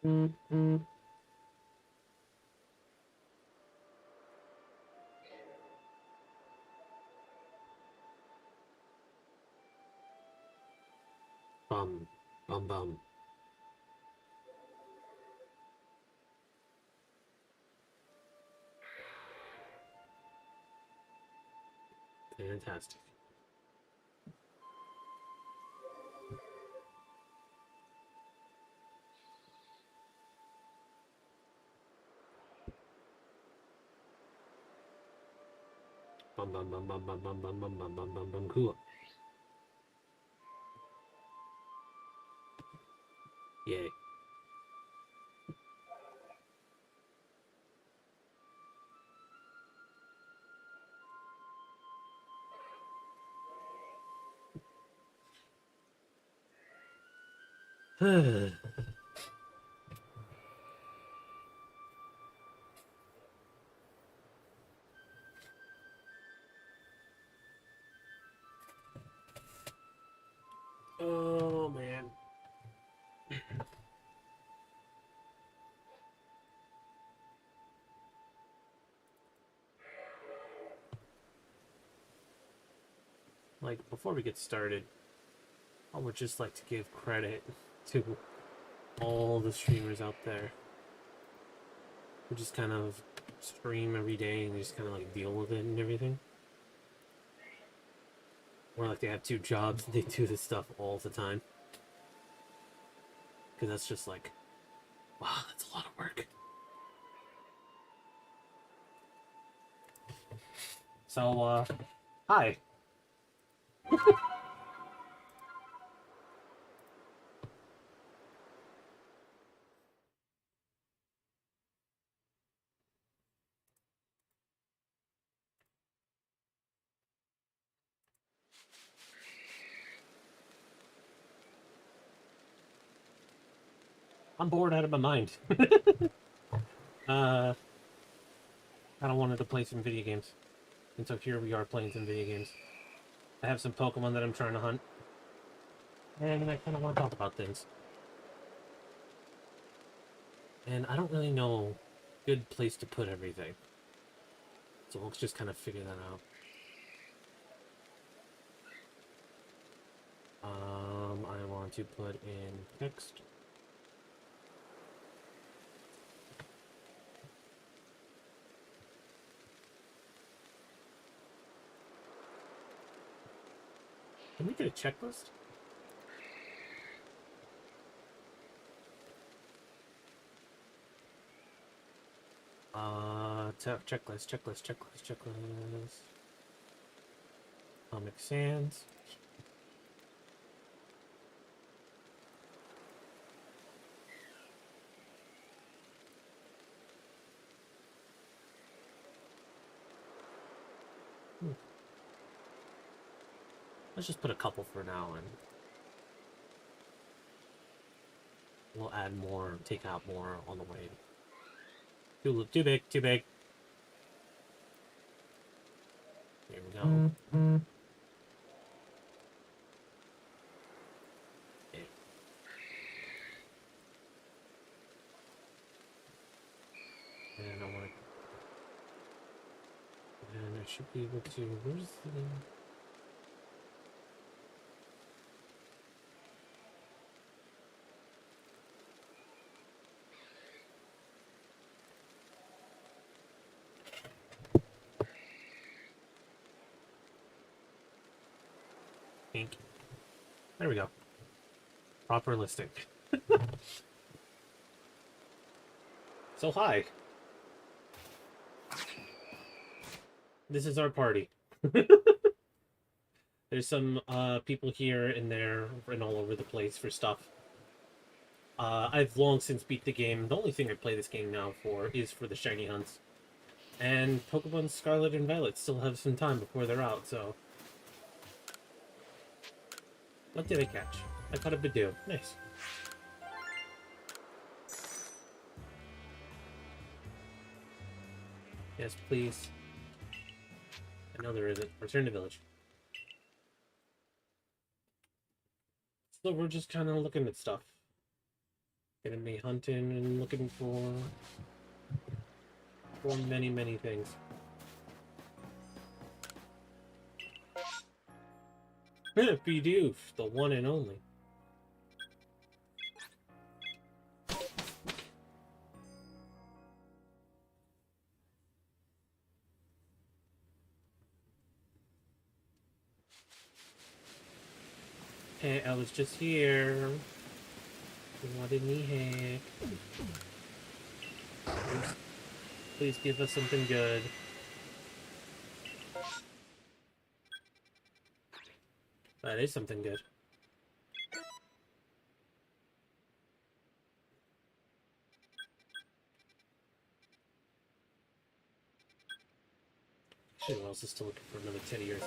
Mm-mm. Bum, bum, bum. Fantastic. Bum, bum, bum, bum, bum, bum, bum, bum, bum, bum, bum, bum, cool. Yay. Oh, man. Like, before we get started, I would just like to give credit to all the streamers out there who just kind of stream every day and just kind of like deal with it and everything. Or like they have two jobs and they do this stuff all the time. Because that's just like, wow, that's a lot of work. So, hi. I'm bored out of my mind. uh, I don't wanted to play some video games. And so here we are playing some video games. I have some Pokemon that I'm trying to hunt. And I kind of want to talk about things. And I don't really know a good place to put everything. So let's just kind of figure that out. I want to put in text. Can we get a checklist? Checklist. Comic Sans. Let's just put a couple for now, and we'll add more, take out more on the way. Too big, too big. Here we go. Okay. And I want to, and I should be able to, where's the, ink? There we go. Proper listing. So hi. This is our party. There's some people here and there and all over the place for stuff. I've long since beat the game. The only thing I play this game now for is for the shiny hunts. And Pokemon Scarlet and Violet still have some time before they're out, so... What did I catch? I caught a Bidoof. Nice. Yes, please. I know there isn't. Return to village. So we're just kind of looking at stuff. Gonna be hunting and looking for many, many things. Bidoof, the one and only. Hey, I was just here. What did he hack? Please give us something good. That is something good. Actually, I was still looking for another 10 years.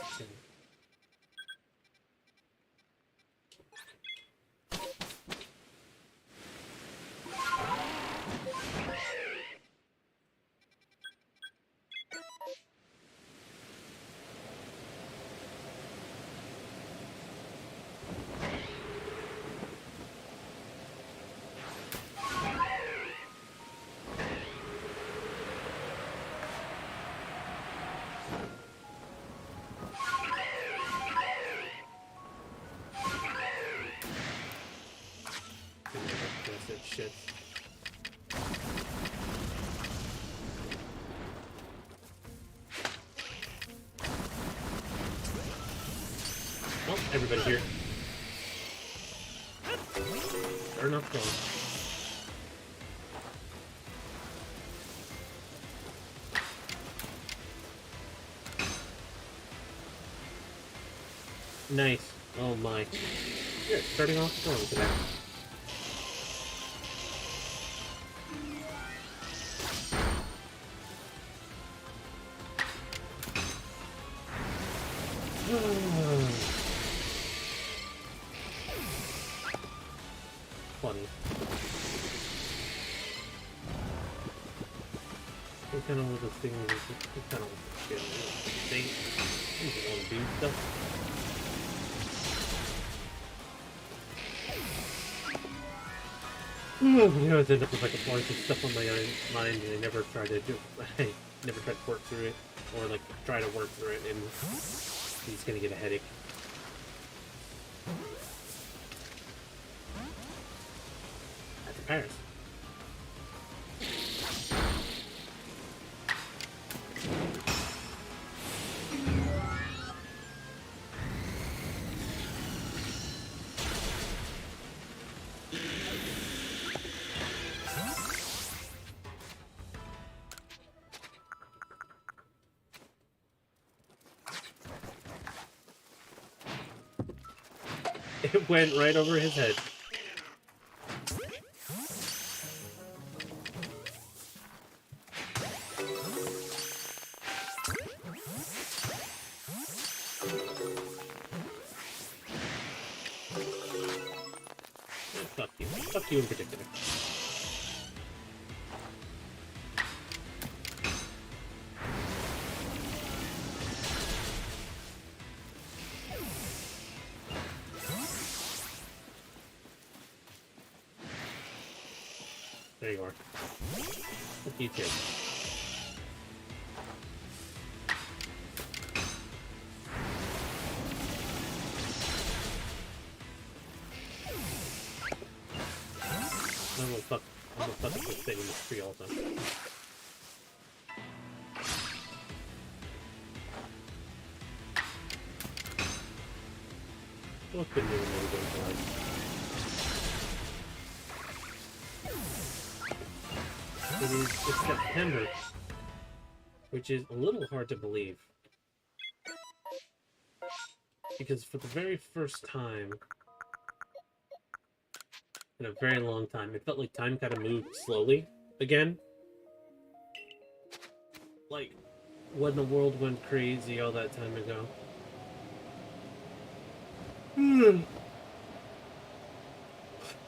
Shit. Oh, everybody here. They're not gone. Nice. Oh my. Yeah, starting off strong today. Funny. What kind of one of the things is what kind of thing? You want to do stuff? You know, I ended up with like a bunch of stuff on my mind and I never tried to do I never tried to work through it. Or like try to work through it and he's gonna get a headache. That's in Paris. It went right over his head. Fuck you. Fuck you in particular. There you are. Fuck you too. I'm gonna fuck up this thing in this tree also. What's been doing really good for us? It's September, which is a little hard to believe. Because for the very first time in a very long time, it felt like time kind of moved slowly again. Like, when the world went crazy all that time ago.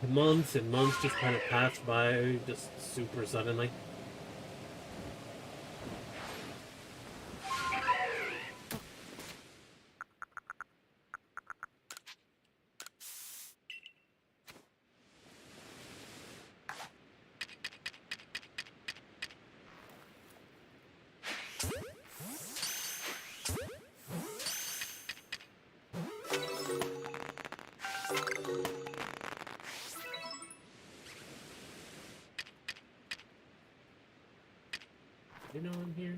Months and months just kind of passed by, just super suddenly. You know I'm here?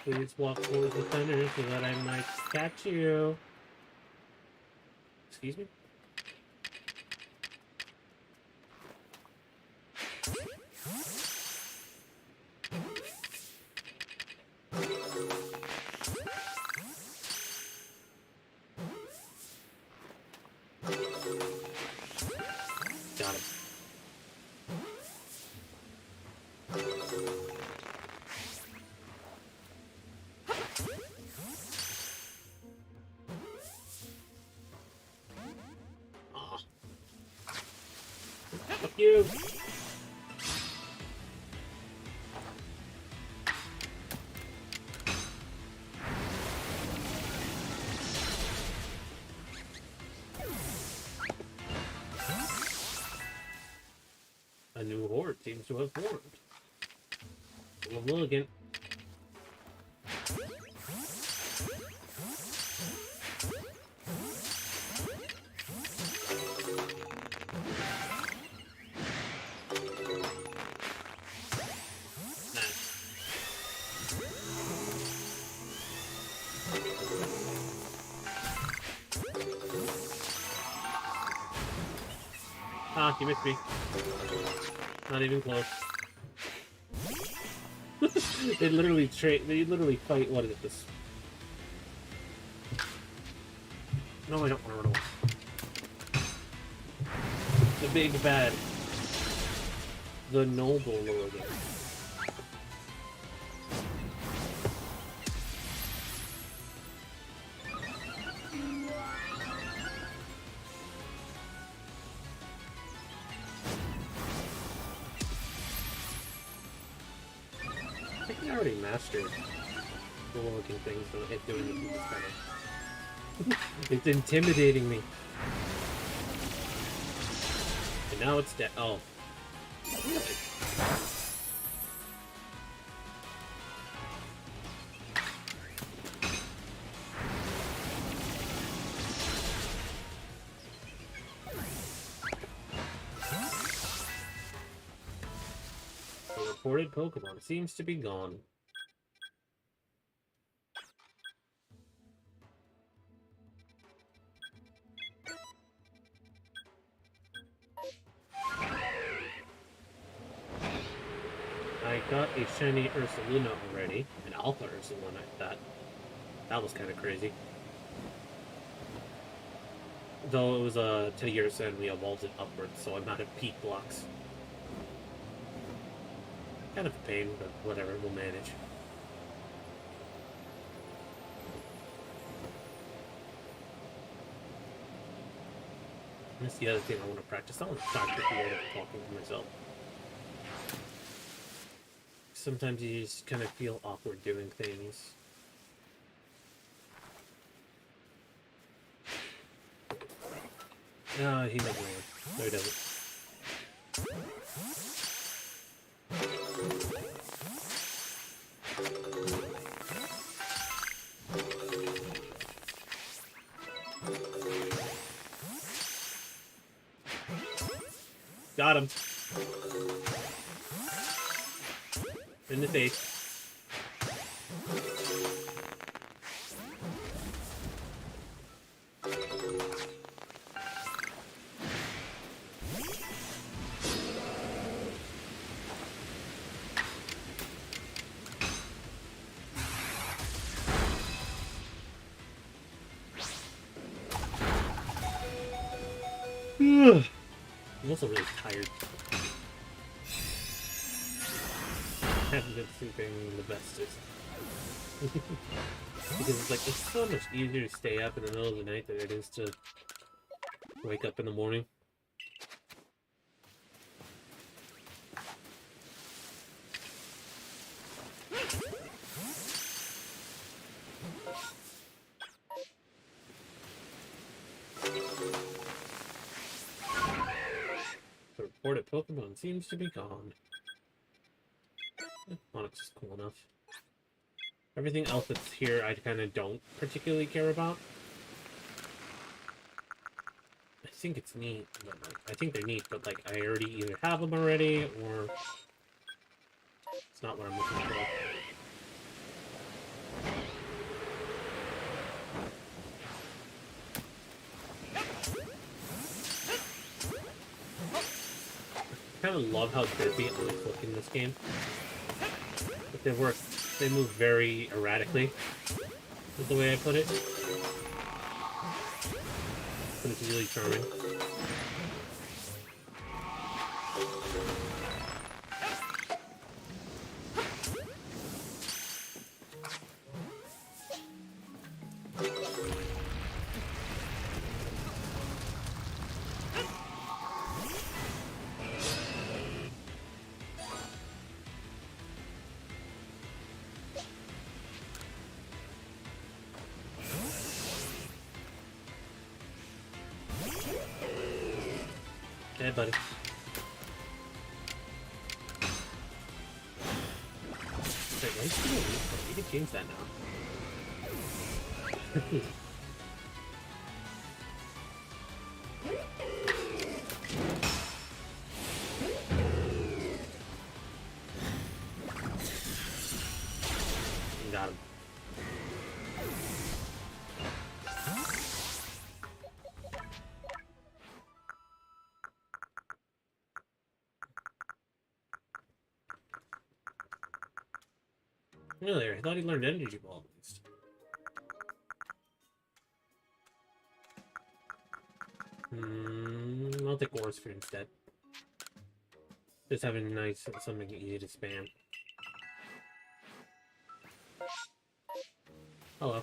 Please walk towards the center so that I might catch you. Excuse me? Got him. Aw. Fuck you! A new horde seems to have formed. We'll look again. Ah, you missed me. Not even close. They literally fight. What is this? No, I don't want to run away. The big bad. The noble lord. I think I already mastered the looking things, so it doing it is better. It's intimidating me. And now it's dead. Oh. Really? The reported Pokemon seems to be gone. I got a shiny Ursaluna already, an Alpha Ursaluna at that. That was kind of crazy. Though it was a Teddy Ursa and we evolved it upwards, so I'm out of peak blocks. Kind of a pain, but whatever, we'll manage. That's the other thing I want to practice. I want to practice the art of talking to myself. Sometimes you just kind of feel awkward doing things. No, he doesn't work. No, he doesn't. Got him. In the face. I'm also really tired. I haven't been sleeping the bestest. Because it's like, it's so much easier to stay up in the middle of the night than it is to wake up in the morning. The reported Pokemon seems to be gone. Onyx is cool enough. Everything else that's here I kind of don't particularly care about. I think it's neat, but like, I think they're neat, but like I already either have them already or it's not what I'm looking for. I kind of love how trippy I look in this game. But they move very erratically, is the way I put it. But it's really charming. Hey, buddy. Wait, why is he doing this? You can change that now. Got him. Really? I thought he learned energy ball at least. I'll take Aura Sphere instead. Just having nice something easy to spam. Hello.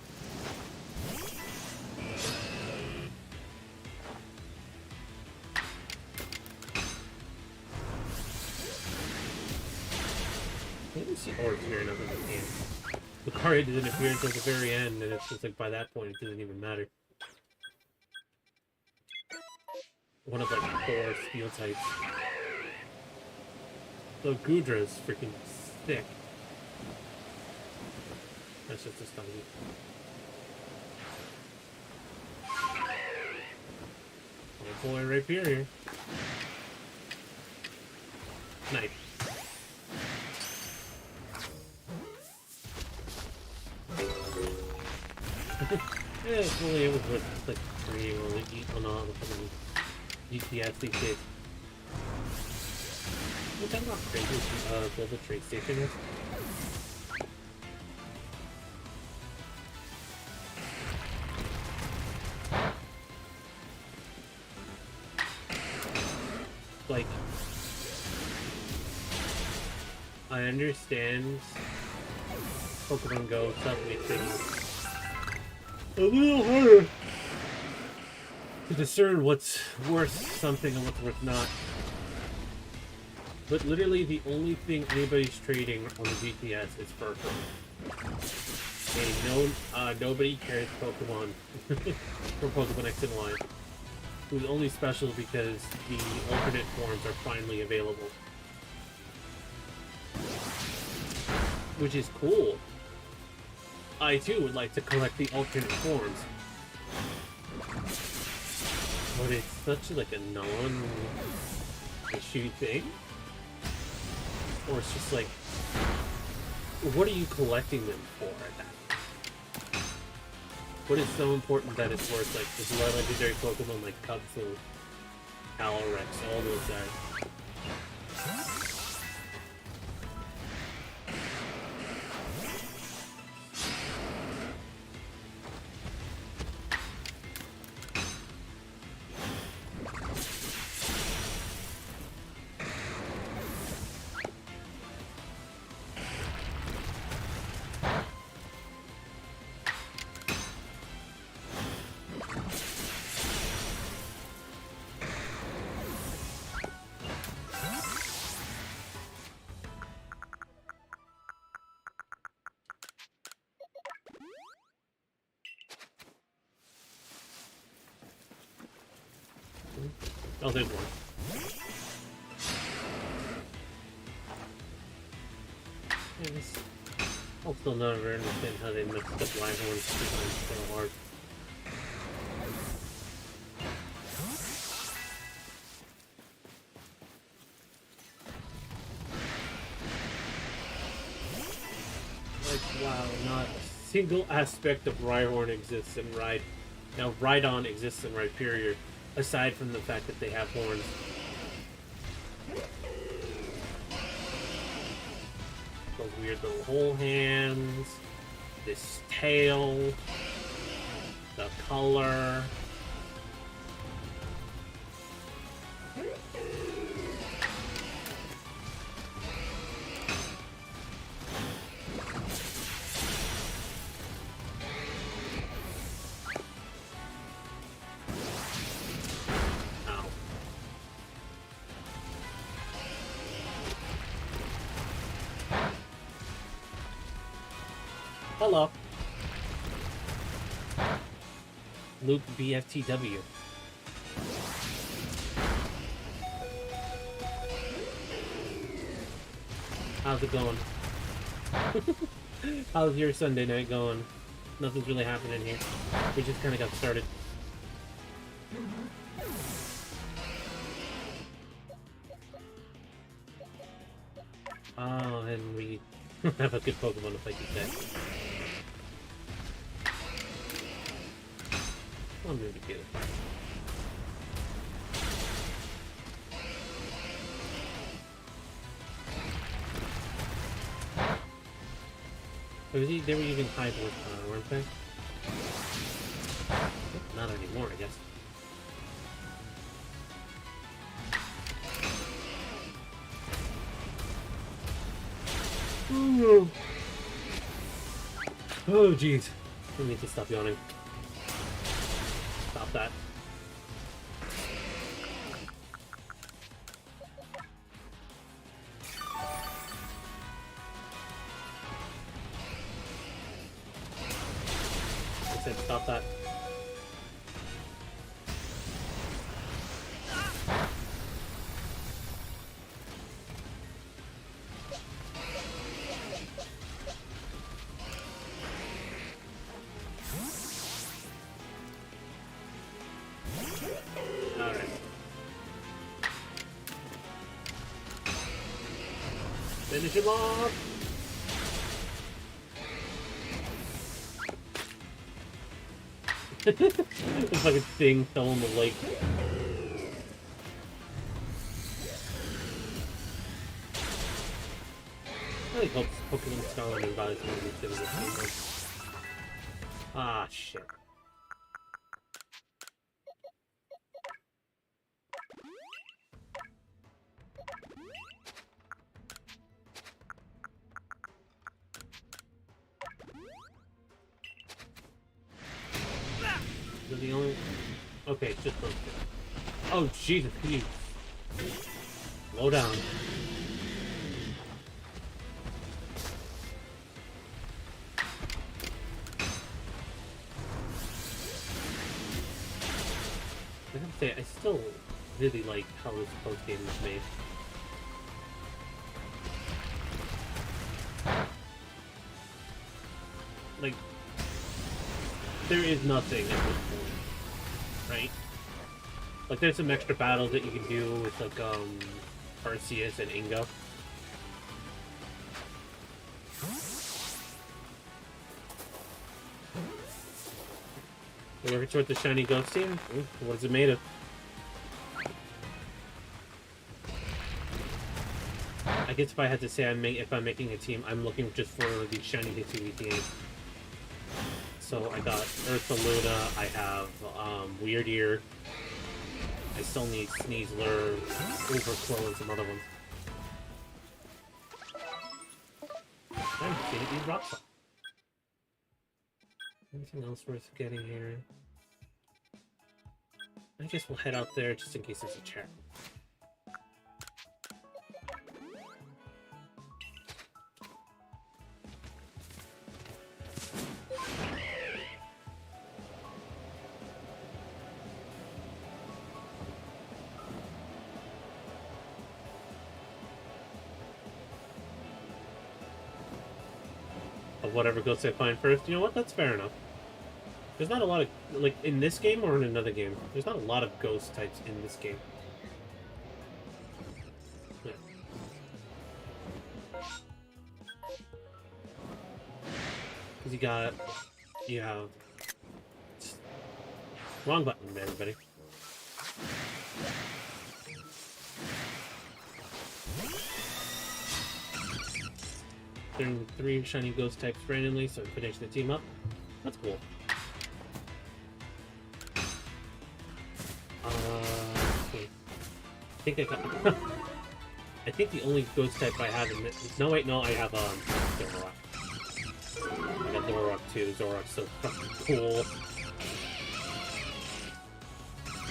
I didn't see Aura Sphere enough in this game. Lucaria didn't appear until the very end, and it's just like by that point it doesn't even matter. One of like 4 steel types. So Gudra's freaking sick. That's just a stun. Oh boy, right here. Nice. Yeah, it's only able to like 3 or eat on all the fucking GPS these days. We're talking about crazy global trade station is. Like, I understand Pokemon Go stuff makes things a little harder to discern what's worth something and what's worth not. But literally the only thing anybody's trading on the GTS is Furfur. And nobody carries Pokemon from Pokemon X and Y. Who's only special because the alternate forms are finally available. Which is cool. I too would like to collect the alternate forms. But it's such like a non-issue thing. Or it's just like, what are you collecting them for at that? What is so important that it's worth like this legendary Pokemon like Cubful, Calyrex, all those guys? Oh, there's one. I'll still never understand how they mixed up Rhyhorn's design so hard. single aspect of Rhyhorn exists in Ride. Now, Rhydon exists in Rhyperior, aside from the fact that they have horns. Those weird little hole hands, this tail, the color. Hello. Luke BFTW. How's it going? How's your Sunday night going? Nothing's really happening here. We just kind of got started. Oh, and we have a good Pokemon to fight today. I'm gonna get it. They were using high horsepower, weren't they? Not anymore, I guess. Ooh. Oh, jeez. I need to stop yawning. Stop that. I said stop that. Finish him off! It's like a thing fell in the lake. I really hope Pokemon Scarlet and Violet is going to be. Ah, shit. Is the only... Okay, it's just those two. Oh, Jesus, can you... Slow down. I have to say, I still really like how this post game is made. Like, there is nothing at this point, right? Like, there's some extra battles that you can do with, like, Arceus and Ingo. We're working toward the shiny ghost team? What is it made of? I guess if I had to say if I'm making a team, I'm looking just for the shiny Hitsui teams. So I got Ursa Luna, I have Weird Ear, I still need Sneasler, Overflow, and some other ones. I'm getting these rocks off. Anything else worth getting here? I guess we'll head out there just in case there's a chair. Of whatever ghosts I find first. You know what? That's fair enough. There's not a lot of, like, in this game or in another game, there's not a lot of ghost types in this game. Yeah. Because you have... Wrong button, everybody. Turn 3 shiny ghost types randomly, so finish the team up. That's cool. Wait. I think I got... I think the only ghost type I have in this... No, wait, no, I have, Zorok. I got Zorok too. Zorok's so fucking cool.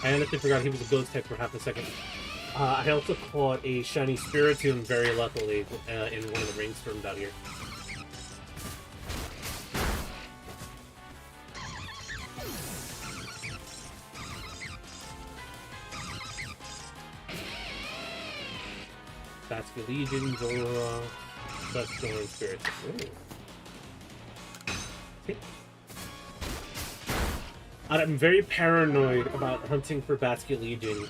I honestly forgot he was a ghost type for half a second. I also caught a shiny Spiritomb very luckily in one of the ring storms out here. Basket Legion, Zora, Celestial, and Spiritomb. Okay. I'm very paranoid about hunting for Basket Legion.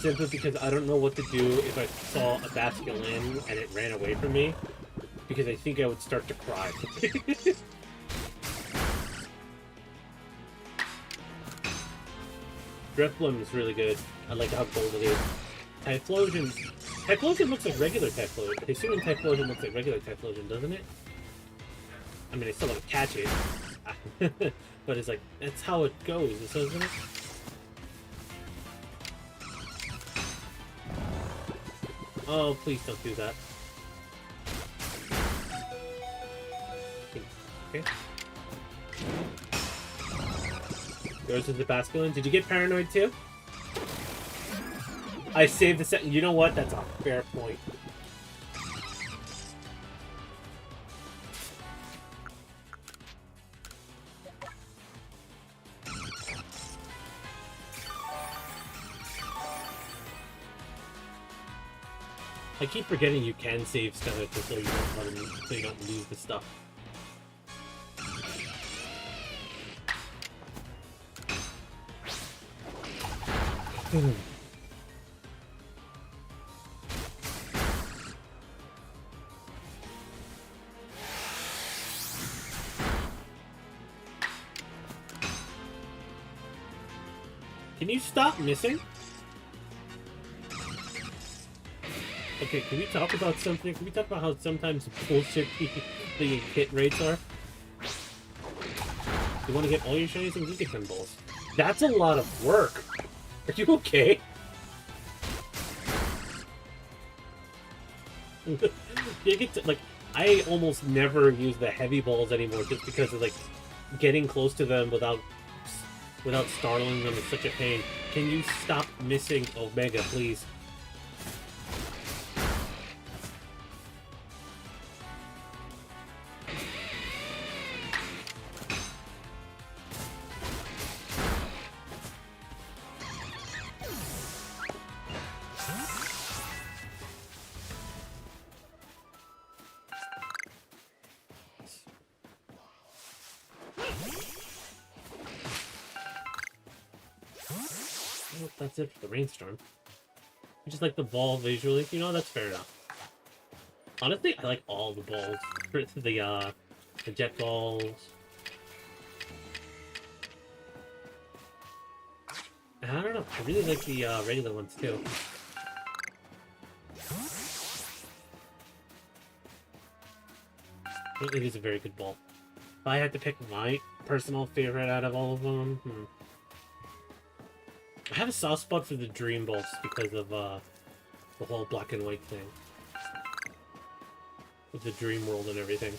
Simply because I don't know what to do if I saw a Basculin and it ran away from me. Because I think I would start to cry. Drifblim is really good. I like how bold it is. Typhlosion. Typhlosion looks like regular Typhlosion. Assuming Typhlosion looks like regular Typhlosion, doesn't it? I mean, I still want to catch it. But it's like, that's how it goes, isn't it? Oh, please don't do that. Okay. Yours is the Basculin. Did you get paranoid too? I saved the set. You know what? That's a fair point. I keep forgetting you can save stuff so you don't let them, so you don't lose the stuff. Can you stop missing? Okay, can we talk about something? Can we talk about how sometimes bullshit the hit rates are? You want to get all your shinies and you get 10 balls. That's a lot of work. Are you okay? You get to, like, I almost never use the heavy balls anymore just because of, like, getting close to them without startling them is such a pain. Can you stop missing Omega, please? That's it for the rainstorm. I just like the ball visually. You know, that's fair enough. Honestly, I like all the balls. The jet balls. And I don't know. I really like the regular ones too. It is a very good ball. If I had to pick my personal favorite out of all of them, I have a soft spot for the Dream Balls because of the whole black and white thing. With the Dream World and everything.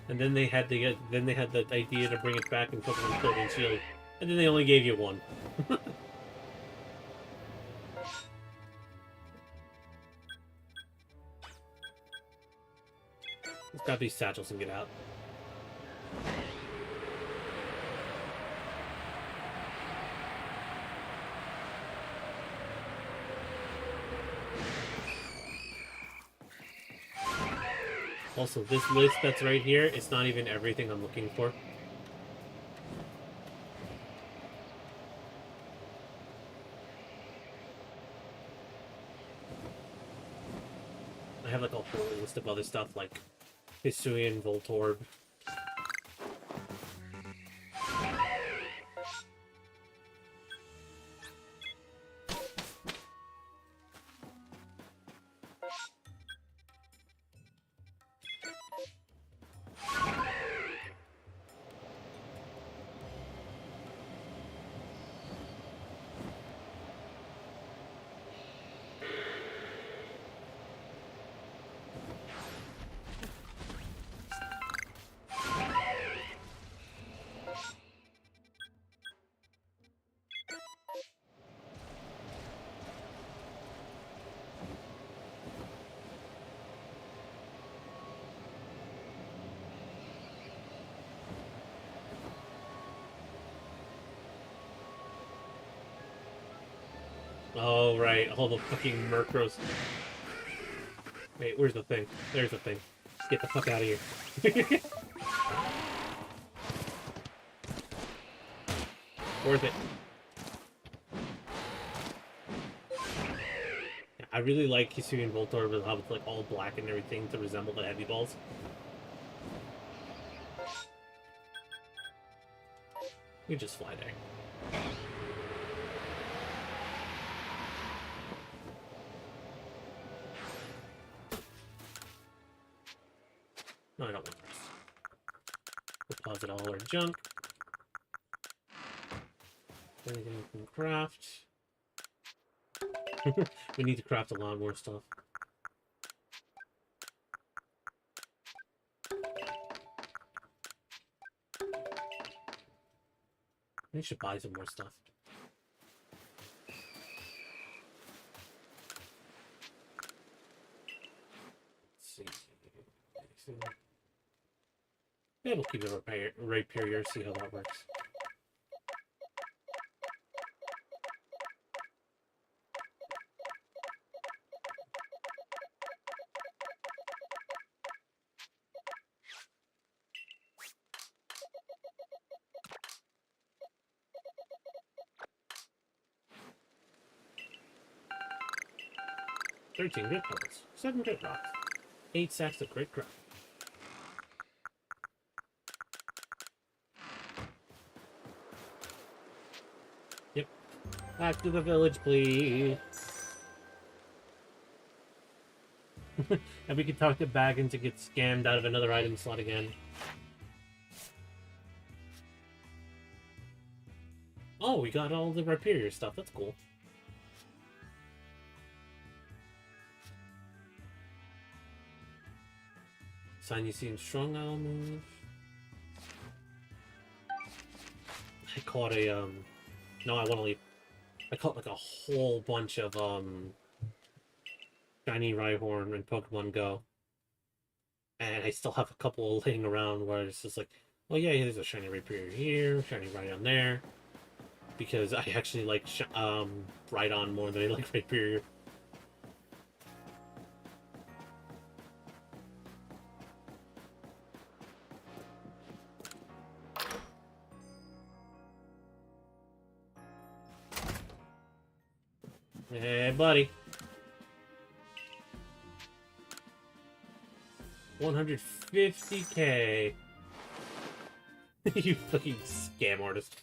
And then they had the idea to bring it back in Pokemon Sword and Shield. And then they only gave you one. Let's grab these satchels and get out. Also, this list that's right here, it's not even everything I'm looking for. I have like a whole list of other stuff like Hisuian Voltorb. Oh, right. All the fucking Murkrows. Wait, where's the thing? There's the thing. Get the fuck out of here. Worth it. I really like Hisuian Voltorb with how it's like all black and everything to resemble the heavy balls. We just fly there. No, I don't want this. Deposit all our junk. Anything we can craft. We need to craft a lot more stuff. We should buy some more stuff. Let's see. Yeah, we'll keep it Rhyperior, see how that works. "13 grit pellets, 7 grit rocks, 8 sacks of grit crap." Yep. Back to the village, please. And we can talk to Baggin to get scammed out of another item slot again. Oh, we got all the Rhyperior stuff. That's cool. Sign you seem strong, I'll move. I caught a, no, I want to leave. I caught like a whole bunch of, shiny Rhyhorn in Pokemon Go. And I still have a couple laying around where it's just like, oh yeah, there's a shiny Rhyperior here, shiny Rhydon there. Because I actually like, Rhydon more than I like Rhyperior. Hey, buddy. 150k. You fucking scam artist.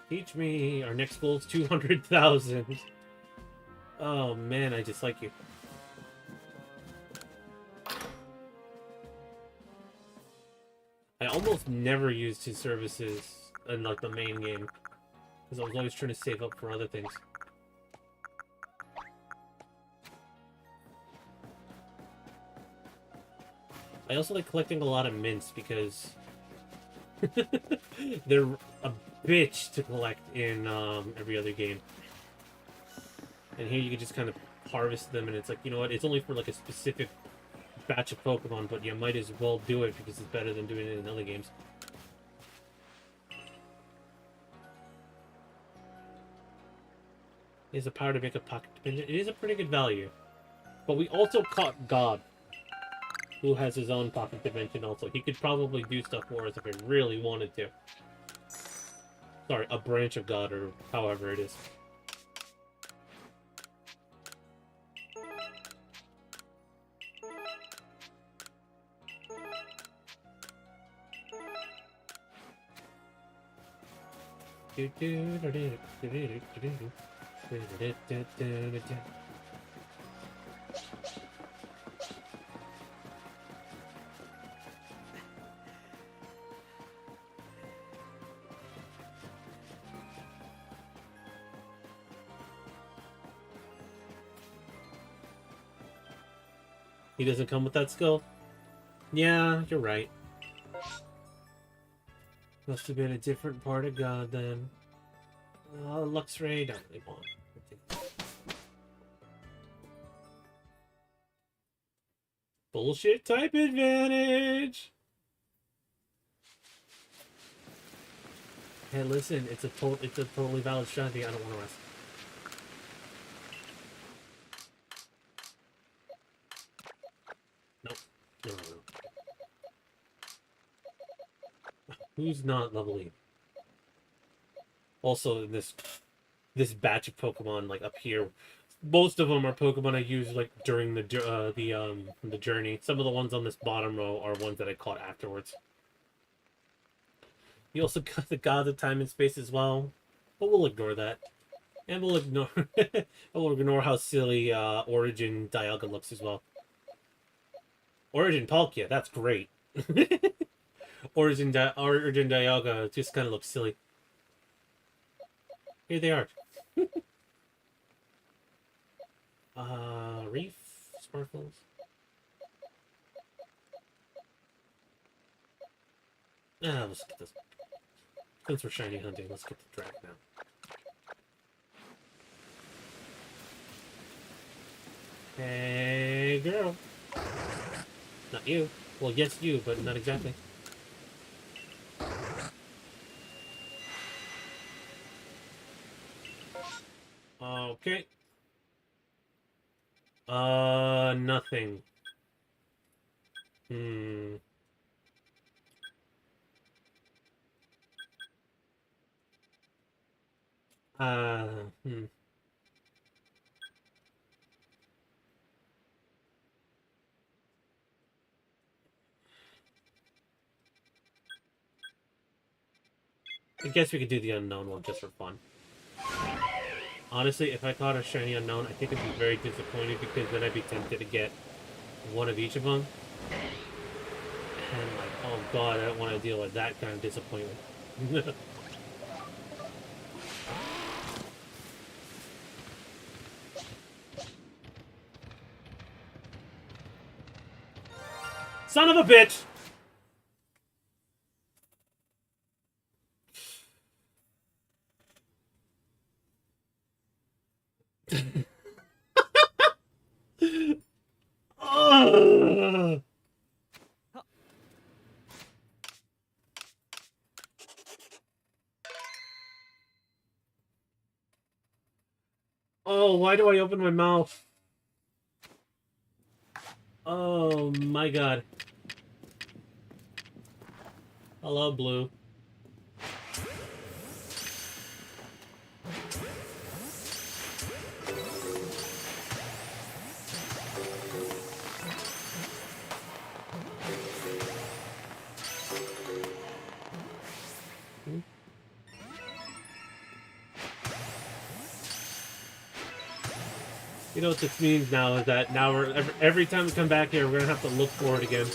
Teach me. Our next goal is 200,000. Oh man, I dislike you. I almost never used his services in like the main game because I was always trying to save up for other things. I also like collecting a lot of mints because they're a bitch to collect in every other game. And here you can just kind of harvest them and it's like, you know what, it's only for like a specific batch of Pokemon, but you might as well do it because it's better than doing it in other games. It is a power to make a pocket dimension. It is a pretty good value. But we also caught God, who has his own pocket dimension also. He could probably do stuff for us if he really wanted to. Sorry, a branch of God, or however it is. He doesn't come with that skill? Yeah, you're right. Must have been a different part of God then. Luxray, don't really want. Bullshit type advantage! Hey, listen, it's a totally valid strategy. I don't want to rest. Nope. No. Who's not level 8? Also, this batch of Pokemon like up here, most of them are Pokemon I use like during the journey. Some of the ones on this bottom row are ones that I caught afterwards. You also got the God of Time and Space as well, but we'll ignore that, and we'll ignore how silly Origin Dialga looks as well. Origin Palkia, that's great. Origin Dialga just kind of looks silly. Here they are. Reef Sparkles. Let's get this. Since we're shiny hunting, let's get the drag now. Hey, girl. Not you. Well, yes, you, but not exactly. Okay. Nothing. Hmm. I guess we could do the unknown one just for fun. Honestly, if I caught a shiny unknown, I think I'd be very disappointed because then I'd be tempted to get one of each of them. And like, oh god, I don't want to deal with that kind of disappointment. Son of a bitch! Oh, why do I open my mouth? Oh my god. Hello, Blue. You know what this means now is that now we're every time we come back here, we're gonna have to look for it again.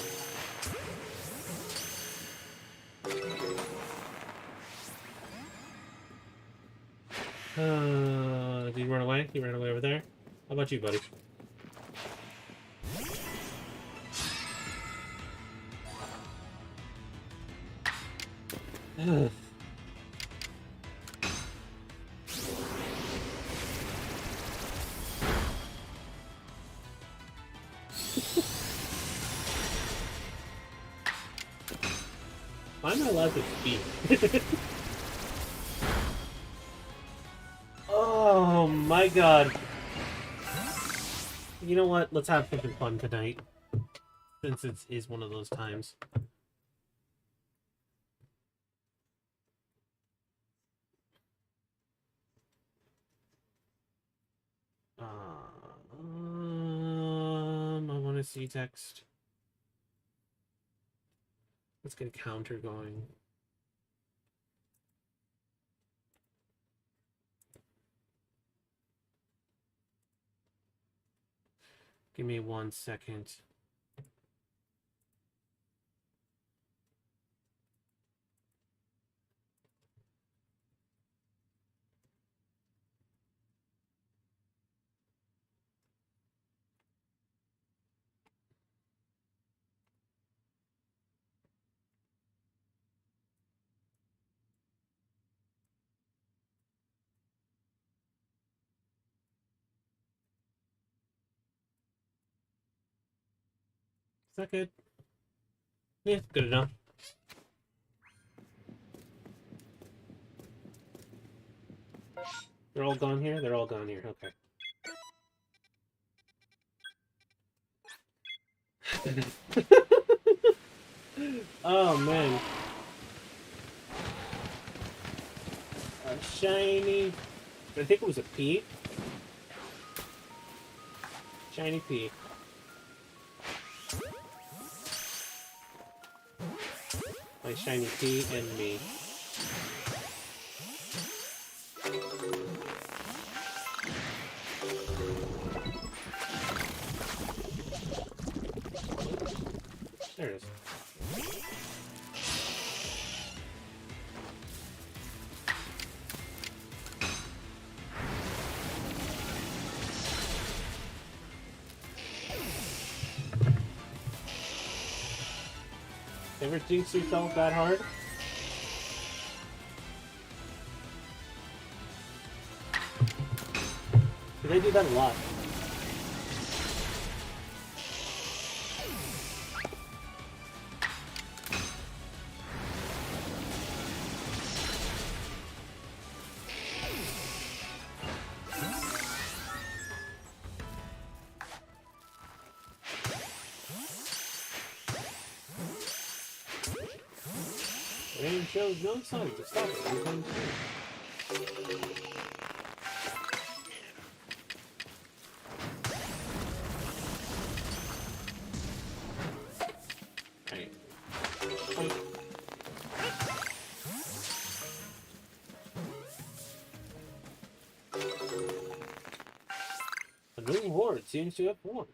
Did you run away? You ran away over there? How about you, buddy? I'm not allowed to speak. Oh my god. You know what? Let's have something fun tonight. Since it is one of those times. I want to see text. Let's get a counter going. Give me 1 second. Is that good? Yeah, good enough. They're all gone here? They're all gone here, okay. Oh, man. A shiny... I think it was a pea. Shiny pea. My shiny pea and me. There it is. Ever jinx yourself that hard? Because I do that a lot. Rain shows no signs of stopping anytime soon. Right. Point. A new horde seems to have formed.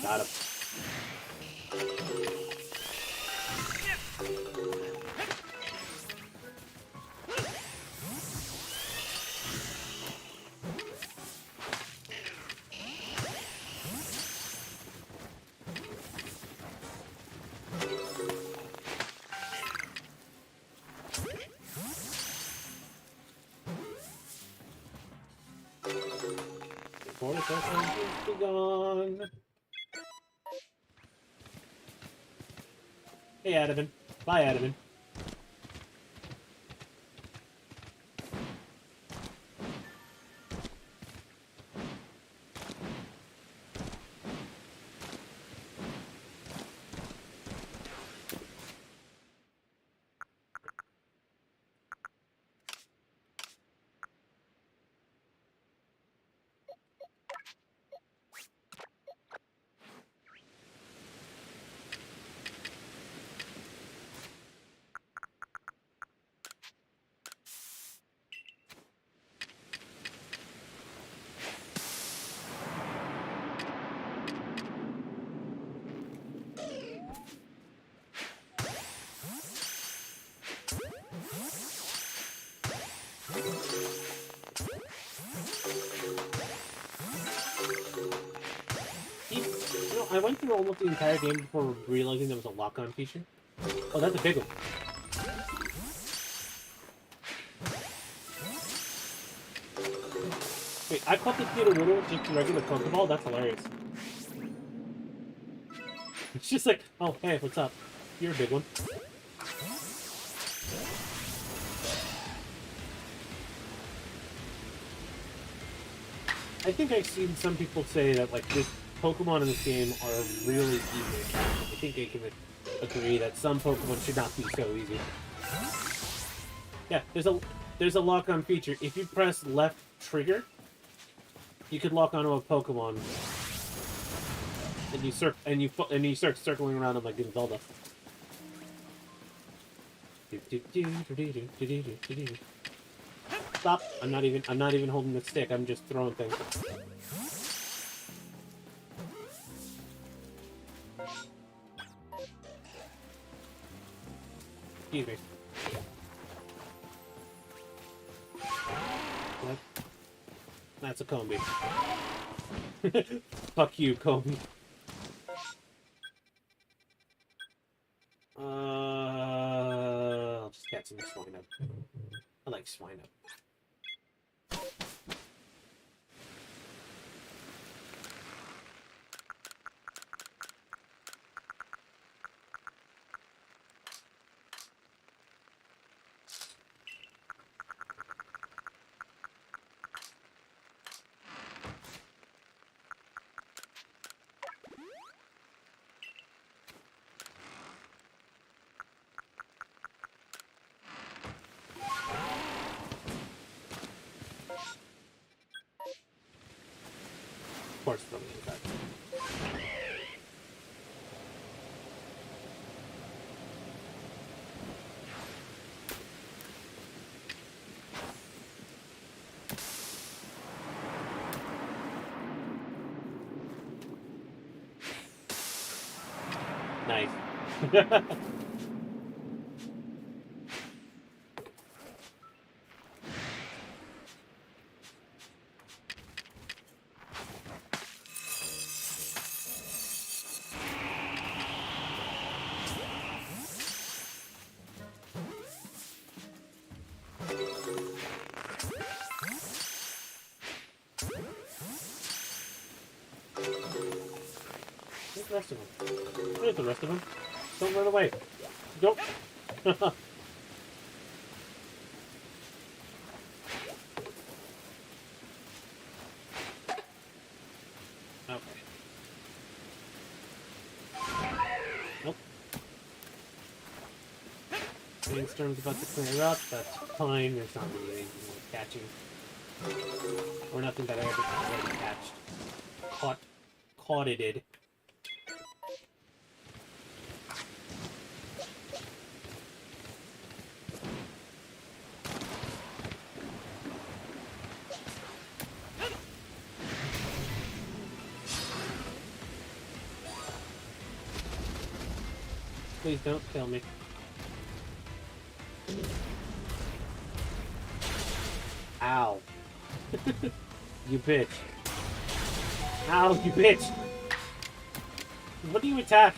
Got him. Before the second is gone. Hey, Adaman. Bye, Adaman. I went through almost the entire game before realizing there was a lock-on feature. Oh, that's a big one. Wait, I caught this kid a little just a regular Pokeball? That's hilarious. It's just like, oh, hey, what's up? You're a big one. I think I've seen some people say that, like, this Pokemon in this game are really easy to catch. I think I can agree that some Pokemon should not be so easy. Yeah, there's a lock-on feature. If you press left trigger, You could lock onto a Pokemon, and you start circling around him like in Zelda. Stop! I'm not even holding the stick. I'm just throwing things. Excuse me. What? That's a Combi. Fuck you, Combi. I'll just catch some Swinub. I like Swinub. Of course, from the inside. Nice. Where's the rest of them? Where's the rest of them? Don't run away. Don't. Okay. Nope. Rainstorm's about to clear up. That's fine. There's not really anything worth catching. Or nothing that I ever already catched. Caught it did. Please don't kill me. Ow. You bitch. Ow, you bitch! What do you attack?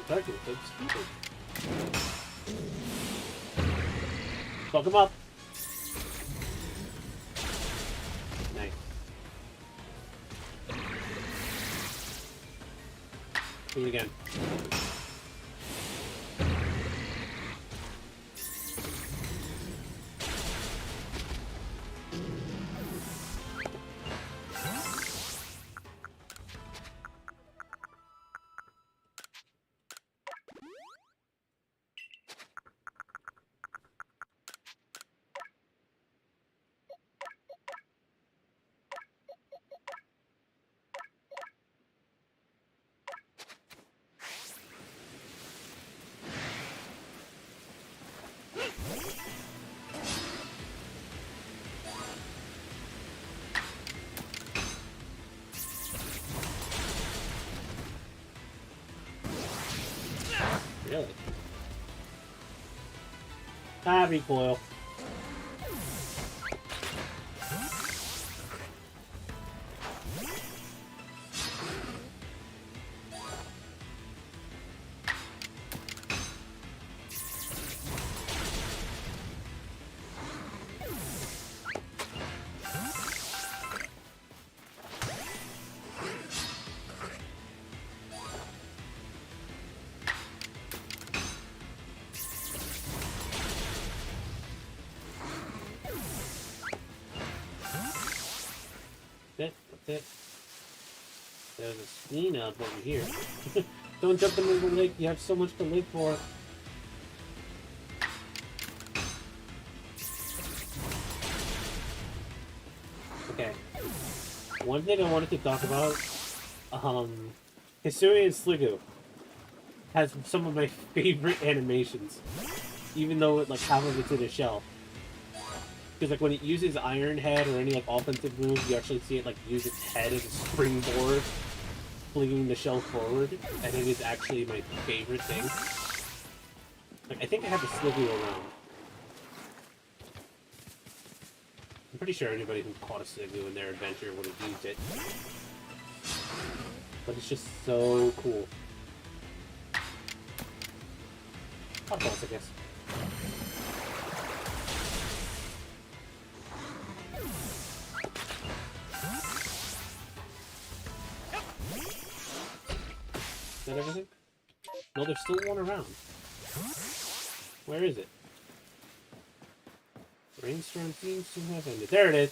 Target, but stupid. Fuck him up. Nice. Do it again. Really? Recoil. That's it. There's a screen up over here. Don't jump into the lake. You have so much to live for. Okay. One thing I wanted to talk about, Hisui and Sligo has some of my favorite animations, even though like half of it's in a shell. Because like when it uses Iron Head or any like offensive moves, you actually see it like use its head as a springboard, flinging the shell forward, and it is actually my favorite thing. Like I think I have the Sligo around. I'm pretty sure anybody who caught a Sligo in their adventure would have used it. But it's just so cool. Hot balls, I guess. Is that everything? No, there's still one around. Where is it? Rainstorm seems to have ended. There it is!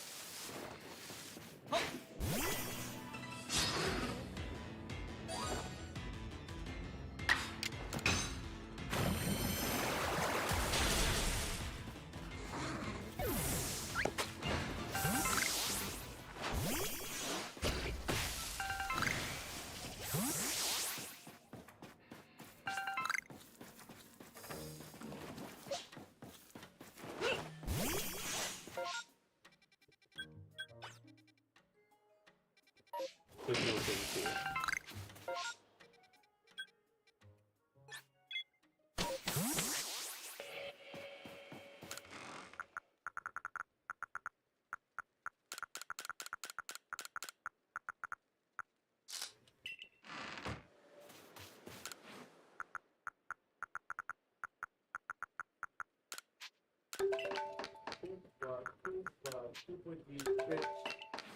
There's no things here. Who would you pitch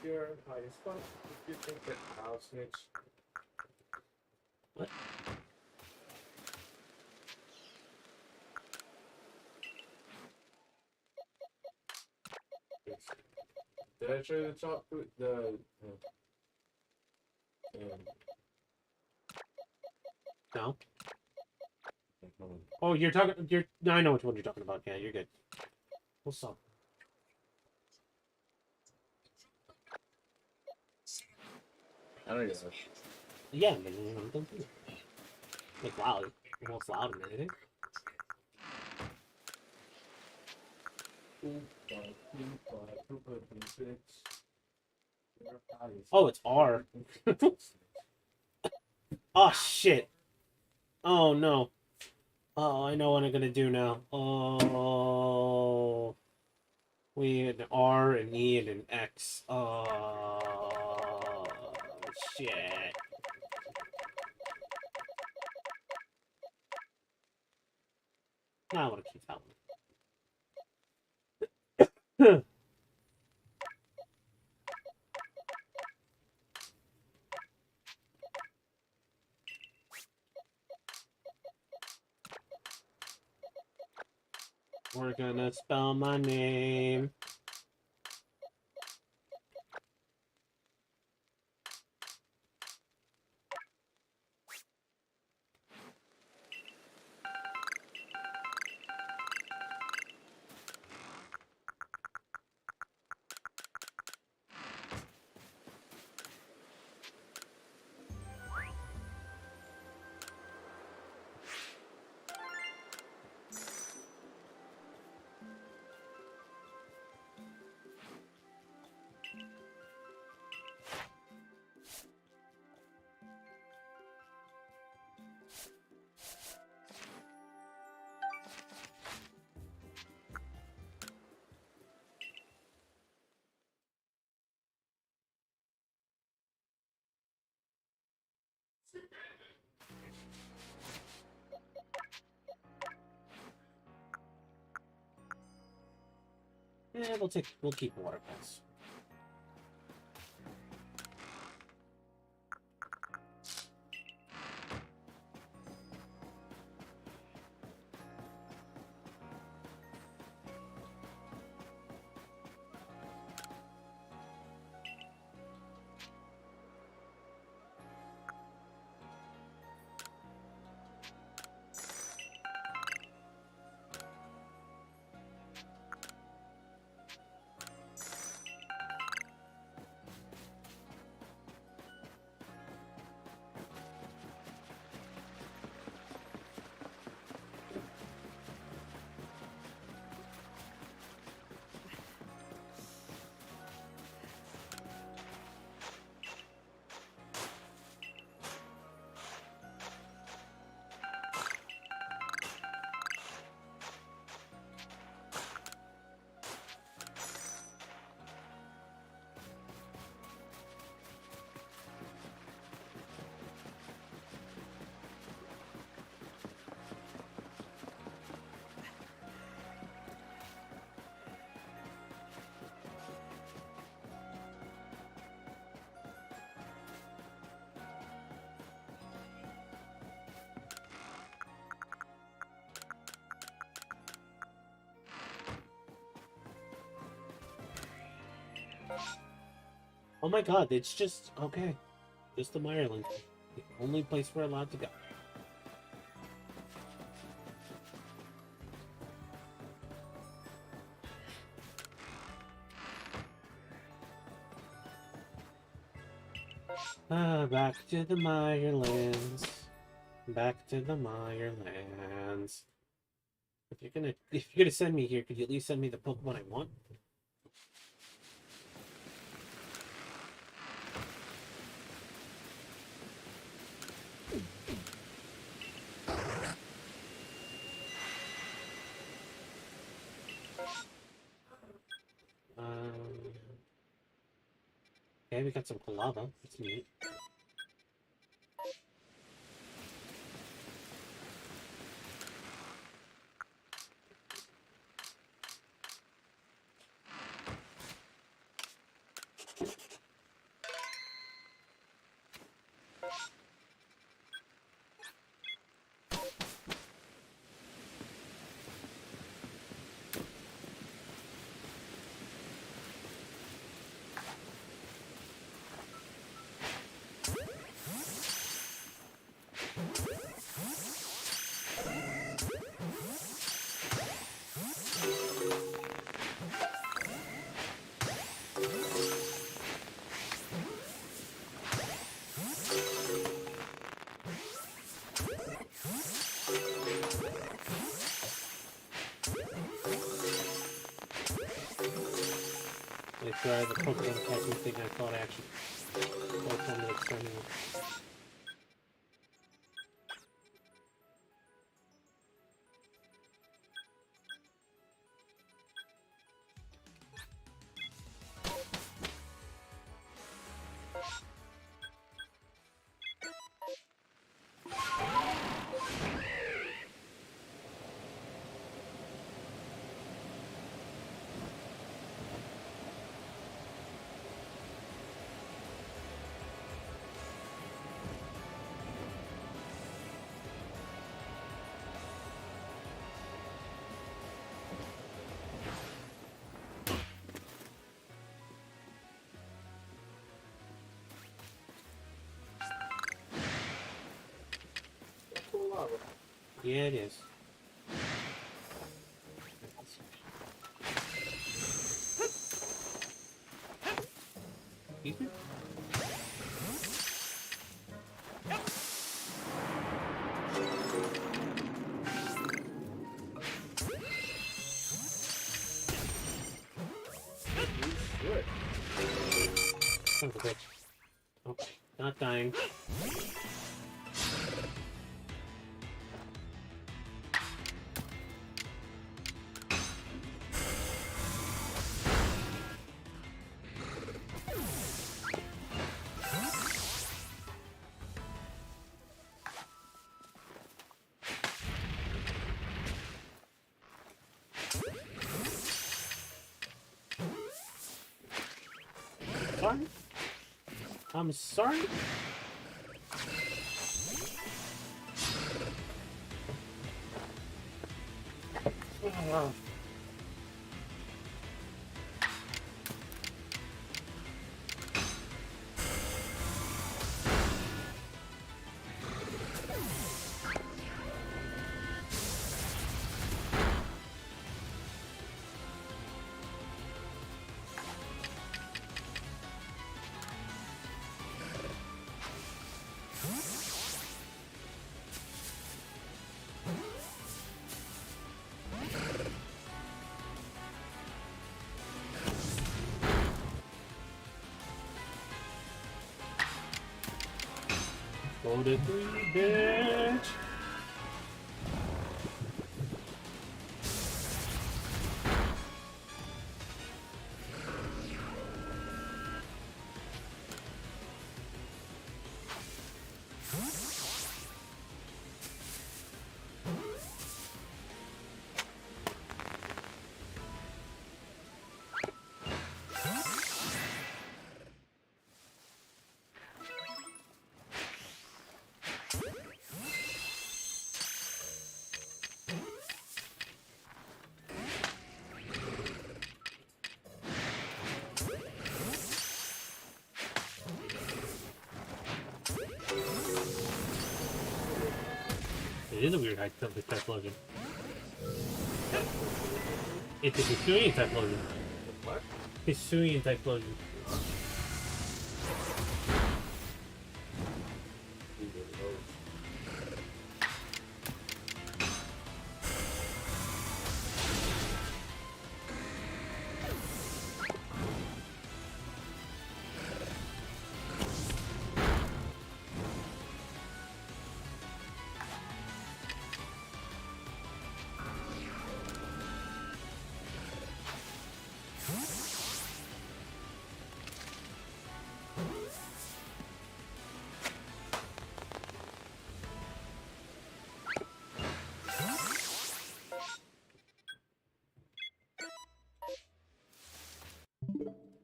your highest spot if you think that I'll snitch? What? Did I show you the chop food? No? Oh, you're talking. No, I know which one you're talking about. Yeah, you're good. What's up? I don't know. Yeah, but don't do it. Like loud. Almost loud and everything. Oh, it's R. Oh, shit. Oh, no. Oh, I know what I'm gonna do now. Oh. We had an R, an E, and an X. Oh, shit. Now I want to keep that one. We're gonna spell my name. Yeah, we'll keep water pass. Oh my god, it's just... Okay. Just the Ireland. The only place we're allowed to go. Back to the Mirelands. Back to the Mirelands. If you're gonna send me here, could you at least send me the Pokemon I want? Okay, we got some Palava. That's neat. The Pokemon catching thing I thought I actually worked on the extending one. Cool lava. Yeah, it is. Excuse me? Good. Son of a bitch. Okay, not dying. Sorry? I'm sorry? Oh. Go to 3, bitch! It is a weird type lotion. It's a Hisuian type lotion. What? Hisuian type lotion. Who really knows?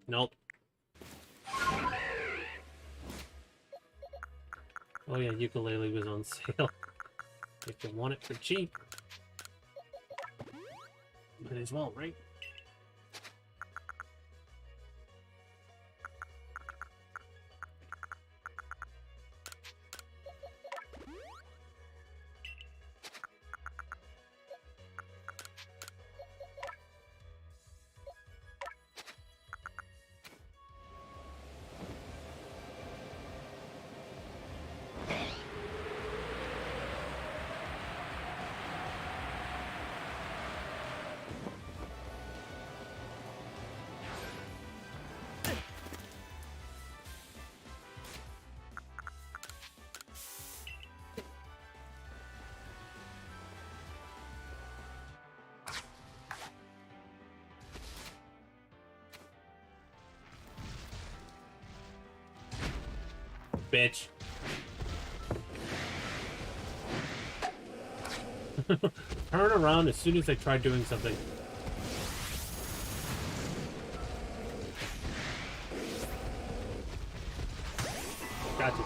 Nope. Oh yeah, ukulele was on sale. If you want it for cheap. Might as well, right? Bitch. Turn around as soon as I try doing something. Gotcha.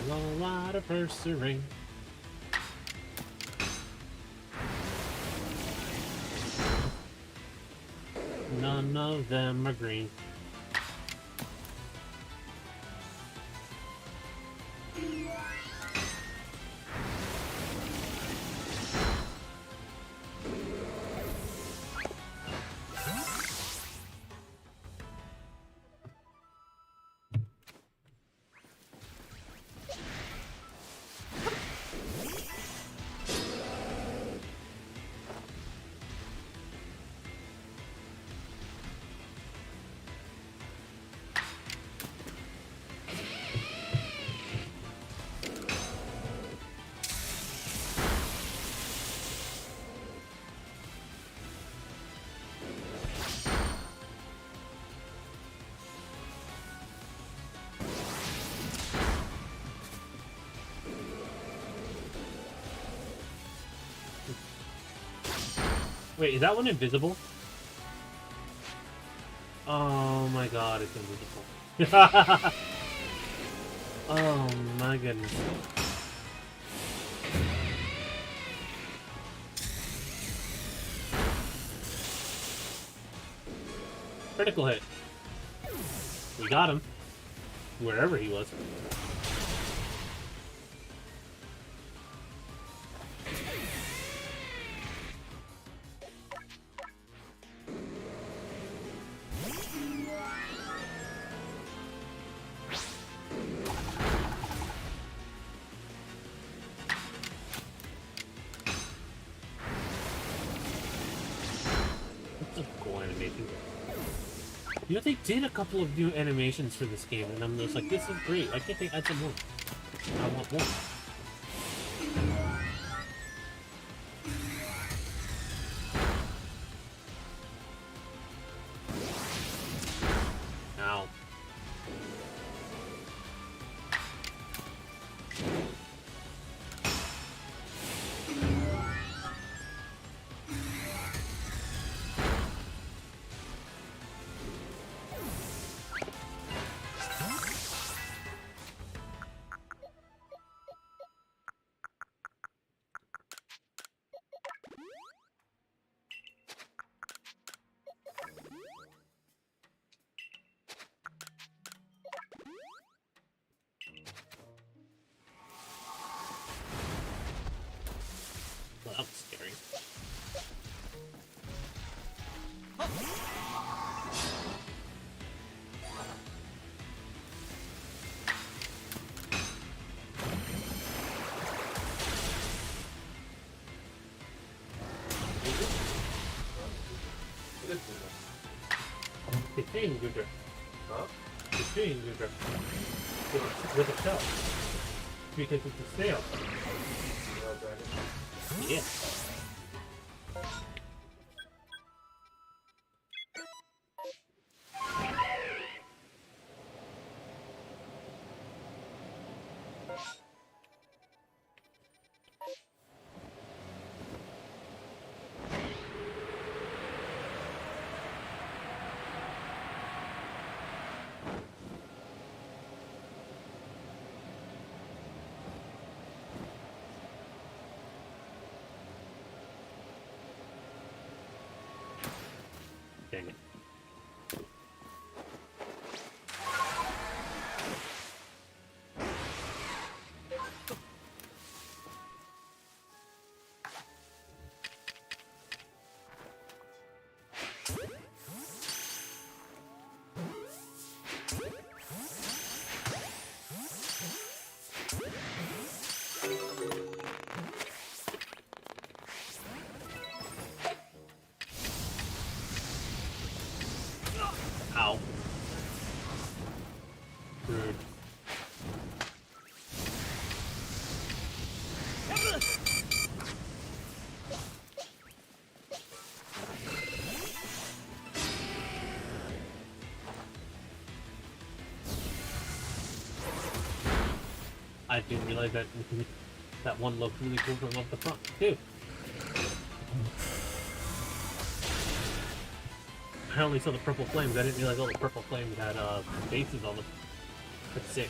A lot of pursuing. none of them are green. Wait, is that one invisible? Oh my god, it's invisible. Oh my goodness. Critical hit. We got him. Wherever he was. You know, they did a couple of new animations for this game, and I'm just like, this is great. Why can't they add some more? I want more. Ow. Well, that was scary. The chain Gudra. Huh? The chain Gudra. With a shell. Because it's a sail. Yeah. Dang it. Ow. Rude. I didn't realize that that one looked really cool from up the front, too. I only saw the purple flames. I didn't realize all the purple flames had bases on them. That's sick.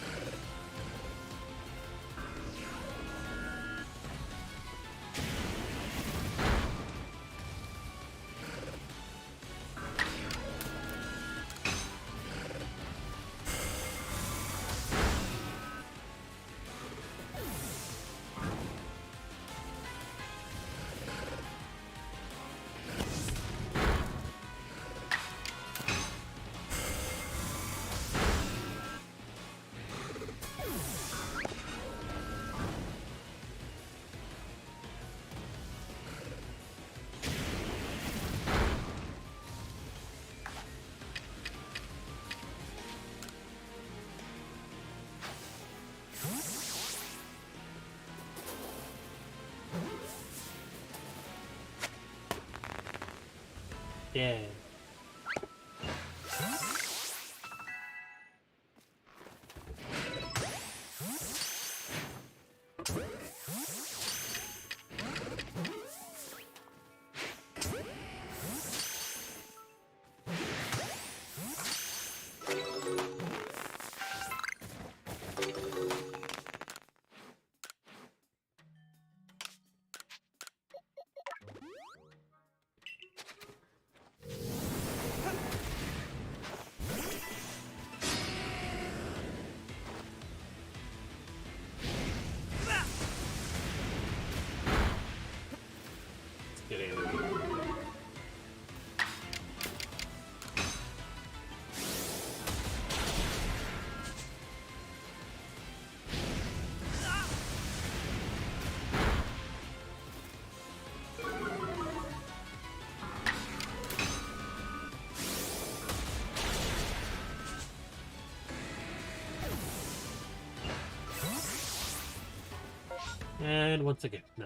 Yeah. Let's get in. And once again, no.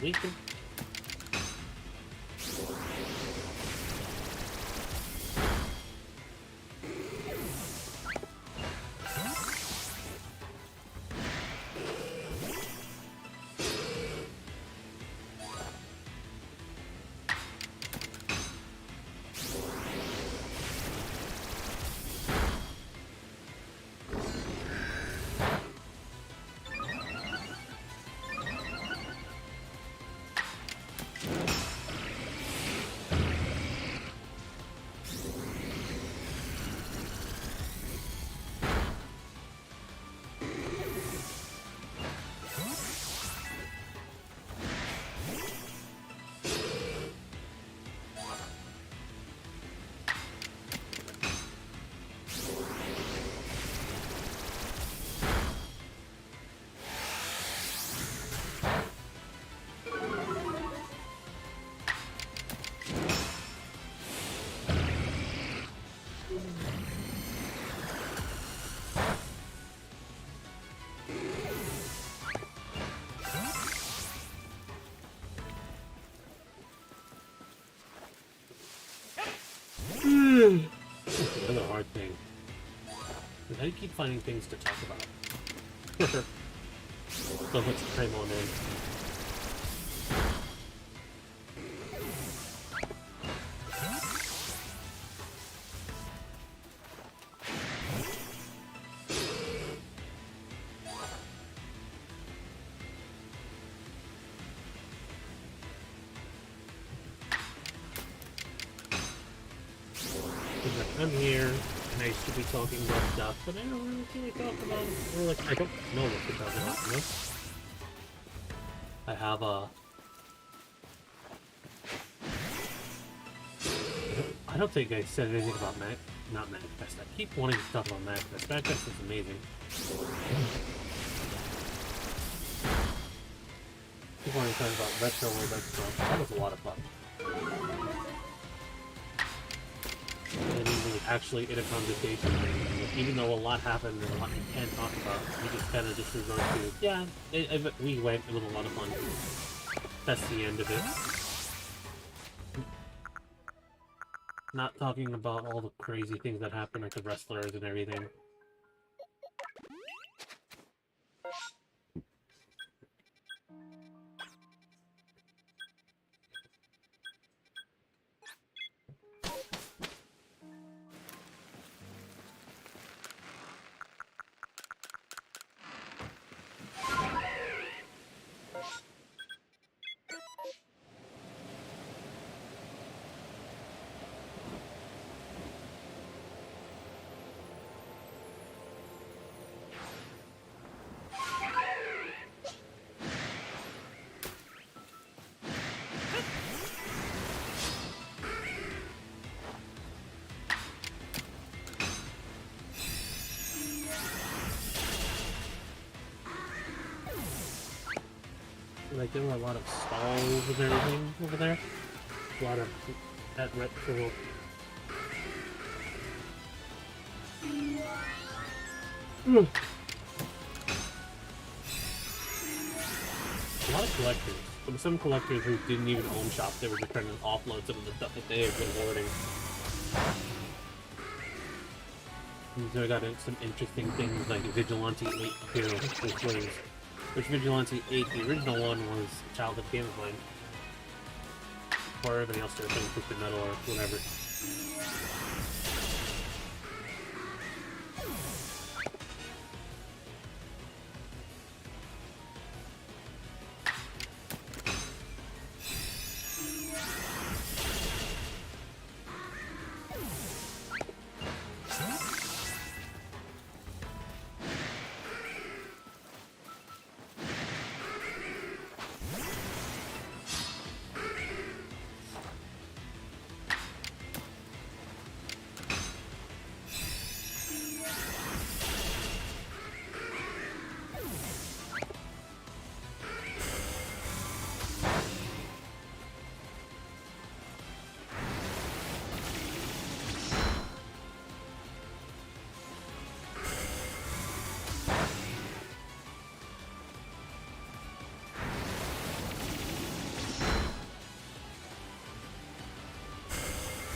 Weaken. Another hard thing. How do you keep finding things to talk about? So much time on end. I'm here, and I should be talking about stuff, but I don't really feel like talking about it. Or like, I don't know what to talk about, you know? I have a... I don't think I said anything about not Magfest. I keep wanting to talk about Magfest. Magfest is amazing. I keep wanting to talk about Retro World Expo. That was a lot of fun. And we actually in a conversation, even though a lot happened and a lot you can't talk about, we just kind of just resort to, yeah, we went, it was a lot of fun. That's the end of it. Not talking about all the crazy things that happen, like the wrestlers and everything. Like, there were a lot of stalls and everything over there. A lot of at retro. A lot of collectors. There were some collectors who didn't even own shops. They were just trying to offload some of the stuff that they had been hoarding. And so I got some interesting things like Vigilante 8 too, which Vigilante 8, the original one, was a childhood game of mine. Or everybody else started playing Twisted Metal or whatever.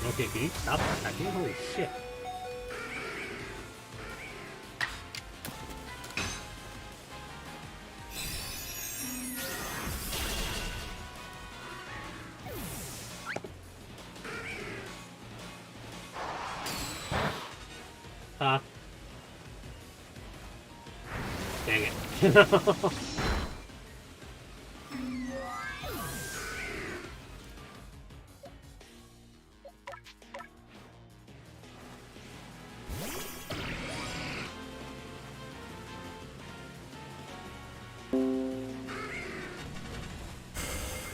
Okay, can you stop attacking? Holy shit. Dang it.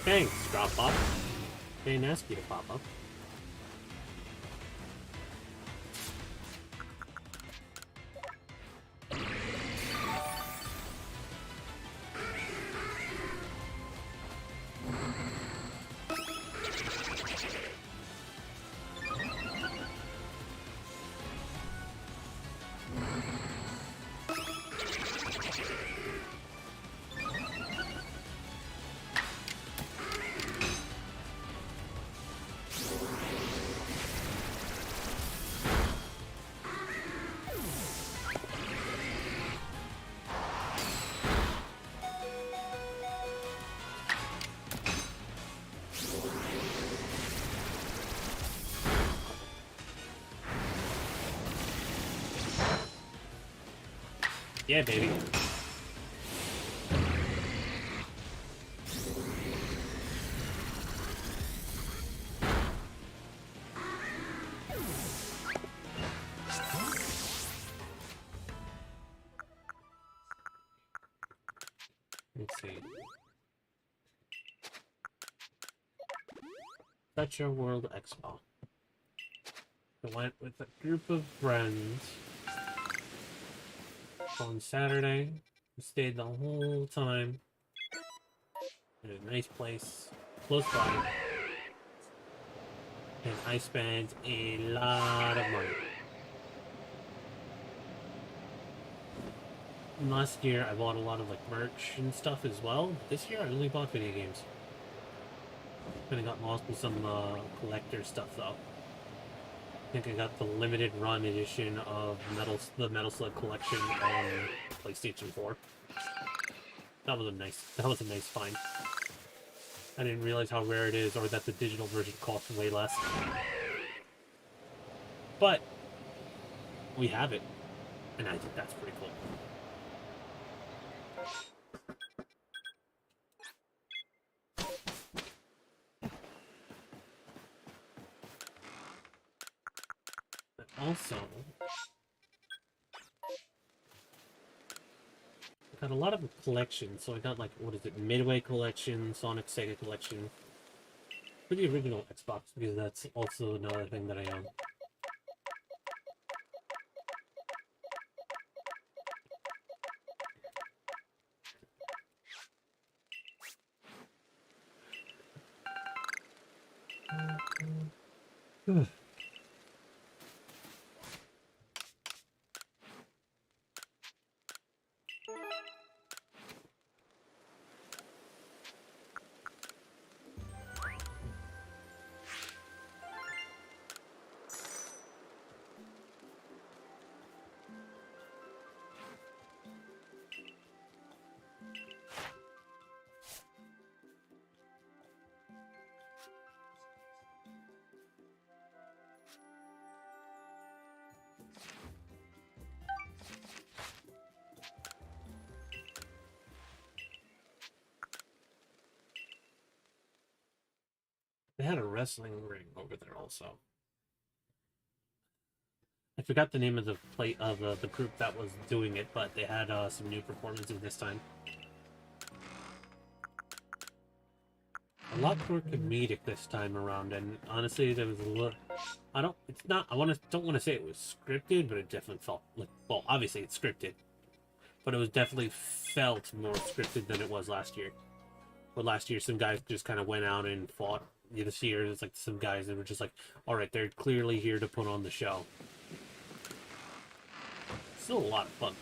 Thanks, drop off. They didn't ask you to pop up. Yeah, baby. Let's see. Retro World Expo. I went with a group of friends on Saturday. We stayed the whole time in a nice place close by, and I spent a lot of money. And last year I bought a lot of like merch and stuff as well. This year I only bought video games. Kinda got lost with some collector stuff though. I think I got the limited run edition of the Metal Slug collection on PlayStation 4. That was a nice find. I didn't realize how rare it is, or that the digital version costs way less. But we have it, and I think that's pretty cool. But also, I got a lot of collections. So I got like, what is it, Midway collection, Sonic Sega collection, for the original Xbox, because that's also another thing that I own. They had a wrestling ring over there also. I forgot the name of the the group that was doing it, but they had some new performances this time. A lot more comedic this time around, and honestly, there was a little. I don't. It's not. Don't want to say it was scripted, but it definitely felt like. Well, obviously it's scripted, but it was definitely felt more scripted than it was last year. But last year, some guys just kind of went out and fought. This year, it's like some guys that were just like, all right, they're clearly here to put on the show. Still a lot of fun.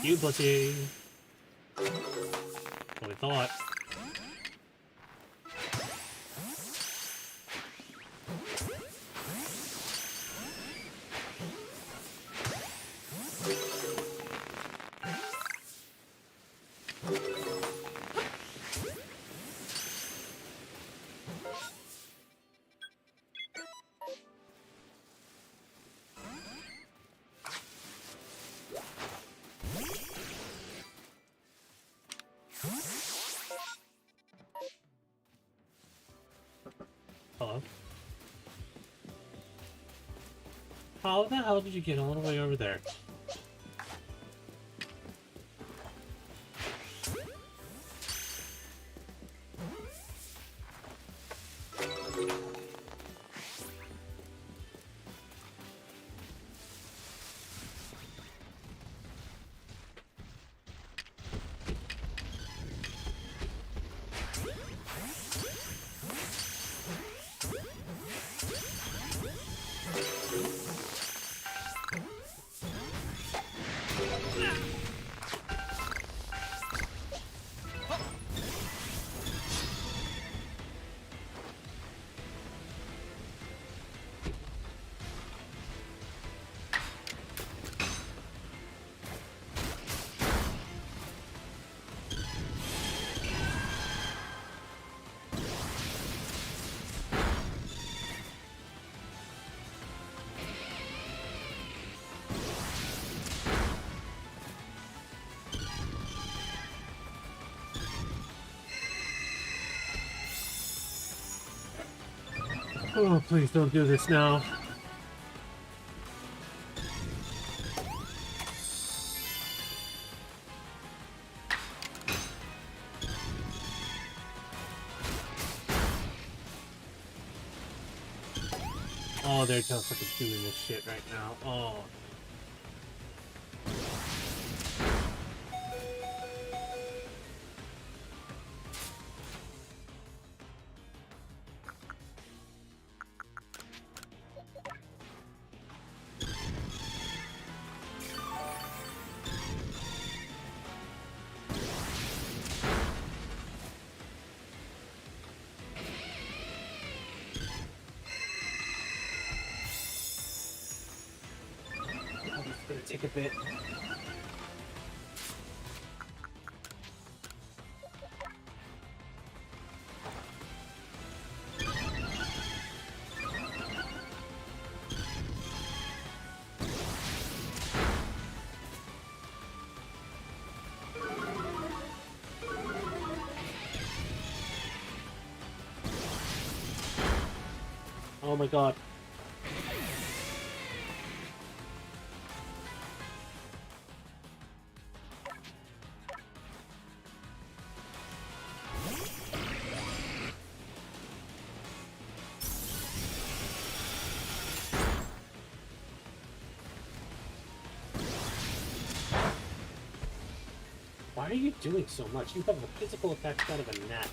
you, pussy. What I thought. Hello? How the hell did you get all the way over there? Oh, please don't do this now. Oh, they're just fucking doing this shit right now. Oh. It's gonna take a bit. Oh my god. Why are you doing so much? You have a physical effect out of a gnat.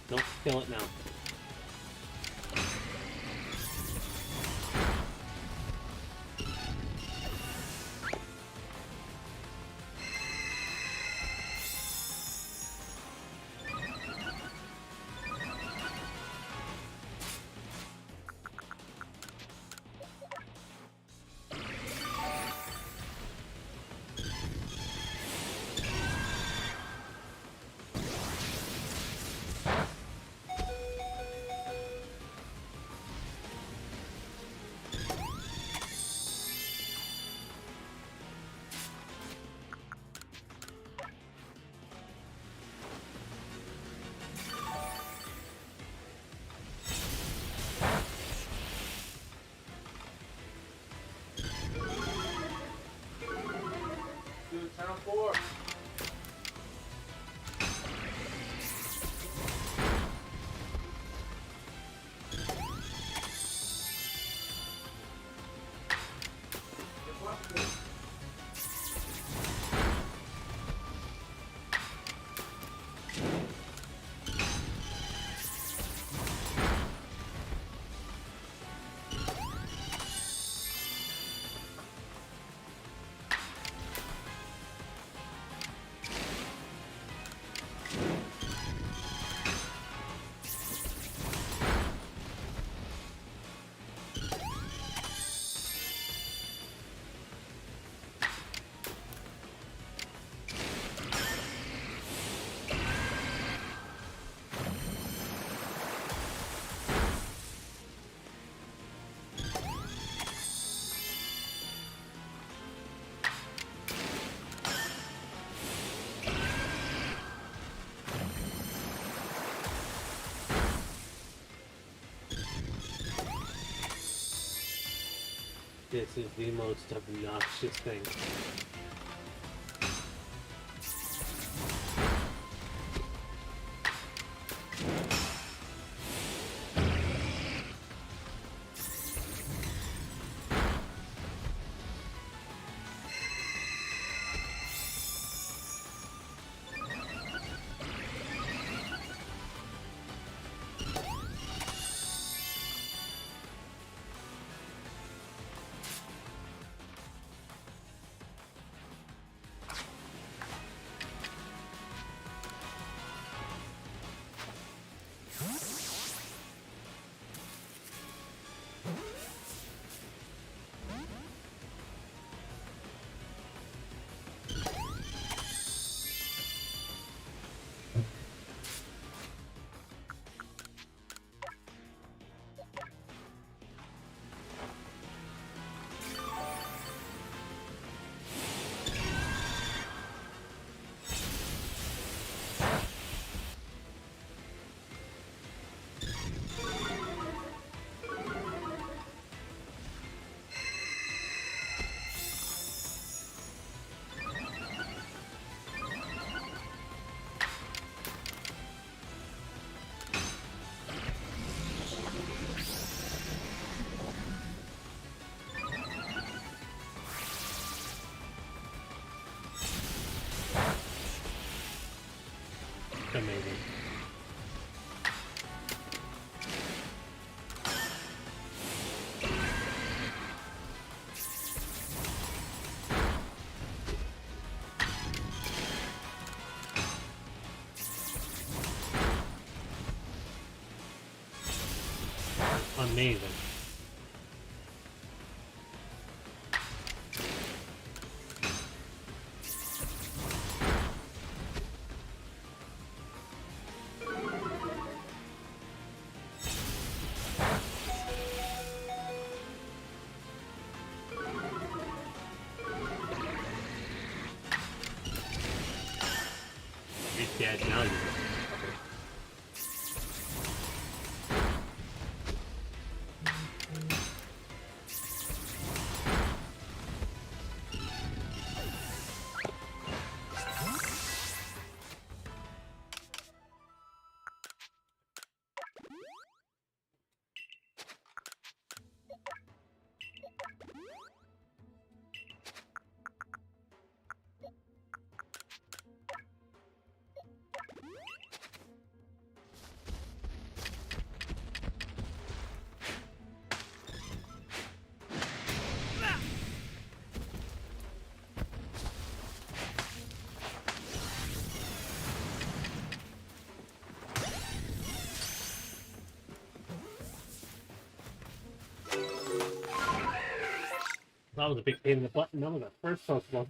Nope, kill it now. Round 4. Good luck, dude. This is the most obnoxious thing. Amazing. Amazing. You're dead now, you motherfucker. That was a big pain in the butt, and that was our first Pokemon.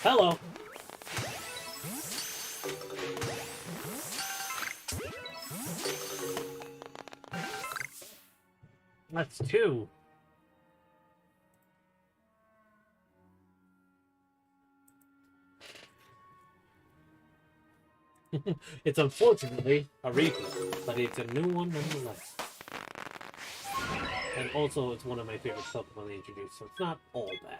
Hello. That's 2. It's unfortunately a repeat, but it's a new one nonetheless. And also, it's one of my favorite Pokemon they introduced, so it's not all bad.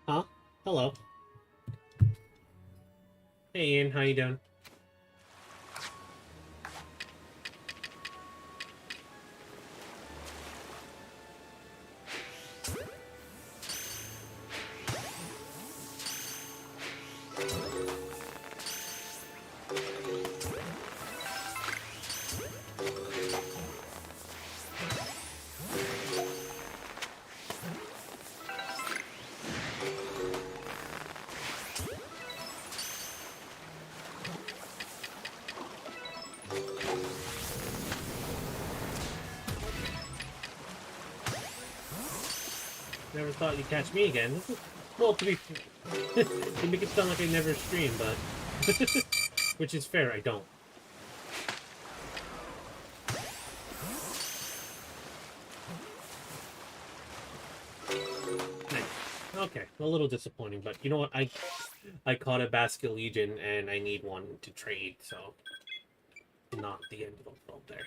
Huh? Hello. Hey Ian, how you doing? Never thought you'd catch me again. Well, to be you make it sound like I never stream, but which is fair, I don't. Nice. Okay, a little disappointing, but you know what? I caught a Basque Legion and I need one to trade, so not the end of the world there.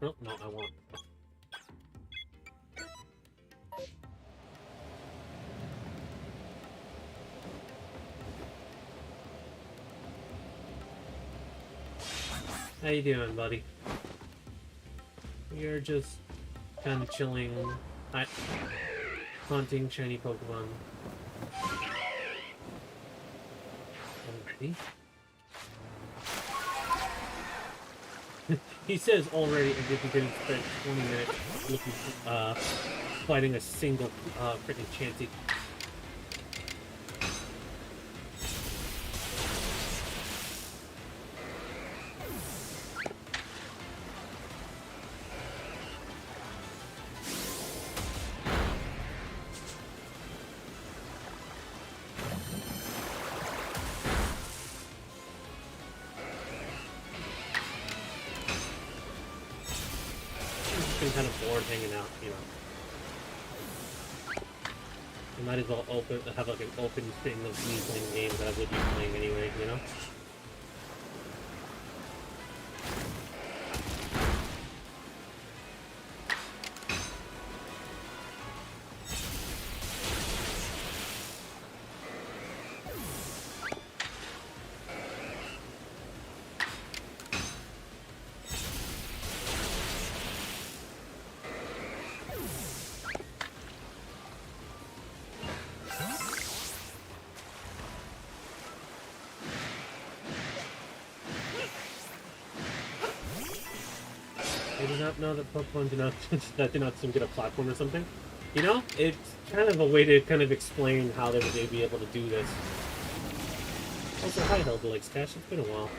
Oh, no, I won't. How you doing, buddy? You're just kind of chilling, hunting shiny Pokemon. Already? He says already as if he didn't spend 20 minutes looking fighting a single freaking Chansey. Been kind of bored hanging out, you know. You might as well have like an open thing of me playing games that I would be playing anyway, you know? I do not know that Pokemon do not seem to get a platform or something. You know, it's kind of a way to kind of explain how they would be able to do this. Also, hi Hellblade's Cash, it's been a while.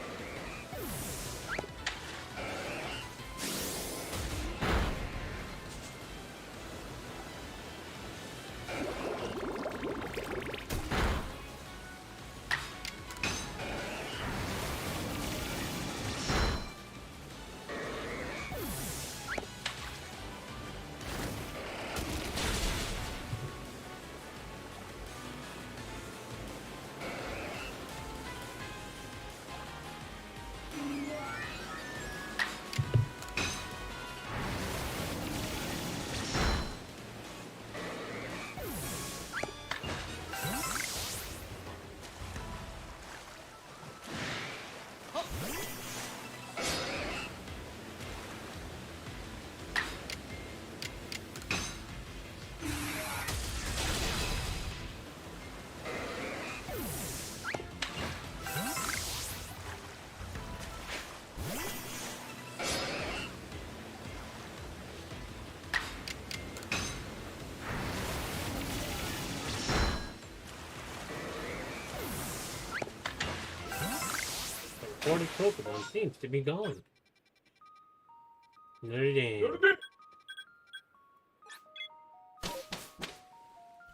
Horde of Pokemon seems to be gone. Notre Dame.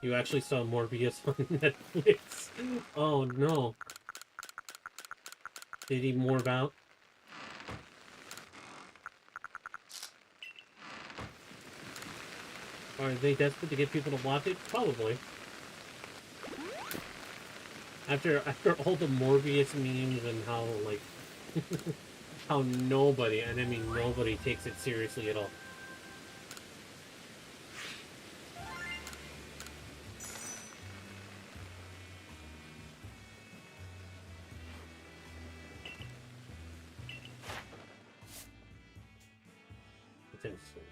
You actually saw Morbius on Netflix? Oh no. Did he morb out? Are they desperate to get people to watch it? Probably. After all the Morbius memes and how, like, how nobody, and I mean nobody, takes it seriously at all. It's insane.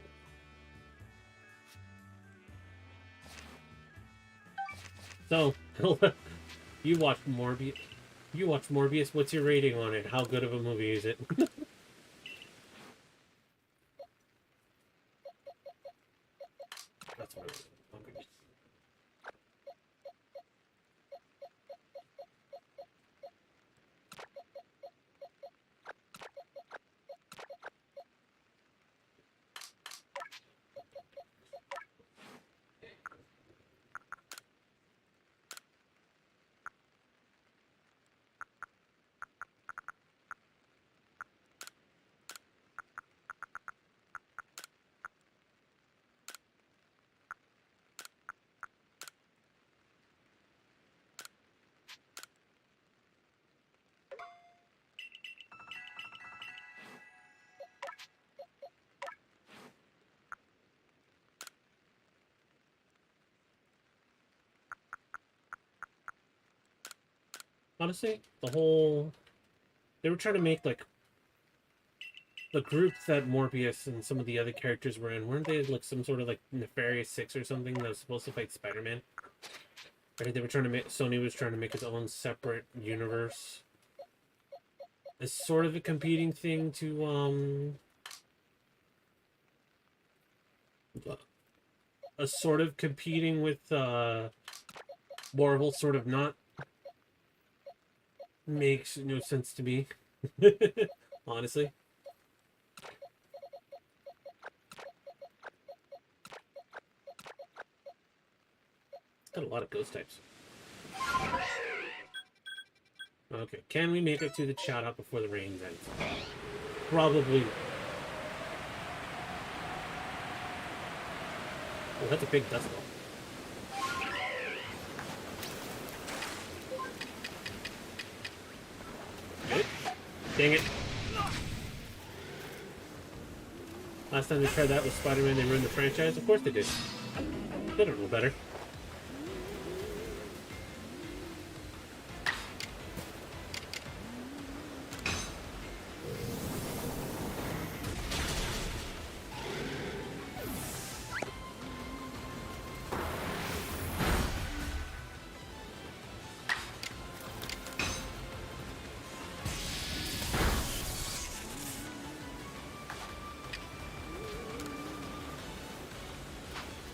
So, you watched Morbius. You watched Morbius. What's your rating on it? How good of a movie is it? That's what it is. Okay. Honestly, they were trying to make, like, the group that Morbius and some of the other characters were in, weren't they like some sort of like Nefarious Six or something that was supposed to fight Spider-Man? Right? They were trying to make, Sony was trying to make its own separate universe. It's sort of a competing thing to a sort of competing with Marvel, sort of not. Makes no sense to me. Honestly. It's got a lot of ghost types. Okay, can we make it to the chat hut before the rain ends? Probably. Oh, that's a big dust ball. Good. Dang it. Last time they tried that with Spider-Man, they ruined the franchise. Of course they did. They don't know better.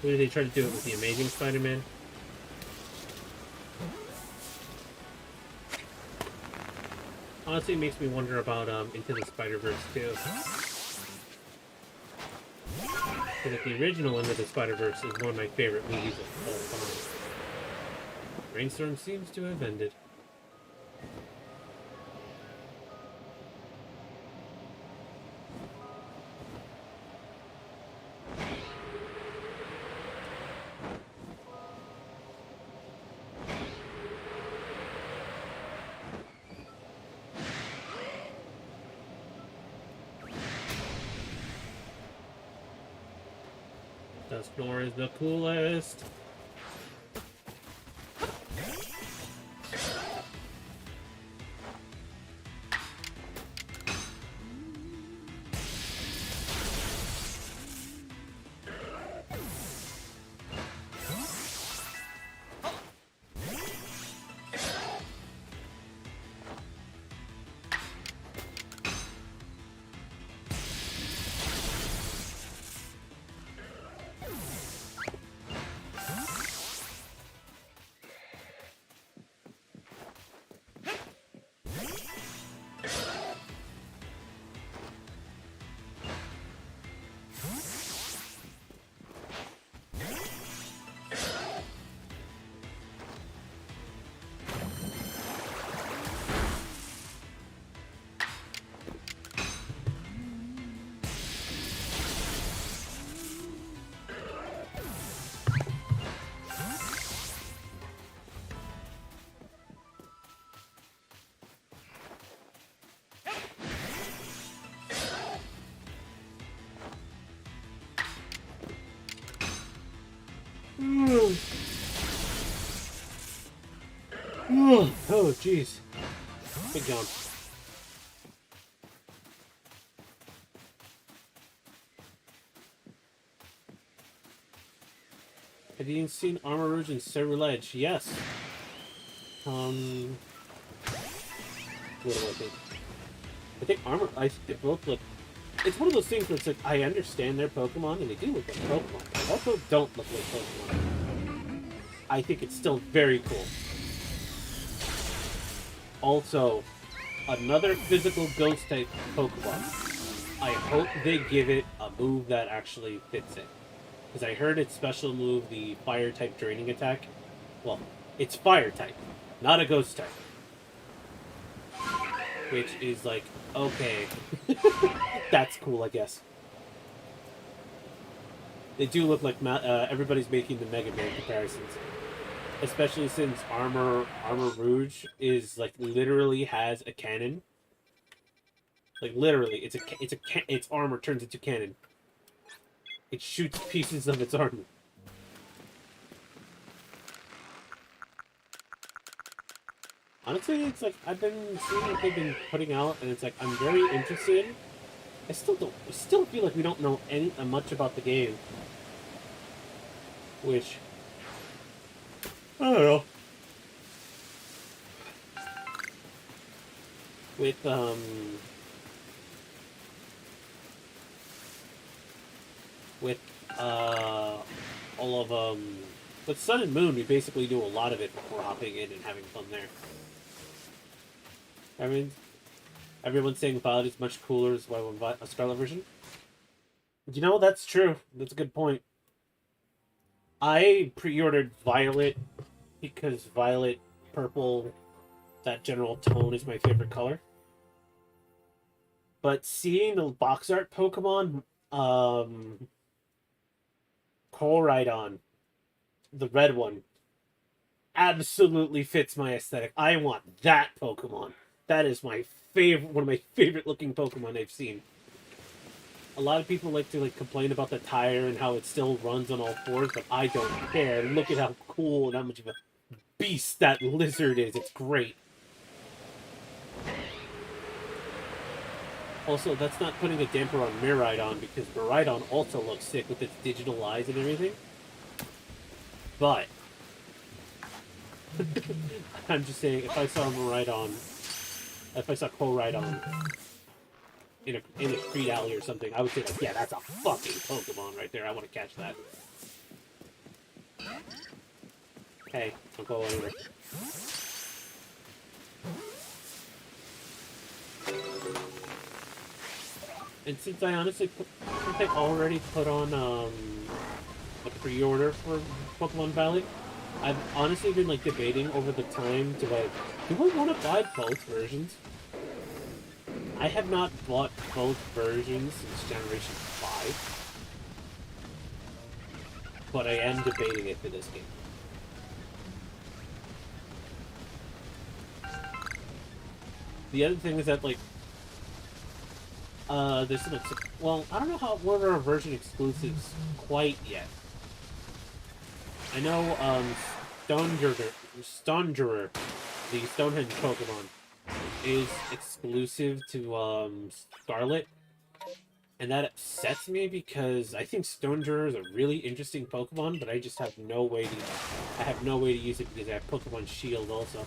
Maybe they try to do it with the Amazing Spider-Man. Honestly, it makes me wonder about Into the Spider-Verse too. Because like, the original Into the Spider-Verse is one of my favorite movies of all time. Rainstorm seems to have ended. Dusknor is the coolest. Oh, jeez. Big jump. Have you seen Armor Rouge and Cerule Edge? Yes. What do I think? I think they both look... It's one of those things where it's like, I understand their Pokemon, and they do look like Pokemon. They also don't look like Pokemon. I think it's still very cool. Also, another physical Ghost-type Pokemon. I hope they give it a move that actually fits it. Because I heard its special move, the Fire-type Draining Attack. Well, it's Fire-type, not a Ghost-type. Which is like, okay. That's cool, I guess. They do look like everybody's making the Mega Man comparisons. Especially since Armor Rouge is like literally has a cannon. Like literally, its armor turns into cannon. It shoots pieces of its armor. Honestly, it's like I've been seeing what they've been putting out, and it's like I'm very interested. I still feel like we don't know much about the game, which I don't know. With all of with Sun and Moon, we basically do a lot of it before hopping in and having fun there. I mean, everyone's saying Violet is much cooler as well than a Scarlet version. You know, that's true. That's a good point. I pre-ordered Violet because Violet, purple, that general tone is my favorite color. But seeing the box art Pokemon, Koraidon, the red one, absolutely fits my aesthetic. I want that Pokemon. That is my favorite, one of my favorite looking Pokemon I've seen. A lot of people like to complain about the tire and how it still runs on all fours, but I don't care. Look at how cool and how much of a beast that lizard is. It's great. Also, that's not putting a damper on Miraidon, because Miraidon also looks sick with its digital eyes and everything. But I'm just saying, if I saw Koraidon in a street alley or something, I would say like, yeah, that's a fucking Pokemon right there. I want to catch that. Hey, don't go anywhere. And since I already put on a pre-order for Pokemon Valley, I've honestly been debating over the time to do I want to buy both versions? I have not bought both versions since Generation 5, but I am debating it for this game. The other thing is that there's some well, I don't know what are version exclusives quite yet. I know Stonjourner, the Stonehenge Pokemon, is exclusive to Scarlet, and that upsets me because I think Stonjourner is a really interesting Pokemon, but I just have no way to use it because I have Pokemon Shield also.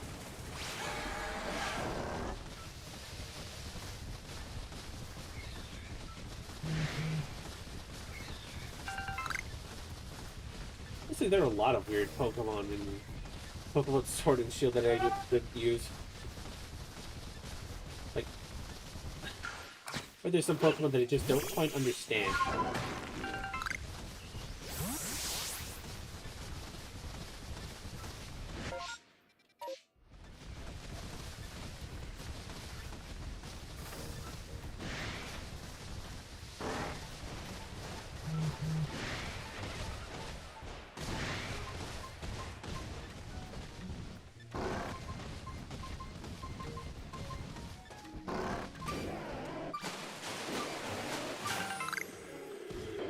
Honestly, there are a lot of weird Pokemon in Pokemon Sword and Shield that I didn't use. Or there's some Pokemon that I just don't quite understand.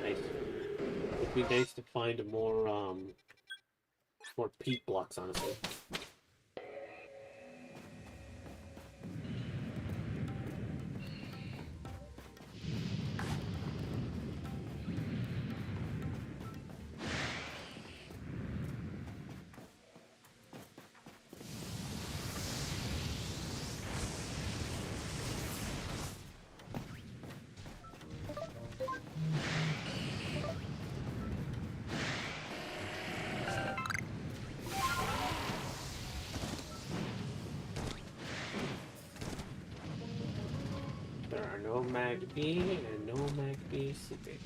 Nice. It'd be nice to find more peat blocks, honestly. There are no Magby and no Magby sleeping.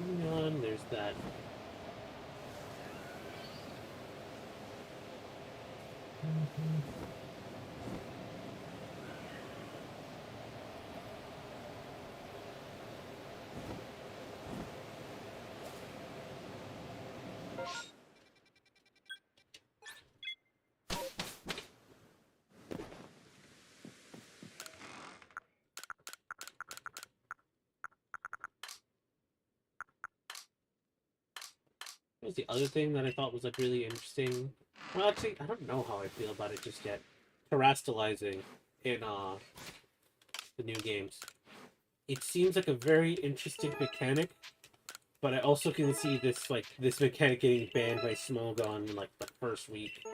Moving on, there's that. Here's the other thing that I thought was like really interesting. Well, actually, I don't know how I feel about it just yet. Terastallizing in the new games. It seems like a very interesting mechanic, but I also can see this mechanic getting banned by Smogon in like the first week.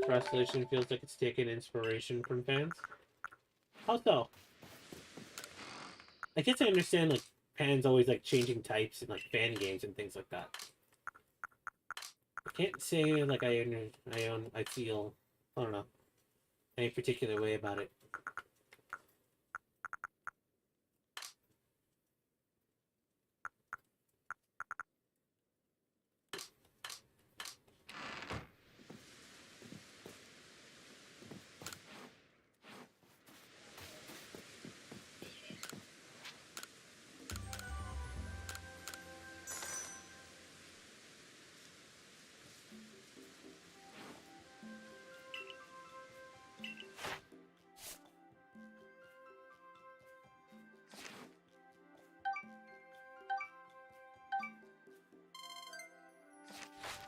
Translation feels like it's taken inspiration from fans. How so? I guess I understand like fans always like changing types in like fan games and things like that. I can't say like I feel, I don't know, any particular way about it.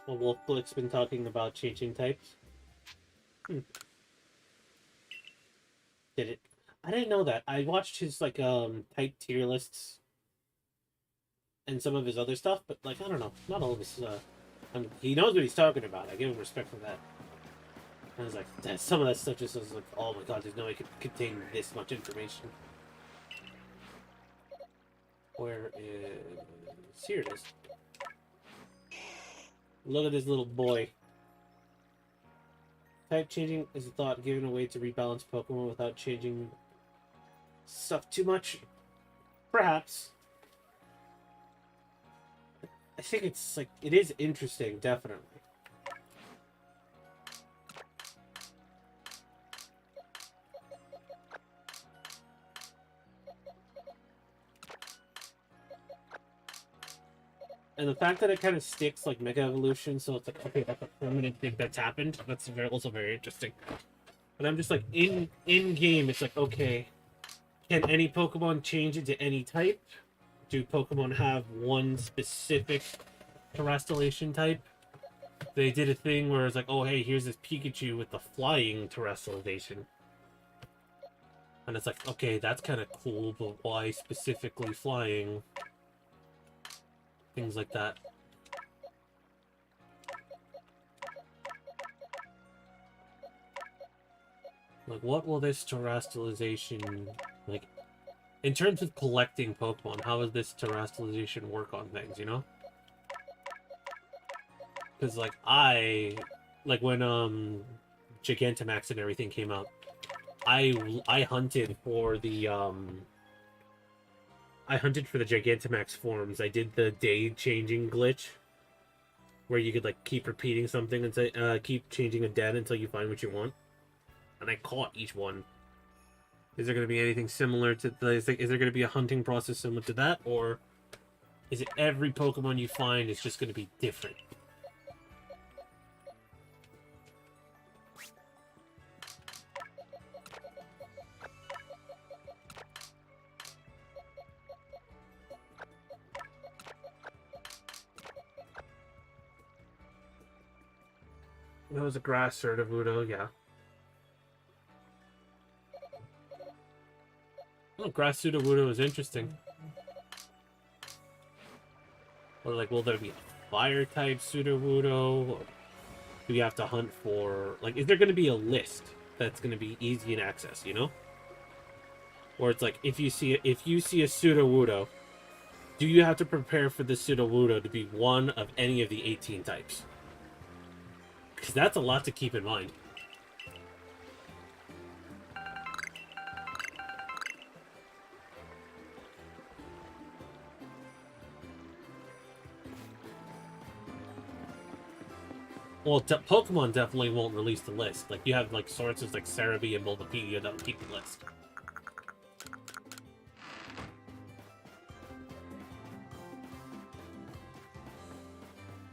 Well, Wolfblick's been talking about changing types. Did it? I didn't know that. I watched his like type tier lists and some of his other stuff, but like I don't know, not all of his. He knows what he's talking about. I give him respect for that. I was like, some of that stuff just was like, oh my god, there's no way it could contain this much information. Where is... Here it is. Look at this little boy. Type changing is a thought given a way to rebalance Pokemon without changing stuff too much. Perhaps. I think it's like, it is interesting, definitely. And the fact that it kind of sticks like Mega Evolution, so it's like, okay, that's a permanent thing that's happened. That's also very interesting. But I'm just like, in game, it's like, okay, can any Pokemon change into any type? Do Pokemon have one specific terrestrialization type? They did a thing where it's like, oh hey, here's this Pikachu with the flying terrestrialization. And it's like, okay, that's kind of cool, but why specifically flying? Things like that. Like, what will this terrestrialization, like, in terms of collecting Pokemon, how does this terrestrialization work on things, you know? Because, like, when, Gigantamax and everything came out, I hunted for the, Gigantamax forms. I did the day-changing glitch, where you could, like, keep repeating something and say, keep changing a den until you find what you want. And I caught each one. Is there going to be anything similar to is there going to be a hunting process similar to that, or is it every Pokemon you find is just going to be different? That was a grass Surdowoodo, yeah. Oh, grass Sudowoodo is interesting. Or like, will there be a fire type Sudowoodo? Or do you have to hunt for, like, is there going to be a list that's going to be easy in access, you know? Or it's like, if you see a Sudowoodo, do you have to prepare for the Sudowoodo to be one of any of the 18 types? Because that's a lot to keep in mind. Well, Pokemon definitely won't release the list. Like, you have, like, sources like Cerebi and Bulbapedia that will keep the list.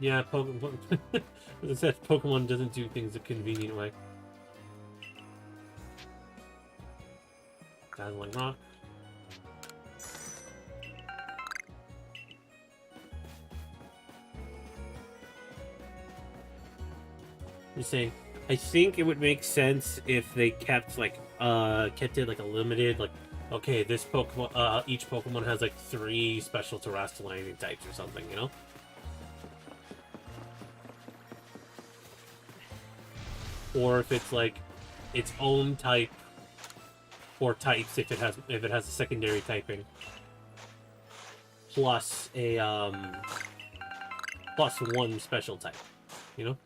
Yeah, Pokemon... As I said, Pokemon doesn't do things a convenient way. Dazzling Rock. I'm saying, I think it would make sense if they kept like kept it like a limited, like, okay, this Pokemon each Pokemon has like 3 special terrestrializing types or something, you know? Or if it's like its own type or types if it has a secondary typing. Plus a plus 1 special type, you know?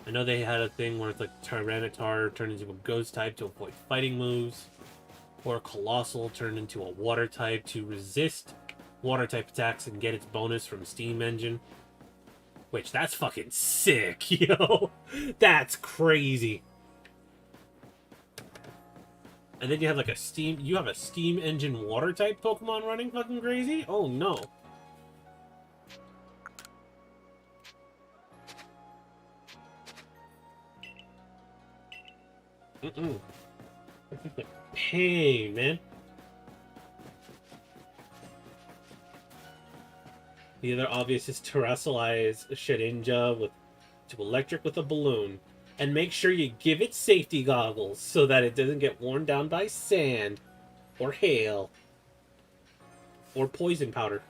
I know they had a thing where it's like Tyranitar turned into a ghost type to avoid fighting moves, or Colossal turned into a water type to resist water type attacks and get its bonus from Steam Engine. Which, that's fucking sick, yo! That's crazy! And then you have like a Steam Engine water type Pokemon running fucking crazy? Oh no. It's like pain, man. The other obvious is terrestrialize Shedinja with to electric with a balloon. And make sure you give it safety goggles so that it doesn't get worn down by sand or hail or poison powder.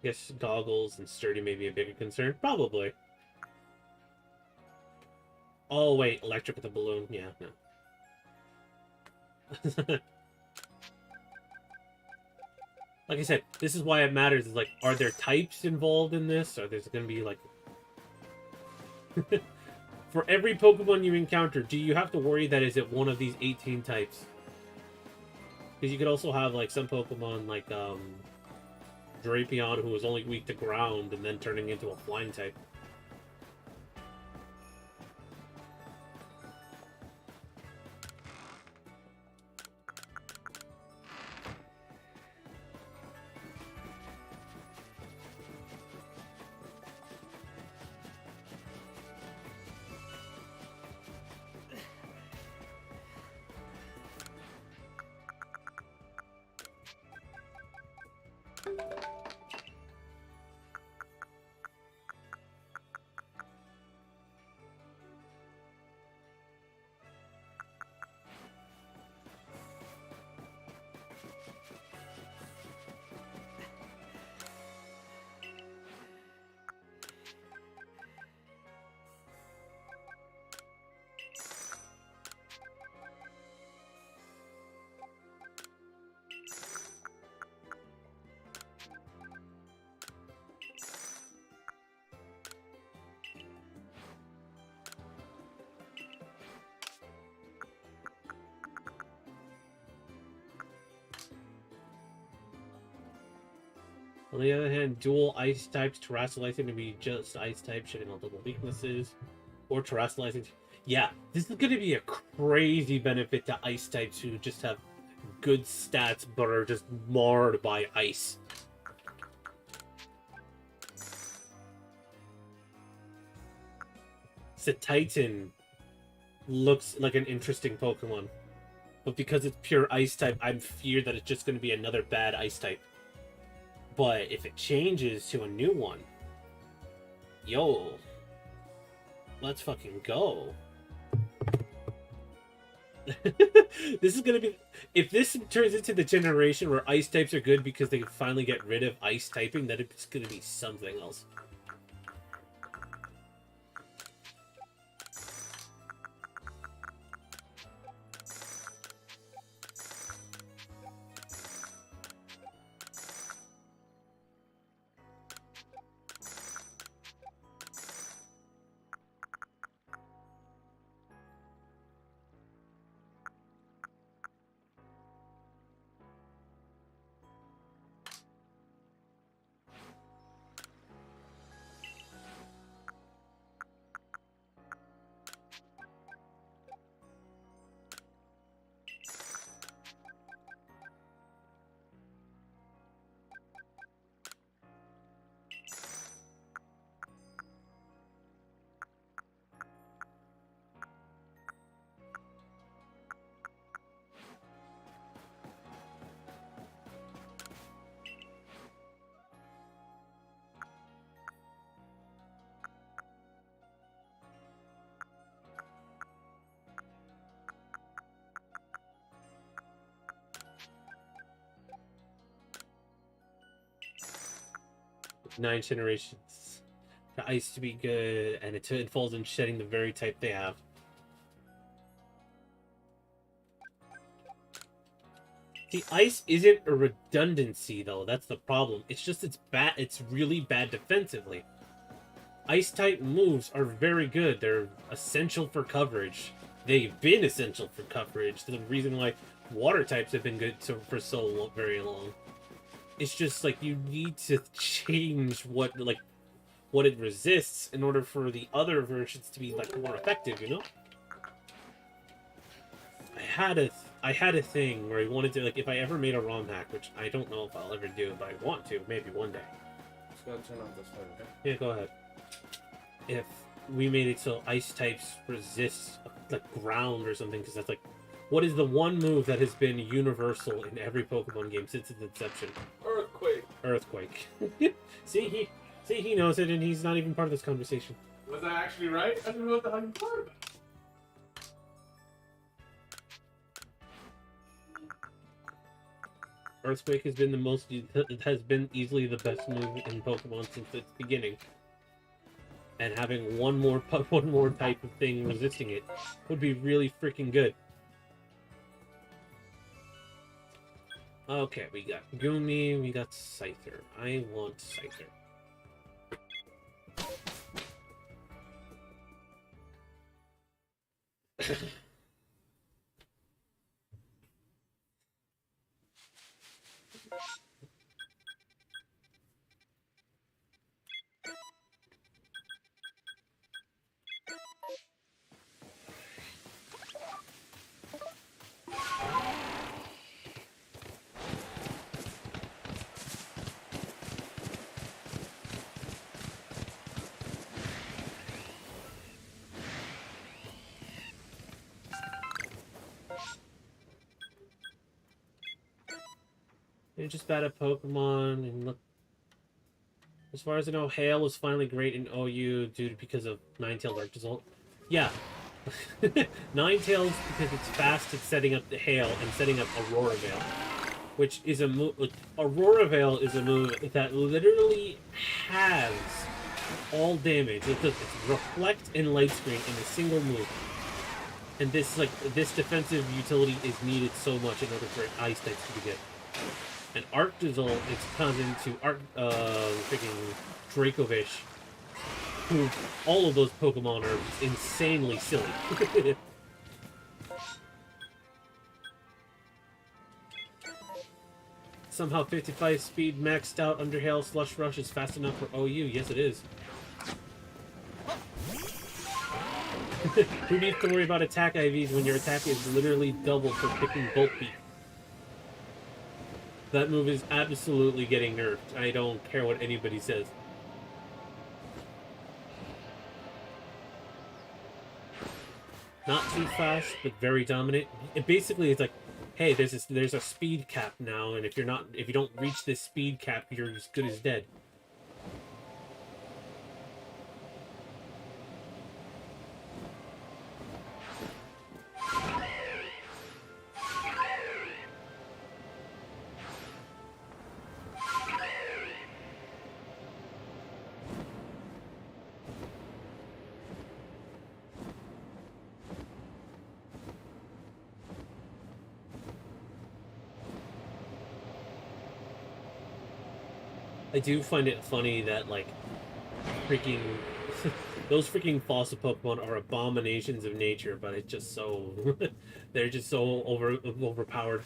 Yes, goggles and sturdy may be a bigger concern. Probably. Oh, wait. Electric with a balloon. Yeah, no. Like I said, this is why it matters. Is like, are there types involved in this? Or there's going to be, like... For every Pokemon you encounter, do you have to worry that is it one of these 18 types? Because you could also have, like, some Pokemon, like, Drapion, who was only weak to ground, and then turning into a flying type. On the other hand, dual ice types, terrestrializing to be just ice type, shitting on double weaknesses, or terrestrializing. Yeah, this is going to be a crazy benefit to ice types who just have good stats but are just marred by ice. Titan looks like an interesting Pokemon, but because it's pure ice type, I'm feared that it's just going to be another bad ice type. But if it changes to a new one, yo, let's fucking go. This is gonna be... If this turns into the generation where ice types are good because they can finally get rid of ice typing, then it's gonna be something else. Nine generations for ice to be good, and it falls in shedding the very type they have. The ice isn't a redundancy, though. That's the problem. It's just it's bad. It's really bad defensively. Ice type moves are very good. They're essential for coverage. They've been essential for coverage. The reason why water types have been good for so very long. It's just like you need to change what it resists in order for the other versions to be like more effective, you know? I had a thing where I wanted to, like, if I ever made a ROM hack, which I don't know if I'll ever do, but I want to, maybe one day. Just gotta turn off this light, okay? Yeah, go ahead. If we made it so ice types resist like ground or something, because that's like, what is the one move that has been universal in every Pokemon game since its inception? Earthquake. Earthquake. See, he knows it, and he's not even part of this conversation. Was I actually right? I don't know what the hell you thought about. Earthquake has been it has been easily the best move in Pokemon since its beginning. And having one more type of thing resisting it would be really freaking good. Okay, we got Goomy, we got Scyther. I want Scyther. They just bad at Pokemon, and look. As far as I know, Hail was finally great in OU because of Ninetales Arctozolt. Yeah. Ninetales, because it's fast at setting up the Hail and setting up Aurora Veil. Which is a move... Aurora Veil is a move that literally has all damage. It's Reflect and Light Screen in a single move. And this defensive utility is needed so much in order for Ice types to be good. And Arctozolt is cousin to freaking Dracovish, who all of those Pokemon are insanely silly. Somehow 55 speed maxed out under Hail Slush Rush is fast enough for OU. Yes, it is. Who needs to worry about attack IVs when your attack is literally double for picking Bolt Beat? That move is absolutely getting nerfed. I don't care what anybody says. Not too fast, but very dominant. It basically is like, hey, there's a speed cap now, and if you don't reach this speed cap, you're as good as dead. I do find it funny that, like, freaking... those freaking fossil Pokemon are abominations of nature, but it's just so... they're just so overpowered.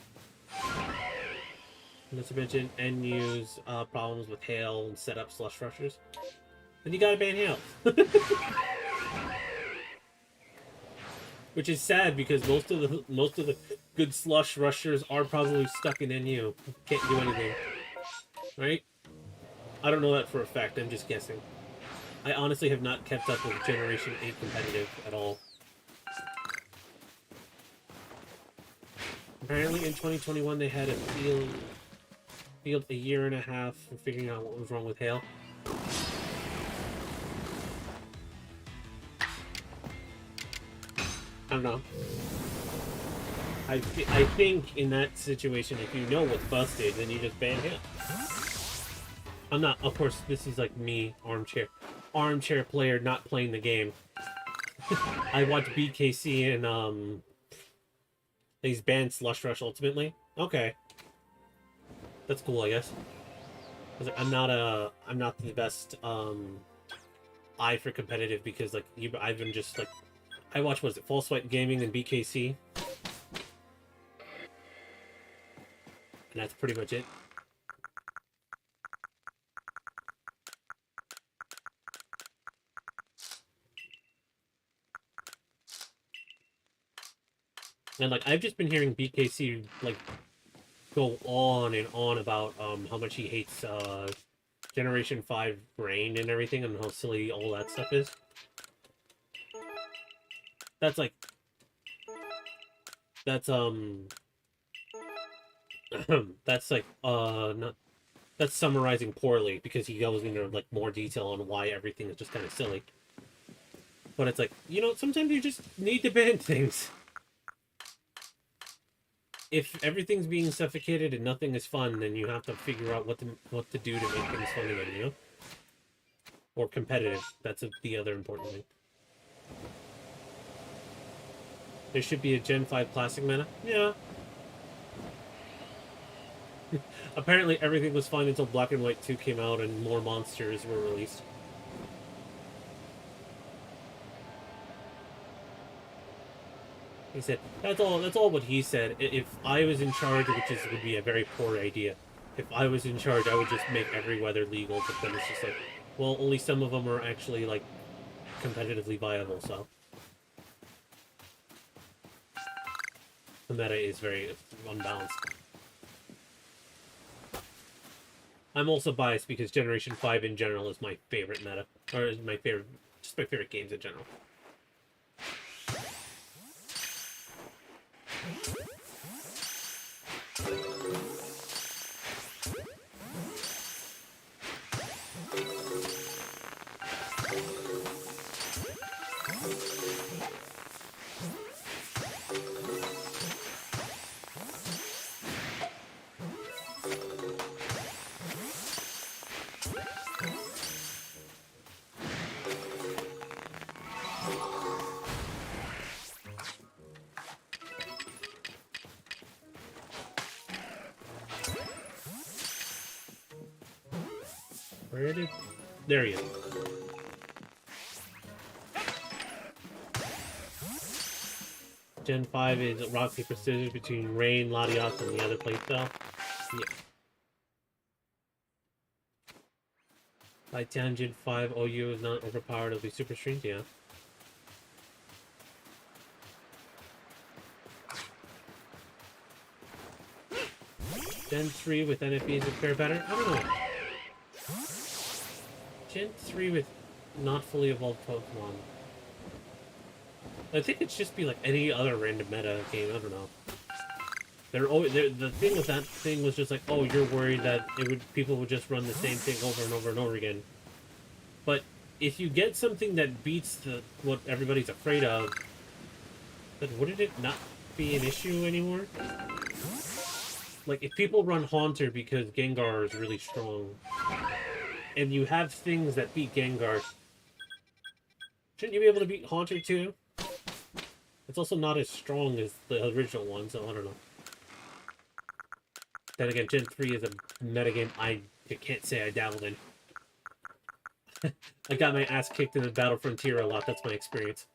Not to mention, NU's problems with Hail and set up Slush Rushers. And you gotta ban Hail. Which is sad, because most of the good Slush Rushers are probably stuck in NU. Can't do anything. Right? I don't know that for a fact, I'm just guessing. I honestly have not kept up with Generation 8 competitive at all. Apparently in 2021 they had a field a year and a half for figuring out what was wrong with Hail. I don't know. I think in that situation, if you know what's busted, then you just ban Hail. I'm not, of course, this is like me, armchair player, not playing the game. I watched BKC and, he's banned Slush Rush ultimately. Okay. That's cool, I guess. I was like, I'm not the best, eye for competitive, because, like, I've been just, like, I watch, what is it, False Swipe Gaming and BKC. And that's pretty much it. And like I've just been hearing BKC like go on and on about how much he hates Generation 5 grain and everything and how silly all that stuff is. That's like that's that's like not that's summarizing poorly because he goes into like more detail on why everything is just kind of silly. But it's like, you know, sometimes you just need to ban things. If everything's being suffocated and nothing is fun, then you have to figure out what to do to make things fun again, you know? Or competitive. That's the other important thing. There should be a Gen 5 Classic meta. Yeah. Apparently everything was fine until Black and White 2 came out and more monsters were released. He said, that's all what he said. If I was in charge, would be a very poor idea. If I was in charge, I would just make every weather legal, but then it's just like, well, only some of them are actually, like, competitively viable, so. The meta is very unbalanced. I'm also biased because Generation 5 in general is my favorite meta. Or is my favorite, just my favorite games in general. Where did... There he is. Gen 5 is rock, paper, scissors between Rain, Latias, and the other playstyle. Yeah. Like Gen 5 OU is not overpowered, it'll be super streamed, yeah. Gen 3 with NFBs would fare better? I don't know. Gen 3 with not fully evolved Pokemon. I think it'd just be like any other random meta game, I don't know. The thing with that thing was just like, oh, you're worried that people would just run the same thing over and over and over again. But if you get something that beats what everybody's afraid of, then wouldn't it not be an issue anymore? Like, if people run Haunter because Gengar is really strong, and you have things that beat Gengar, shouldn't you be able to beat Haunter too? It's also not as strong as the original one, so I don't know. Then again, Gen 3 is a metagame I can't say I dabbled in. I got my ass kicked in the Battle Frontier a lot, that's my experience.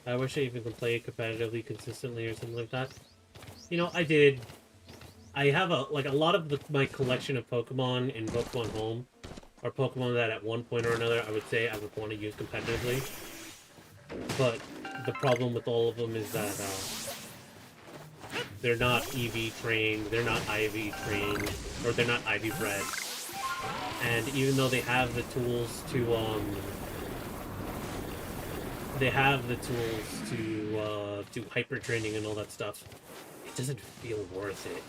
I wish I even could play it competitively, consistently, or something like that. You know, I did. I have a lot of my collection of Pokemon in Pokemon Home are Pokemon that at one point or another I would say I would want to use competitively. But the problem with all of them is that they're not EV trained, they're not IV trained, or they're not IV bred. And even though they have the tools to do hyper training and all that stuff, it doesn't feel worth it.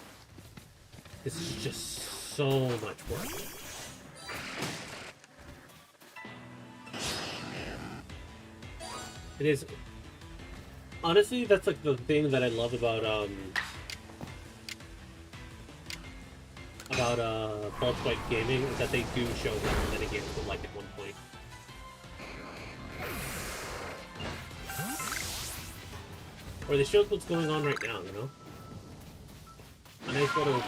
This is just so much work. It is. Honestly, that's like the thing that I love about False White Gaming, is that they do show what many games were like at one point. Or they show what's going on right now, you know? A nice little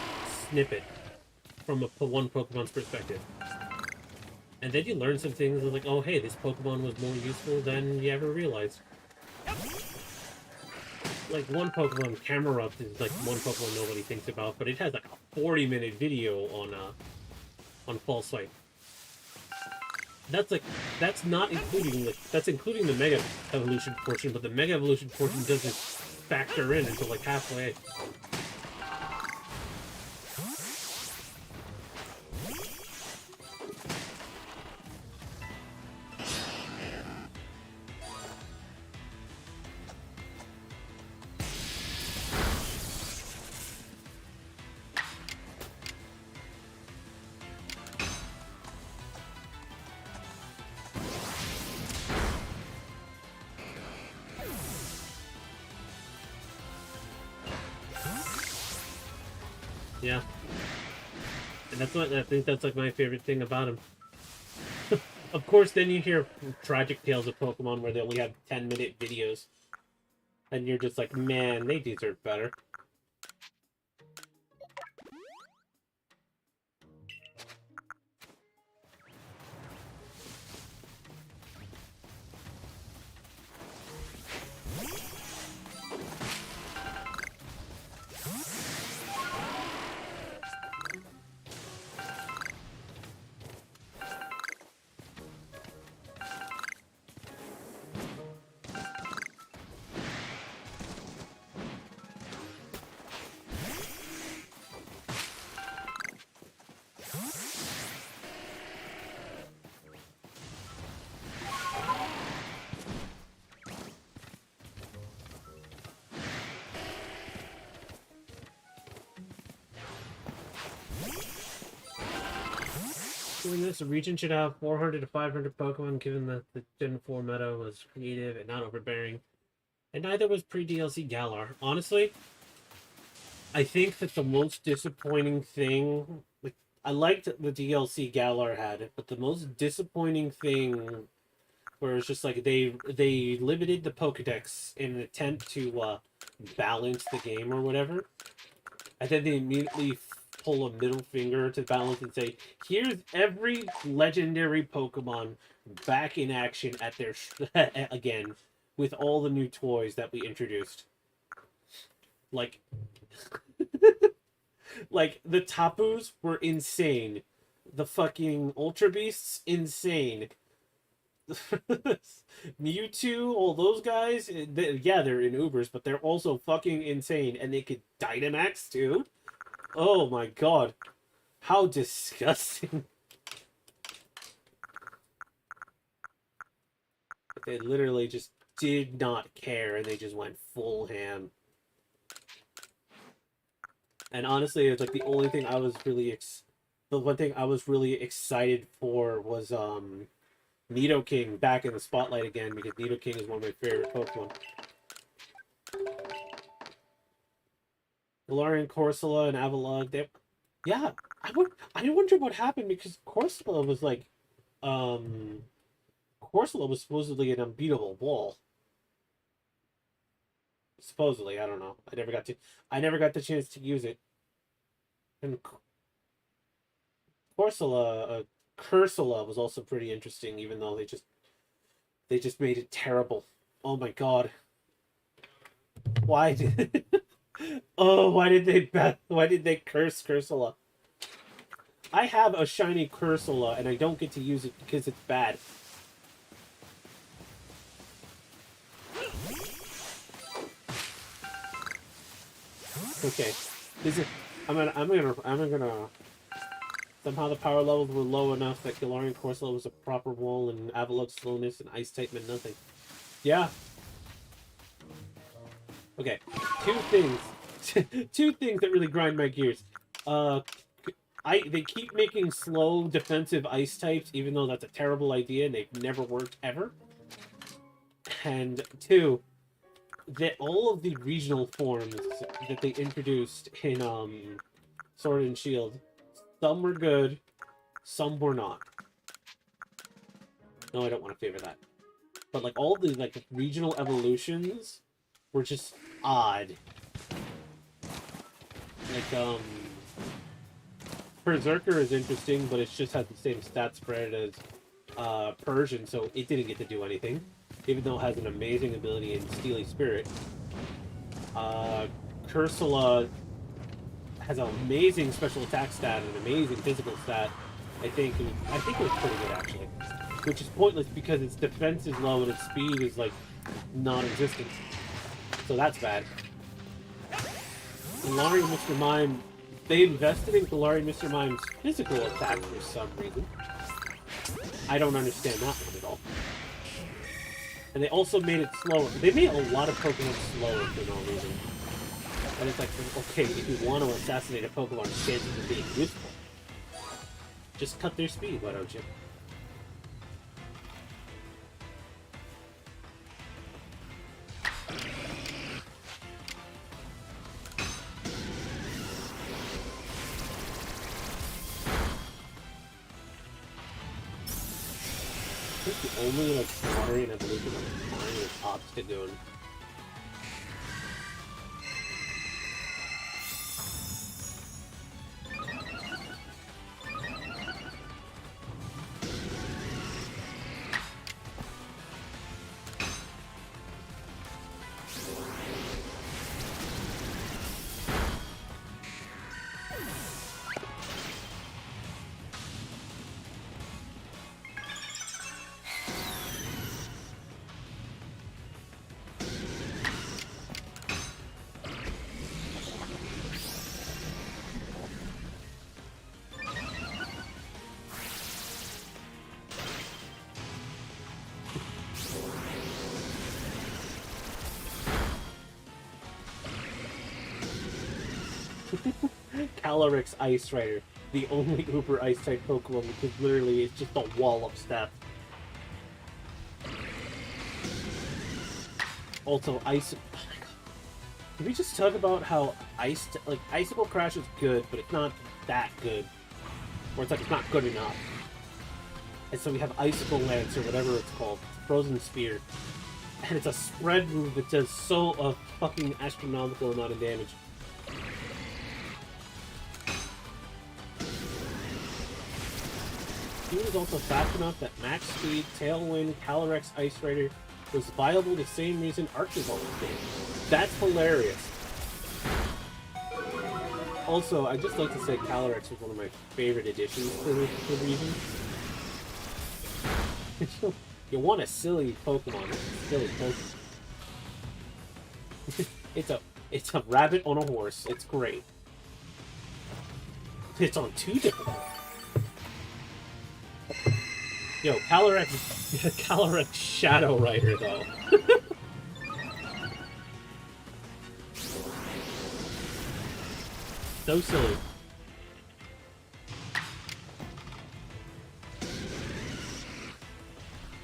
snippet from one Pokemon's perspective. And then you learn some things like, oh hey, this Pokemon was more useful than you ever realized. Like one Pokemon, Camerupt, is like one Pokemon nobody thinks about, but it has like a 40-minute video on False Light. That's not including that's including the Mega Evolution portion, but the Mega Evolution portion doesn't factor in until like halfway. Yeah. And I think that's like my favorite thing about him. Of course, then you hear tragic tales of Pokemon where they only have 10-minute videos. And you're just like, man, they deserve better. Doing this, a region should have 400 to 500 Pokemon, given that the Gen 4 meta was creative and not overbearing. And neither was pre-DLC Galar. Honestly, I think that the most disappointing thing... Like, I liked the DLC Galar had, but the most disappointing thing where it's just like they limited the Pokedex in an attempt to balance the game or whatever. And then they immediately pull a middle finger to balance and say, here's every legendary Pokemon back in action at their again with all the new toys that we introduced. Like like the Tapus were insane. The fucking Ultra Beasts, insane. Mewtwo, all those guys, yeah, they're in Ubers, but they're also fucking insane, and they could Dynamax too. Oh my god. How disgusting. But they literally just did not care, and they just went full ham. And honestly, it's like the only thing I was really the one thing I was really excited for was Nidoking back in the spotlight again, because Nidoking is one of my favorite Pokemon. Galarian, Corsola, and Avalugg, yeah, I wonder what happened, because Corsola was like, Corsola was supposedly an unbeatable ball. Supposedly, I don't know. I never got the chance to use it. And Corsola, Cursula was also pretty interesting, even though they just made it terrible. Oh my god. Why did why did they curse Cursula? I have a shiny Cursula and I don't get to use it because it's bad. Okay. This is, I'm gonna. Somehow the power levels were low enough that Galarian Corsola was a proper roll, and Avalok's slowness and Ice type meant nothing. Yeah. Okay. Two things. Two things that really grind my gears. They keep making slow defensive Ice types, even though that's a terrible idea and they've never worked ever. And two, that all of the regional forms that they introduced in Sword and Shield, some were good, some were not. No, I don't want to favor that. But like all the like regional evolutions were just odd. Like Berserker is interesting, but it's just had the same stat spread as Persian, so it didn't get to do anything. Even though it has an amazing ability in Steely Spirit. Cursula has an amazing special attack stat and an amazing physical stat. I think it was pretty good actually. Which is pointless because its defense is low and its speed is like non-existent. So that's bad. Galarian Mr. Mime, they invested in Galarian Mr. Mime's physical attack for some reason. I don't understand that one at all. And they also made it slower. They made a lot of Pokemon slower for no reason. And it's like, okay, if you want to assassinate a Pokemon, chances of being useful. Just cut their speed, why don't you? I think the only like Galarian evolution I'm fine is Obstagoon. Calyrex Ice Rider, the only Uber Ice type Pokemon, because literally it's just a wall of stats. Also, Ice. Oh my god. Can we just talk about how Icicle Crash is good, but it's not that good, or it's like it's not good enough. And so we have Icicle Lance or whatever it's called, Frozen Spear, and it's a spread move that does a fucking astronomical amount of damage. He was also fast enough that max speed, Tailwind, Calyrex Ice Rider was viable the same reason Arceus always did. That's hilarious. Also, I'd just like to say Calyrex was one of my favorite additions to the region. You want a silly Pokemon, silly Pokemon. It's a rabbit on a horse. It's great. It's on two different. Yo, Calyrex Shadow Rider though. So silly.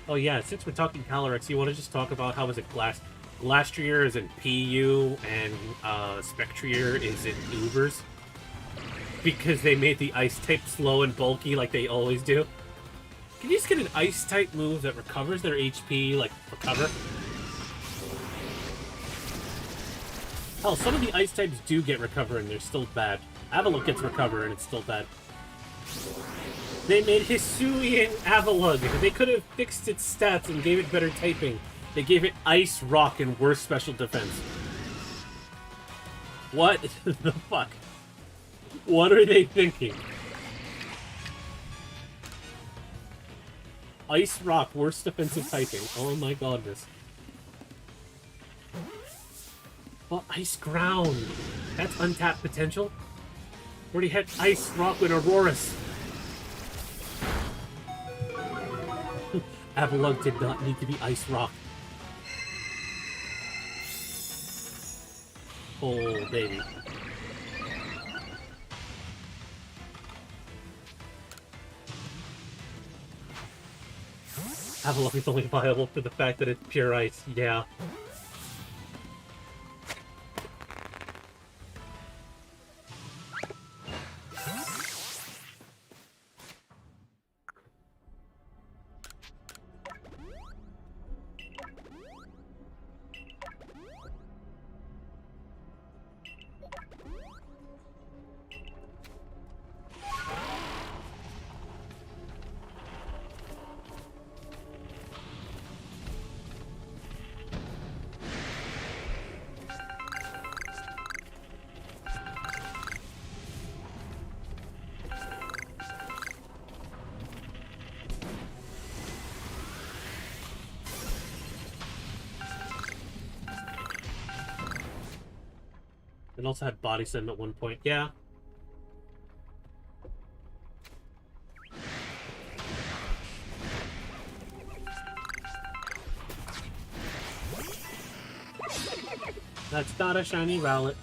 Oh yeah, since we're talking Calyrex, you want to just talk about how is it Glastrier is in PU and Spectrier is in Ubers? Because they made the Ice type slow and bulky like they always do. Can you just get an Ice type move that recovers their HP, like recover? Hell, some of the Ice types do get recover and they're still bad. Avalok gets recover and it's still bad. They made Hisuian Avalug. They could have fixed its stats and gave it better typing. They gave it Ice, Rock, and worse special defense. What the fuck? What are they thinking? Ice Rock, worst defensive typing. Oh my godness. Well, Ice Ground. That's untapped potential. Already had Ice Rock with Auroras. Avalugg did not need to be Ice Rock. Oh, baby. Avalugg is only viable for the fact that it's pure ice. Yeah. And also had Body Slam at one point. Yeah. That's not a shiny Rowlet.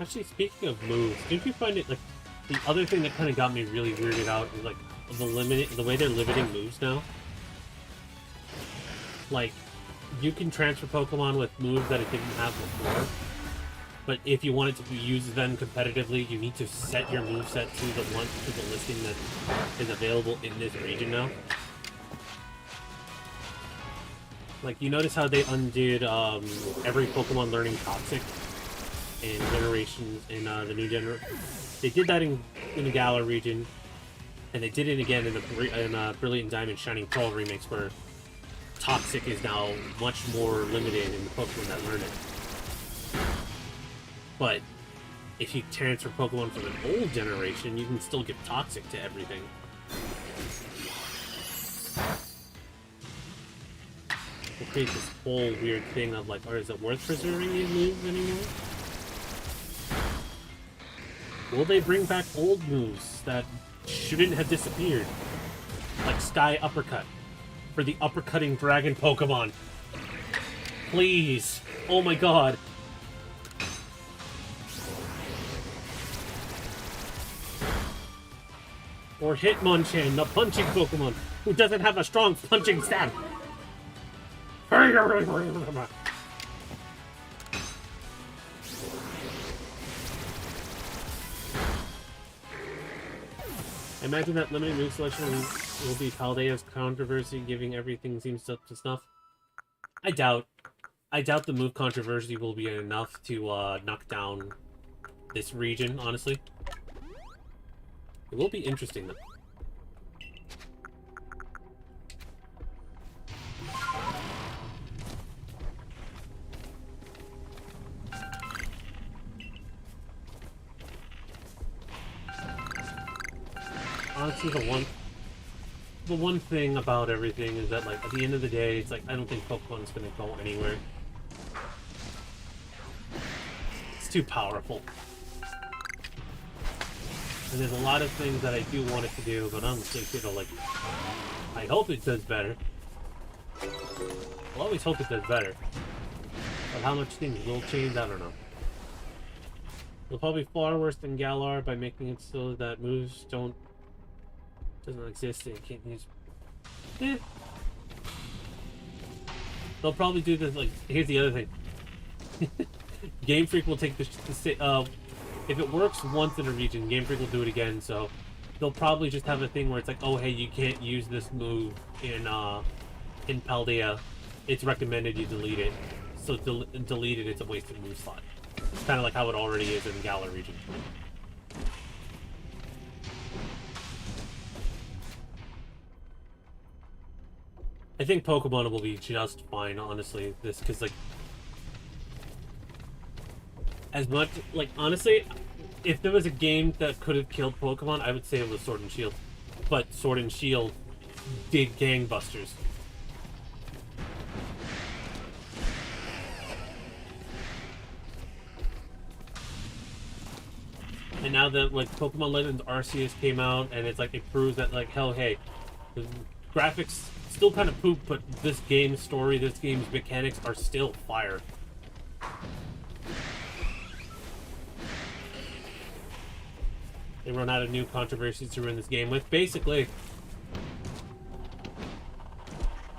Actually, speaking of moves, didn't you find it, like, the other thing that kind of got me really weirded out is, like, the way they're limiting moves now? Like, you can transfer Pokemon with moves that it didn't have before, but if you wanted to use them competitively, you need to set your moveset to the listing that is available in this region now. Like, you notice how they undid every Pokemon learning Toxic in generations in the new generation. They did that in the Galar region, and they did it again in the Brilliant Diamond Shining Pearl remakes, where Toxic is now much more limited in the Pokemon that learn it. But if you transfer Pokemon from an old generation, you can still give Toxic to everything. It creates this whole weird thing of like, or is it worth preserving these moves anymore? Will they bring back old moves that shouldn't have disappeared? Like Sky Uppercut for the uppercutting dragon Pokemon. Please. Oh my god. Or Hitmonchan, the punching Pokemon, who doesn't have a strong punching stab. I imagine that limited move selection will be Paldea's controversy, giving everything seems up to snuff. I doubt the move controversy will be enough to knock down this region, honestly. It will be interesting, though. Honestly, the one thing about everything is that, like, at the end of the day, it's like, I don't think Pokemon's gonna go anywhere. It's too powerful. And there's a lot of things that I do want it to do, but I don't think it'll, like... I hope it does better. I'll always hope it does better. But how much things will change, I don't know. It'll probably be far worse than Galar by making it so that moves doesn't exist and you can't use... Eh. They'll probably do this, like... Here's the other thing. Game Freak will take if it works once in a region, Game Freak will do it again, so they'll probably just have a thing where it's like, oh hey, you can't use this move in Paldea. It's recommended you delete it. So delete it, it's a wasted move slot. It's kind of like how it already is in the Galar region. I think Pokemon will be just fine, honestly. This, because, like, as much, like, honestly, if there was a game that could have killed Pokemon, I would say it was Sword and Shield. But Sword and Shield did gangbusters. And now that, like, Pokemon Legends Arceus came out, and it's like, it proves that, like, hell, hey, the graphics still kind of poop, but this game's story, this game's mechanics are still fire. They run out of new controversies to ruin this game with. Basically,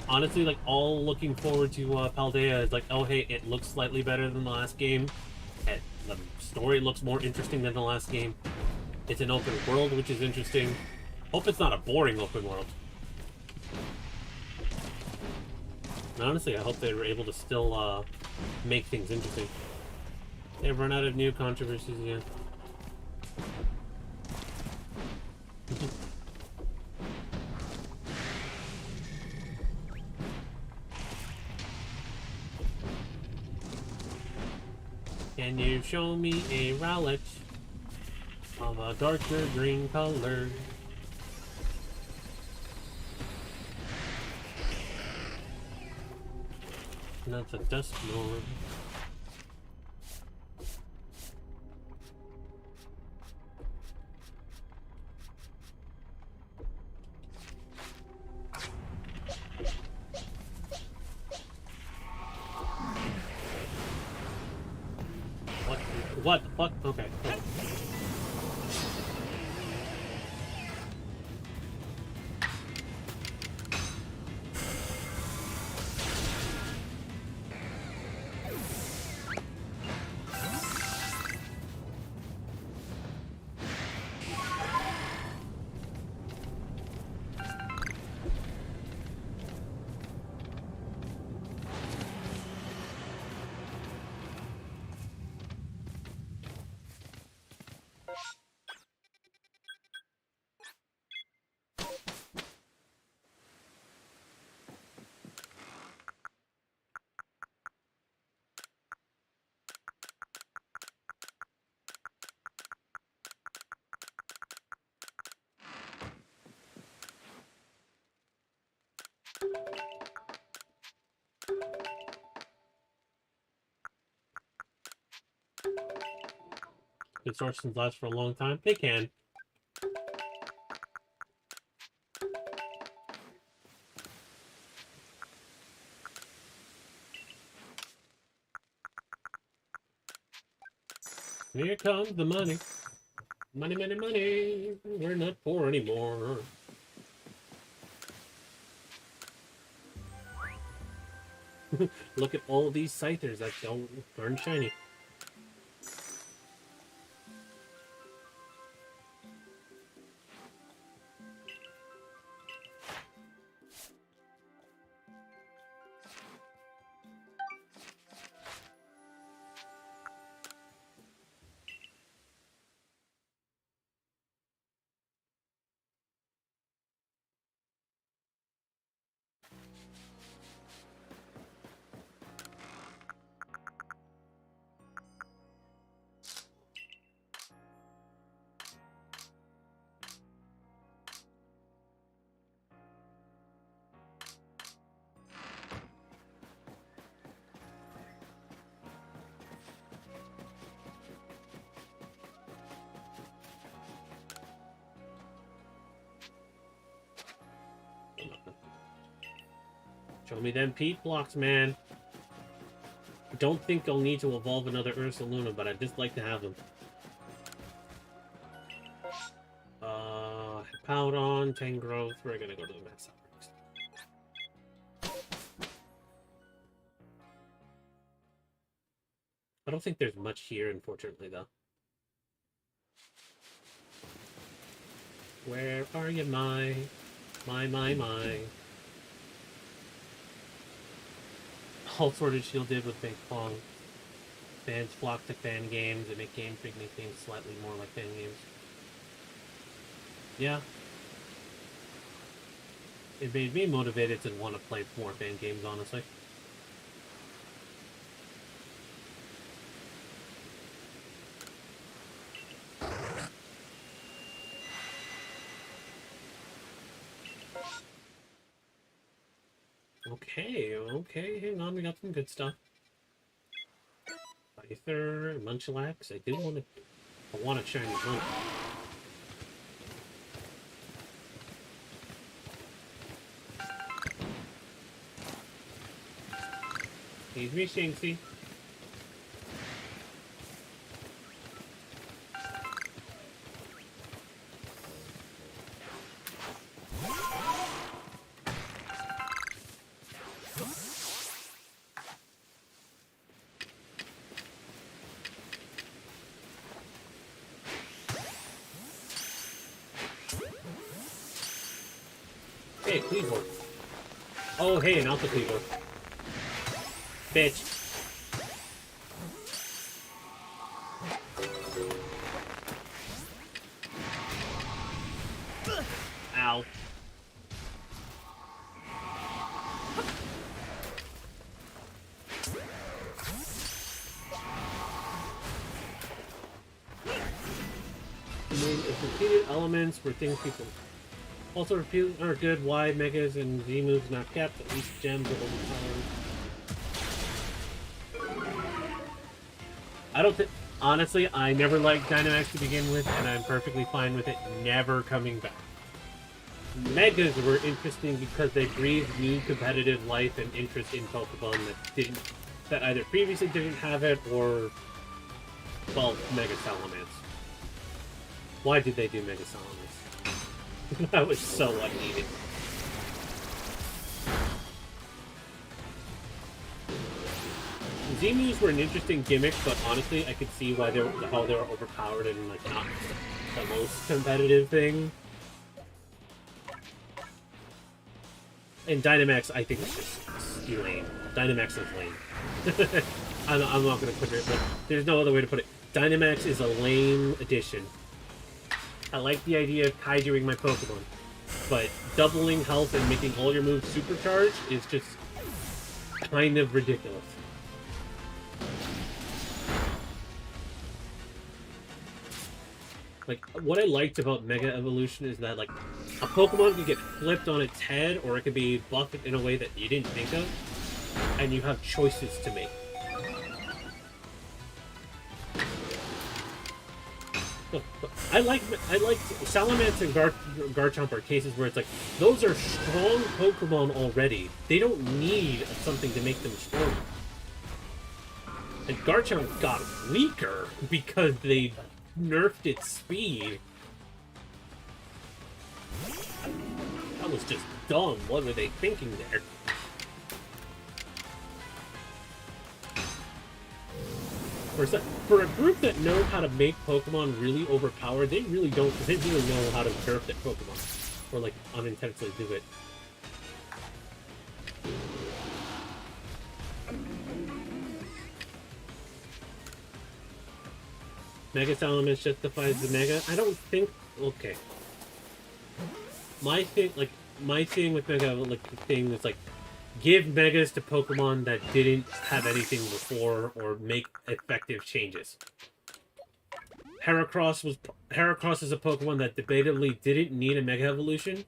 honestly, like, all looking forward to Paldea is like, oh, hey, it looks slightly better than the last game. The story looks more interesting than the last game. It's an open world, which is interesting. Hope it's not a boring open world. And honestly, I hope they were able to still make things interesting. They've run out of new controversies yet. Can you show me a Rowlet of a darker green color? And that's a dust norm. What the fuck? Okay. Oh. Distortions last for a long time. They can. Here comes the money. Money, money, money. We're not poor anymore. Look at all these scythers that don't turn shiny. Show me them peat blocks, man. I don't think I'll need to evolve another Ursaluna, but I'd just like to have them. Powdon, Tangrowth. We're gonna go to the max next. I don't think there's much here, unfortunately, though. Where are you, my? All Sword and Shield did with Big Pong. Fans flock to fan games and make Game Freak make things slightly more like fan games. Yeah. it made me motivated to want to play more fan games, honestly. Okay, hang on, we got some good stuff. Pyther, Munchlax. I want a shiny Munch. He's me, Shanksy. Hey, Cleavor. Oh, hey, an Alpha Cleavor. Bitch. Ow. If repeated elements were things people also repeat are good, Y, Megas, and Z moves not kept, at least gems are overpowered. I don't think, honestly, I never liked Dynamax to begin with, and I'm perfectly fine with it never coming back. Megas were interesting because they breathed new competitive life and interest in Pokemon that either previously didn't have it or, well, Mega Salamence. Why did they do Mega Salamence? That was so unneeded. Z-moves were an interesting gimmick, but honestly, I could see how they were overpowered and like not the most competitive thing. And Dynamax, I think, is just lame. Dynamax is lame. I'm not going to put it, but there's no other way to put it. Dynamax is a lame addition. I like the idea of kaijuing my Pokemon, but doubling health and making all your moves supercharged is just kind of ridiculous. Like, what I liked about Mega Evolution is that, like, a Pokemon can get flipped on its head, or it can be buffed in a way that you didn't think of, and you have choices to make. I like Salamence and Garchomp are cases where it's like, those are strong Pokemon already. They don't need something to make them stronger. And Garchomp got weaker because they nerfed its speed. That was just dumb. What were they thinking there? For a group that knows how to make Pokemon really overpowered, they really know how to nerf their Pokemon. Or, like, unintentionally do it. Mega Salamence justifies the Mega? I don't think... Okay. My thing with Mega, like, the thing is, like, give Megas to Pokemon that didn't have anything before, or make effective changes. Heracross is a Pokemon that debatably didn't need a Mega Evolution,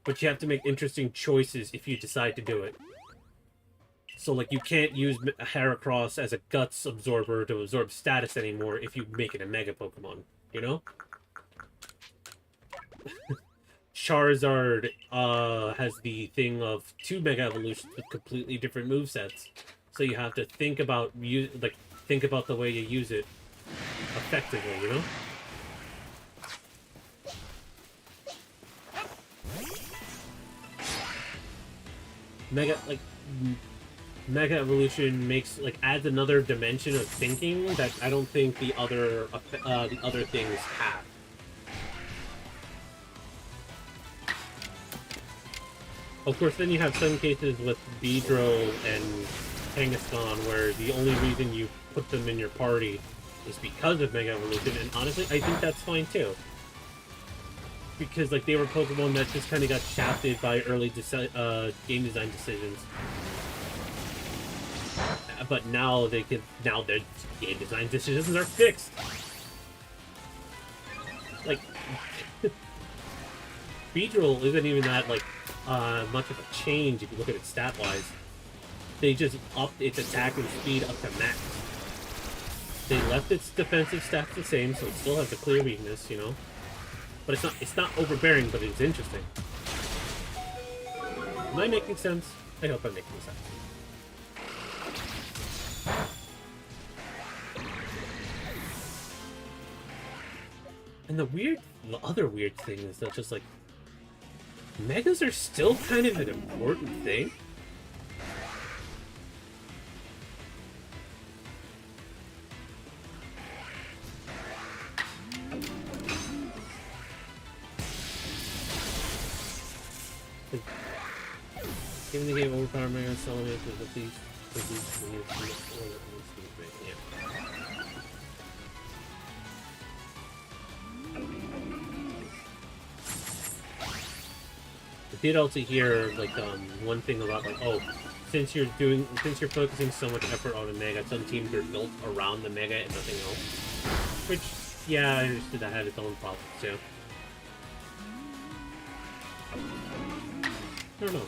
but you have to make interesting choices if you decide to do it. So, like, you can't use Heracross as a Guts absorber to absorb status anymore if you make it a Mega Pokemon, you know? Charizard has the thing of 2 Mega Evolutions with completely different movesets. So you have to think about the way you use it effectively, you know? Mega Evolution adds another dimension of thinking that I don't think the other things have. Of course, then you have some cases with Beedrill and Kangaskhan where the only reason you put them in your party is because of Mega Evolution, and honestly, I think that's fine too. because like they were Pokemon that just kind of got shafted by early game design decisions. But now their game design decisions are fixed. Like, Beedrill isn't even that like much of a change if you look at it stat wise. They just upped its attack and speed up to max. They left its defensive stats the same, so it still has a clear weakness, you know. But it's not overbearing, but it's interesting. Am I making sense? I hope I'm making sense. And the other weird thing is that just like Megas are still kind of an important thing. Given the game overpower Mega Celebrate with these yeah. I did also hear like one thing about like, oh, since you're focusing so much effort on a Mega, some teams are built around the Mega and nothing else. Which, yeah, I understood that had its own problems too. I don't know.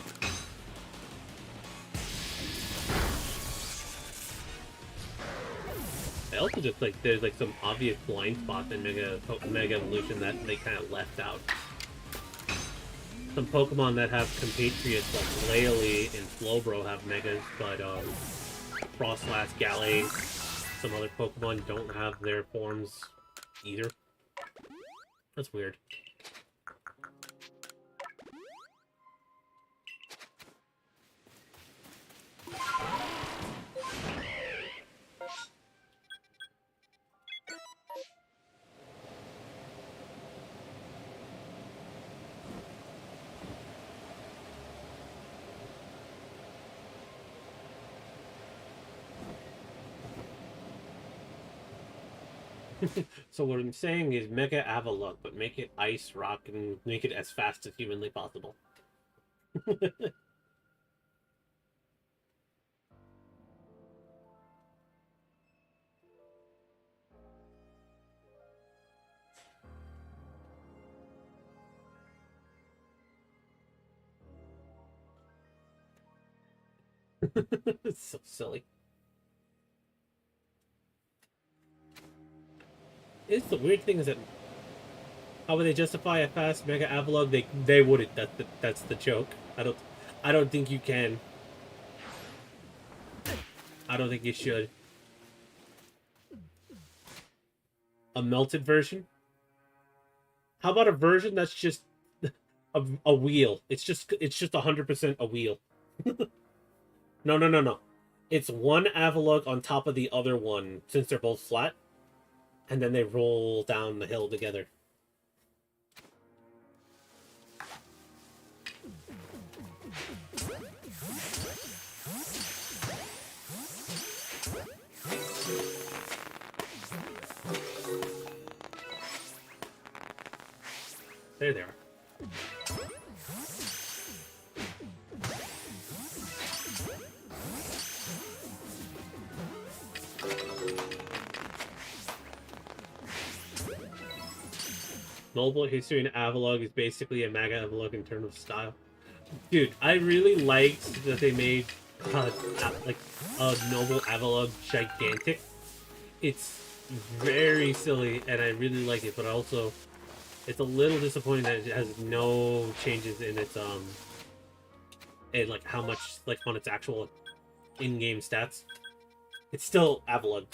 I also just like there's like some obvious blind spots in Mega Evolution that they kind of left out. Some Pokemon that have compatriots like Laylee and Slowbro have Megas, but Frostlass, Gallade, some other Pokemon don't have their forms either. That's weird. So what I'm saying is Mega Avalugg, but make it Ice, Rock, and make it as fast as humanly possible. It's so silly. It's the weird thing is that how would they justify a fast Mega Avalugg? They wouldn't. That's the joke. I don't think you can. I don't think you should. A melted version? How about a version that's just a wheel? It's just 100% a wheel. No. It's one Avalugg on top of the other one since they're both flat. And then they roll down the hill together. There they are. Noble History and Avalugg is basically a Mega Avalugg in terms of style. Dude, I really liked that they made like a Noble Avalugg gigantic. It's very silly, and I really like it, but also it's a little disappointing that it has no changes in its and like how much like on its actual in-game stats. It's still Avalugg.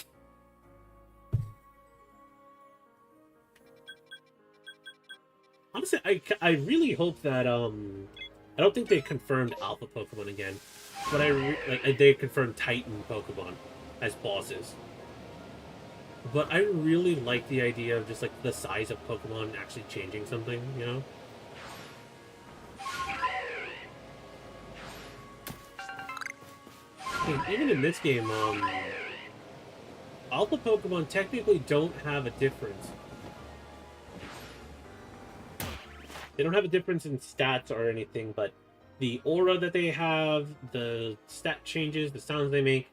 Honestly, I really hope that I don't think they confirmed Alpha Pokemon again, but they confirmed Titan Pokemon as bosses. But I really like the idea of just like the size of Pokemon actually changing something, you know? Even in this game, Alpha Pokemon technically don't have a difference. They don't have a difference in stats or anything, but the aura that they have, the stat changes, the sounds they make,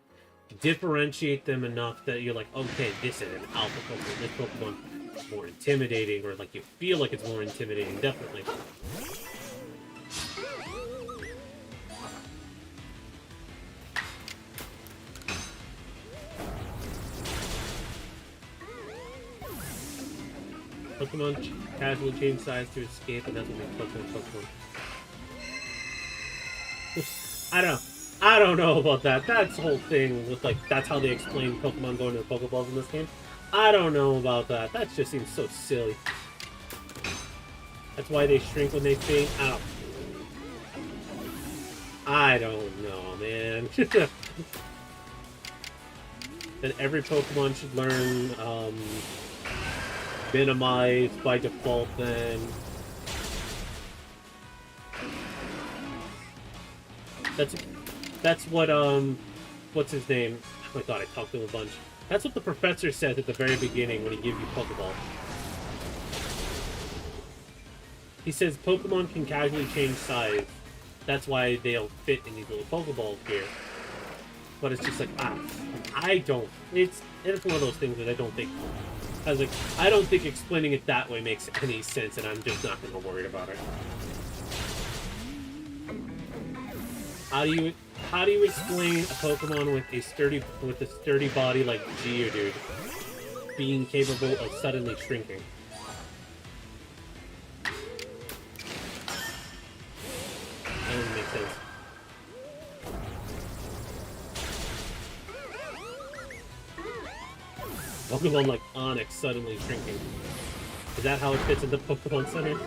differentiate them enough that you're like, okay, this is an alpha Pokemon. This Pokemon is more intimidating, or like you feel like it's more intimidating, definitely. Pokemon casually change size to escape, and that's what makes Pokemon. I don't know about that. That's the whole thing with like that's how they explain Pokemon going to the Pokeballs in this game. I don't know about that. That just seems so silly. That's why they shrink when they faint. I don't know, man. Then every Pokemon should learn minimize by default then. That's what what's his name? Oh my god, I talked to him a bunch. That's what the professor says at the very beginning when he gives you Pokeball. He says Pokemon can casually change size. That's why they'll fit in these little Pokeballs here. But it's just like, I don't. It's one of those things that I don't think. I don't think explaining it that way makes any sense, and I'm just not gonna worry about it. How do you explain a Pokemon with a sturdy body like Geodude being capable of suddenly shrinking? That doesn't make sense. Pokemon like Onix suddenly shrinking. Is that how it fits into Pokemon Center?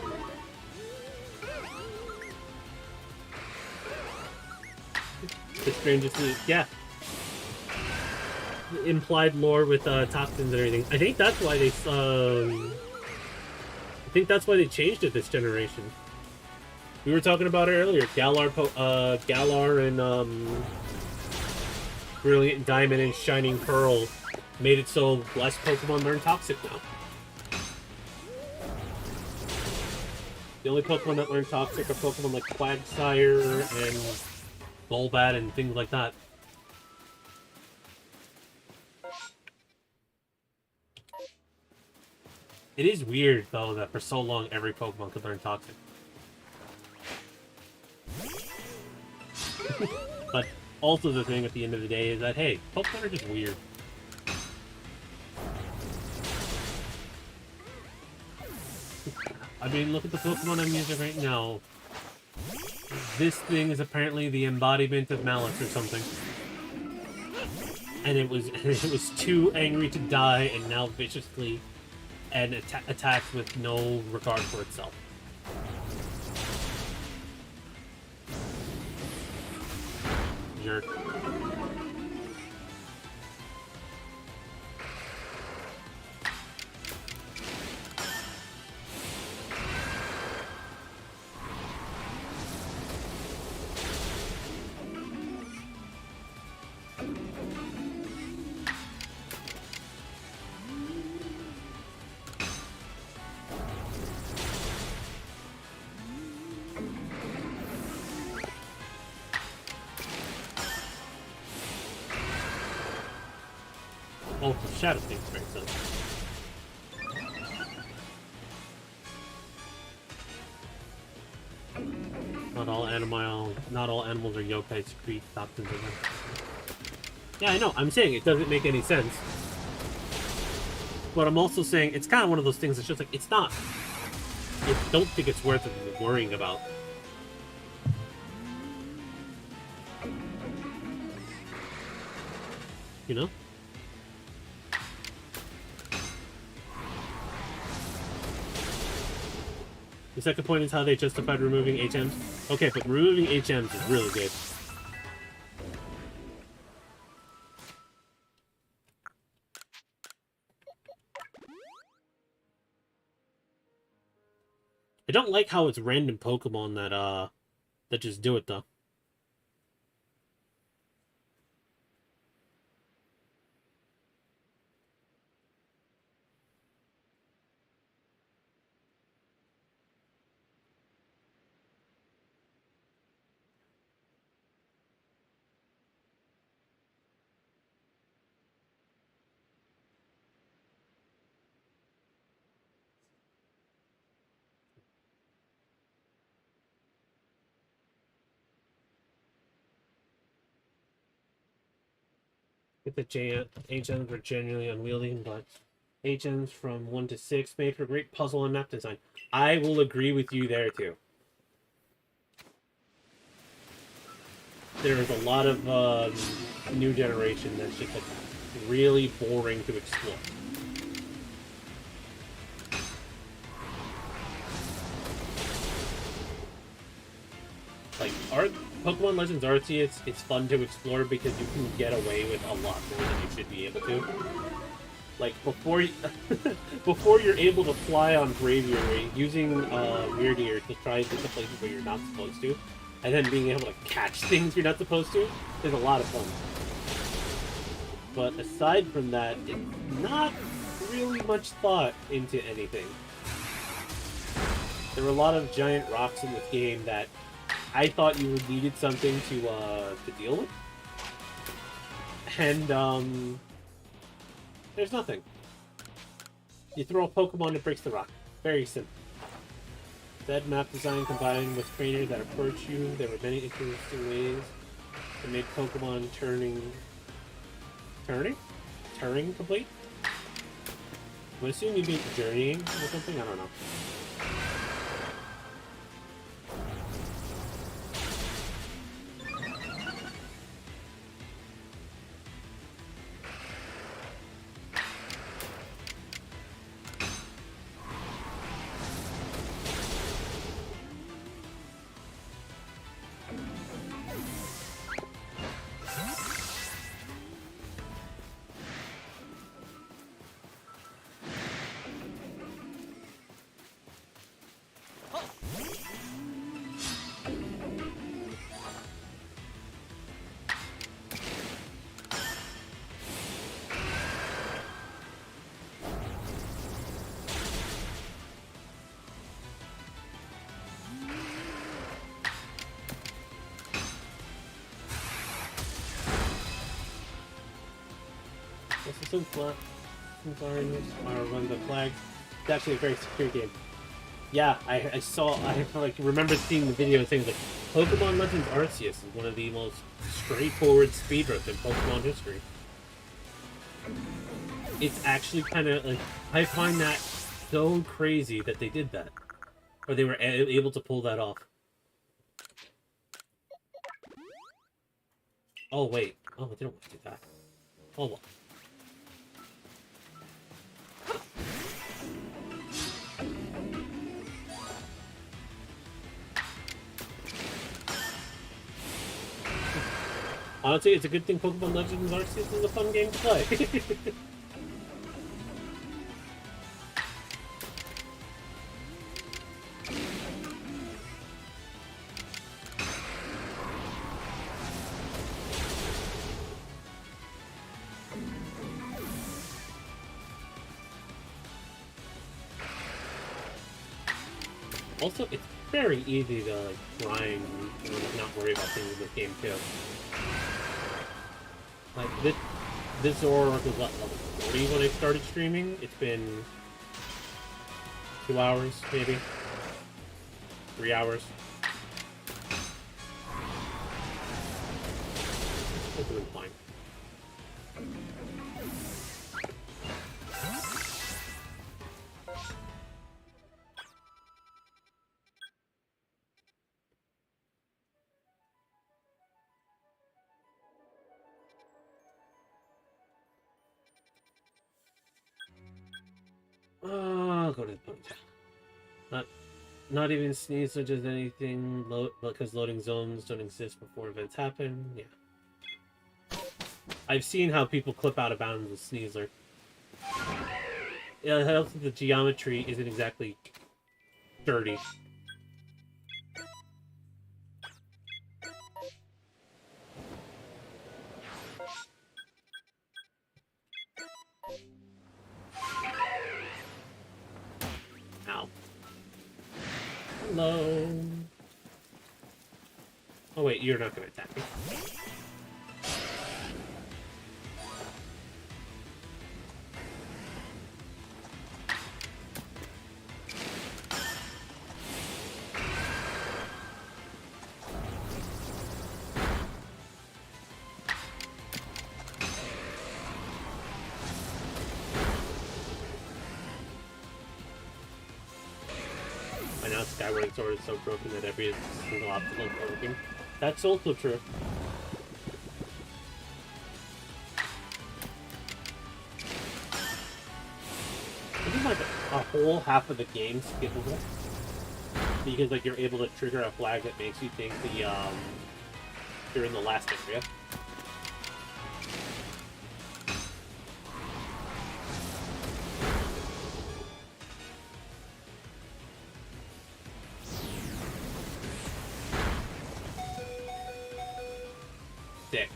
The strangest news. Yeah. Implied lore with toxins and everything. I think that's why they changed it this generation. We were talking about it earlier. Galar and Brilliant Diamond and Shining Pearl made it so less Pokemon learn Toxic now. The only Pokemon that learn Toxic are Pokemon like Quagsire and Golbat and things like that. It is weird, though, that for so long every Pokemon could learn Toxic. But also the thing at the end of the day is that, hey, Pokemon are just weird. I mean, look at the Pokemon I'm using right now. This thing is apparently the embodiment of malice or something. And it was too angry to die and now viciously and attacks with no regard for itself. Jerk. Oh, the Shadow thing's very sense. Not all animals are yokai secrete toxins in them. Yeah, I know. I'm saying it doesn't make any sense. But I'm also saying it's kind of one of those things that's just like, it's not. I don't think it's worth worrying about. You know? The second point is how they justified removing HMs. Okay, but removing HMs is really good. I don't like how it's random Pokemon that just do it though. If the HMs were genuinely unwieldy, but HMs from 1 to 6 made for great puzzle and map design. I will agree with you there too. There's a lot of new generation that's just like really boring to explore. Like Pokemon Legends Arceus, it's fun to explore because you can get away with a lot more than you should be able to. Like before, before you're able to fly on Braviary, using Weird Ear to try and get to places where you're not supposed to, and then being able to catch things you're not supposed to, is a lot of fun. But aside from that, it's not really much thought into anything. There were a lot of giant rocks in this game that I thought you needed something to deal with. And, there's nothing. You throw a Pokemon, it breaks the rock. Very simple. Said map design combined with trainers that approach you. There were many interesting ways that made Pokemon turning complete? I would assume you mean journeying or something? I don't know. Since run the flag. It's actually a very secure game. Yeah, I like remember seeing the video saying like Pokemon Legends Arceus is one of the most straightforward speedruns in Pokemon history. It's actually kind of like I find that so crazy that they did that, or they were able to pull that off. Oh wait, oh they don't want to do that. Oh well. Honestly, it's a good thing Pokemon Legends Arceus is a fun game to play. Also, it's very easy to like grind and not worry about things in this game too. Like this Zoroark was what, level 40 when I started streaming? It's been 2 hours, maybe? 3 hours. It's doing fine. I'll go to the ponytail. Not even Sneasler does anything because loading zones don't exist before events happen. Yeah. I've seen how people clip out of bounds with Sneasler. Yeah, it helps that the geometry isn't exactly dirty. Ow. Hello. Oh wait, you're not gonna attack me. And now Skyward Sword is so broken that every single obstacle is broken. That's also true. I think like a whole half of the game skippable. Because like you're able to trigger a flag that makes you think you're in the last area. Sick.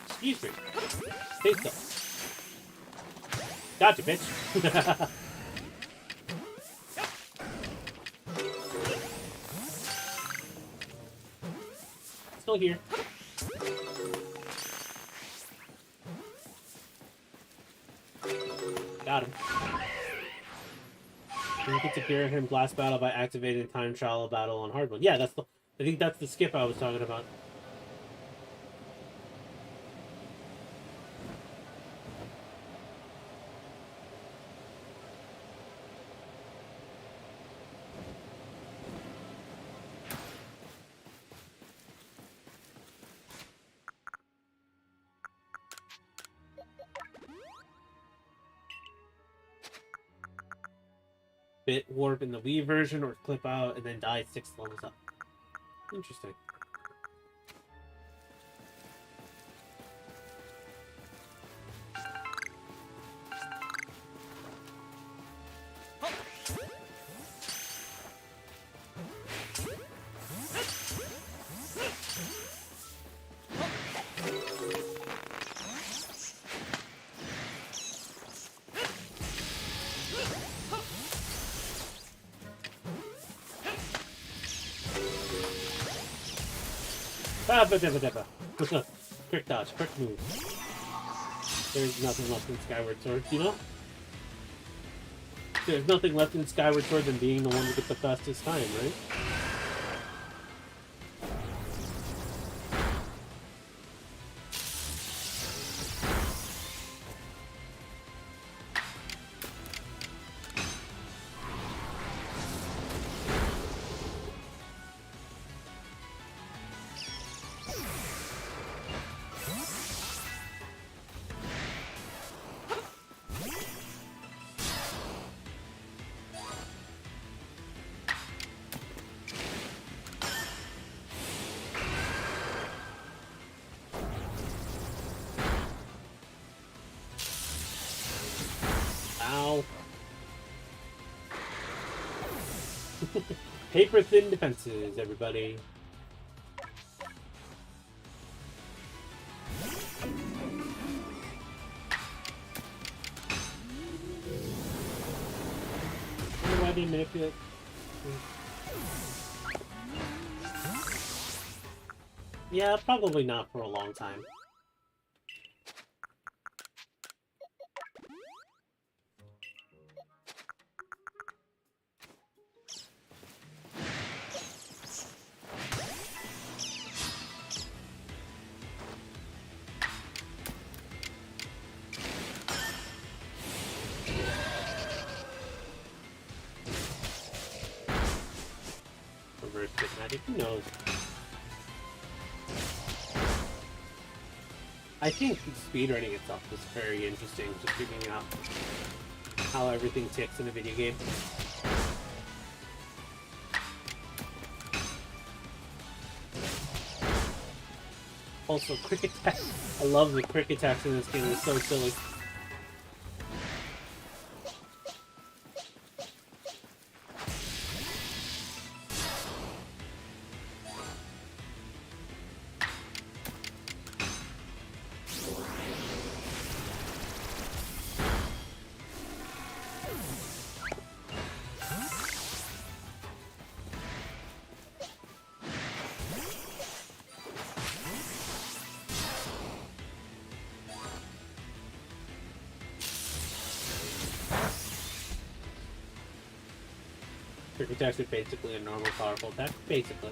Excuse me. Stay still. Gotcha, bitch. Still here. Got him. You can secure him glass battle by activating time trial battle on hard mode. Yeah, that's the. I think that's the skip I was talking about. Bit warp in the Wii version, or clip out and then die 6 levels up. Interesting. Quick dodge, quick move. There's nothing left in Skyward Sword, you know? There's nothing left in Skyward Sword than being the one to get the fastest time, right? Ow. Paper thin defenses, everybody. Why do you manipulate? Yeah, probably not for a long time. Reverse stick magic, who knows? I think speedrunning itself is very interesting, just figuring out how everything ticks in a video game. Also, quick attack. I love the quick attacks in this game, it's so silly. Quick attacks are basically a normal powerful attack, basically.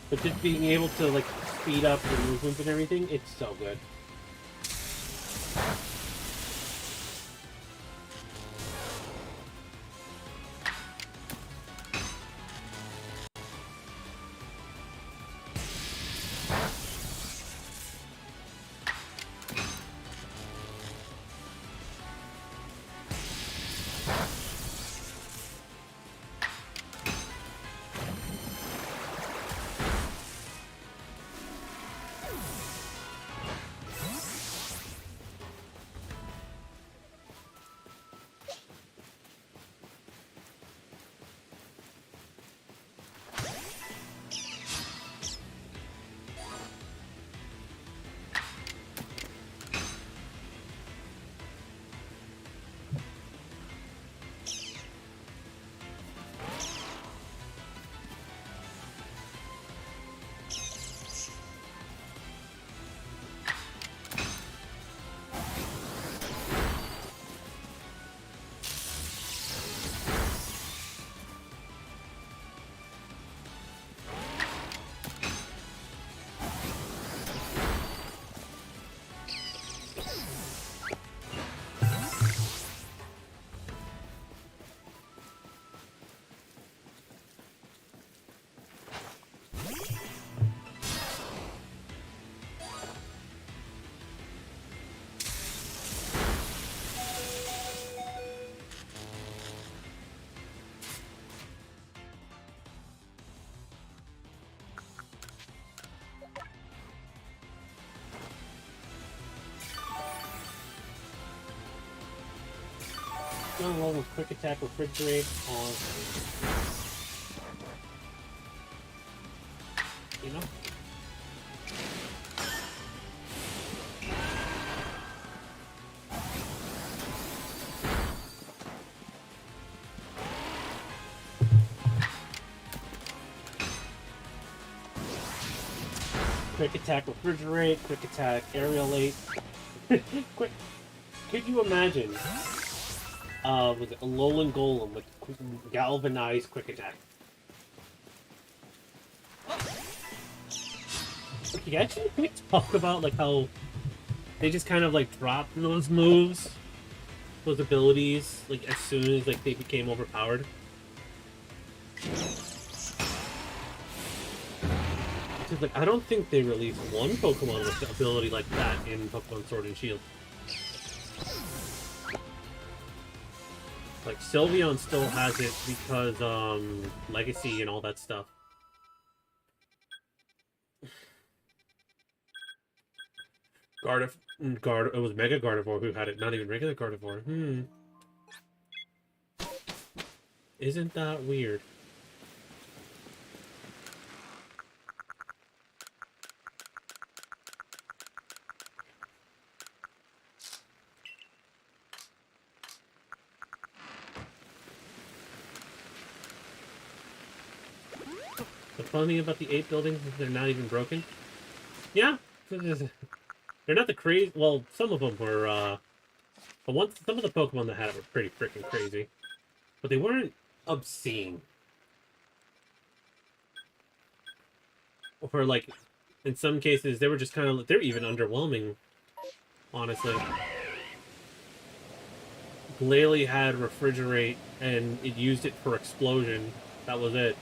But just being able to like speed up your movement and everything, it's so good. Going well with quick attack, refrigerate, you know? Quick attack, refrigerate, quick attack, aerialate. Quick. Could you imagine with a Alolan Golem with galvanized quick attack? Okay, actually, can we talk about like how they just kind of like dropped those moves, those abilities, like as soon as like they became overpowered? Because like I don't think they released one Pokemon with the ability like that in Pokemon Sword and Shield. Like Sylveon still has it because Legacy and all that stuff. It was Mega Gardevoir who had it, not even regular Gardevoir. Isn't that weird? The funny thing about the 8 buildings is they're not even broken. Yeah, they're not the crazy. Well, some of them were. But some of the Pokemon that had it were pretty freaking crazy, but they weren't obscene. Or like, in some cases, they were just kind of. They're even underwhelming, honestly. Glalie had Refrigerate, and it used it for Explosion. That was it.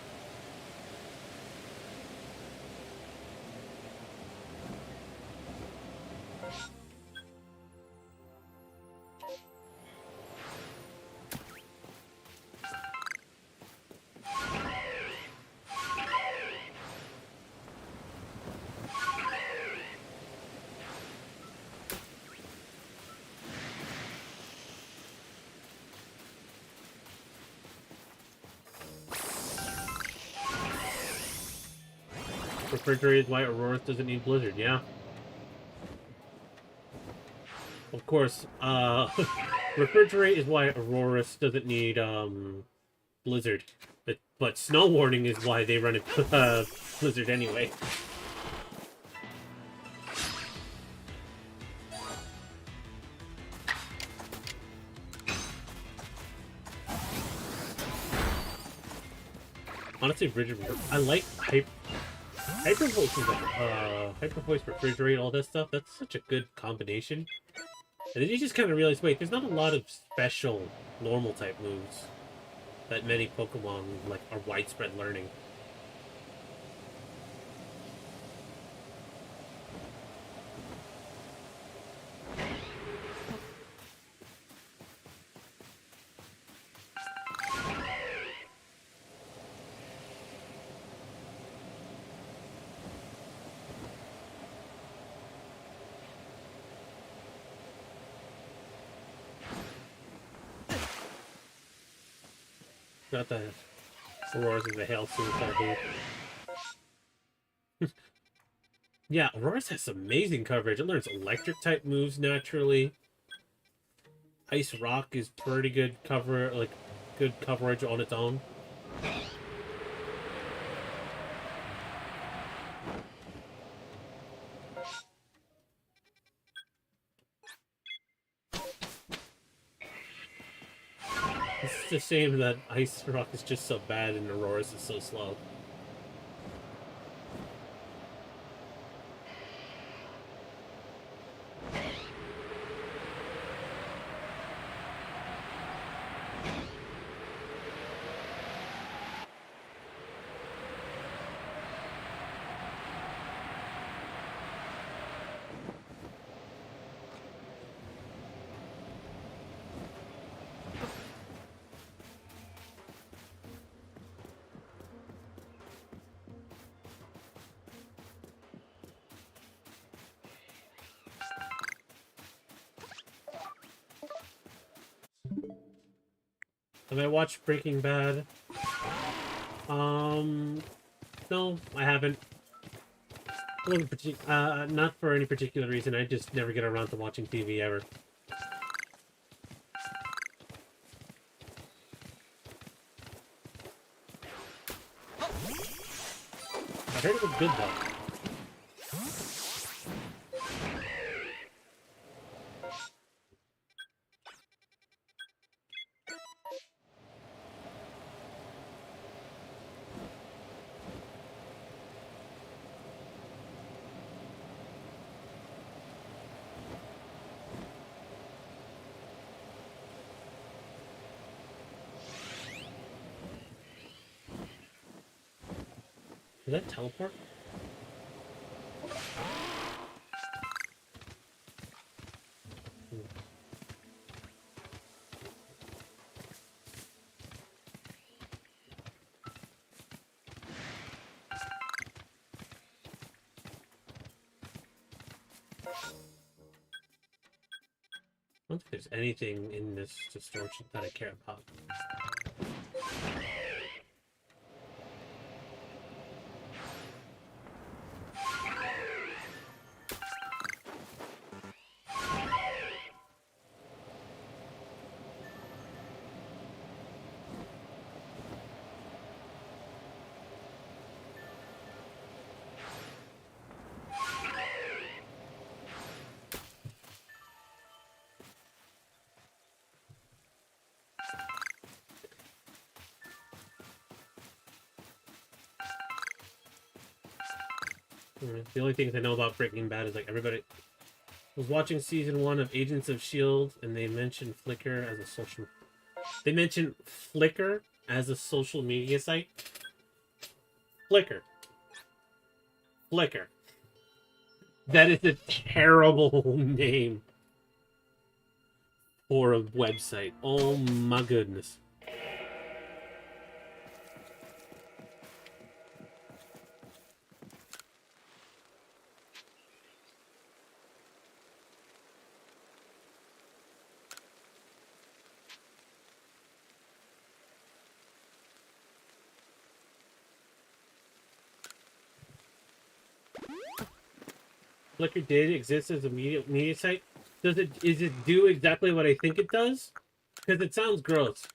Refrigerate is why Aurorus doesn't need Blizzard, yeah. Of course, Refrigerate is why Aurorus doesn't need, Blizzard. But Snow Warning is why they run it, Blizzard anyway. Honestly, I like hyper voice is like hyper voice, refrigerate, all that stuff. That's such a good combination. And then you just kind of realize, wait, there's not a lot of special normal type moves that many Pokemon like are widespread learning. Not the Auroras of the Hail Suicide. Yeah, Auroras has amazing coverage. It learns electric type moves naturally. Ice Rock is pretty good good coverage on its own. It's just a shame that Ice Rock is just so bad and Auroras is so slow. Have I watched Breaking Bad? No, I haven't. Not for any particular reason. I just never get around to watching TV ever. I heard it was good though. Did that teleport? I don't think there's anything in this distortion that I care about. The only things I know about Breaking Bad is like everybody was watching season 1 of Agents of Shield, and they mentioned Flickr as a social. They mentioned Flickr as a social media site. Flickr. Flickr. That is a terrible name for a website. Oh my goodness. Flickr did exist as a media site. Is it do exactly what I think it does? Because it sounds gross.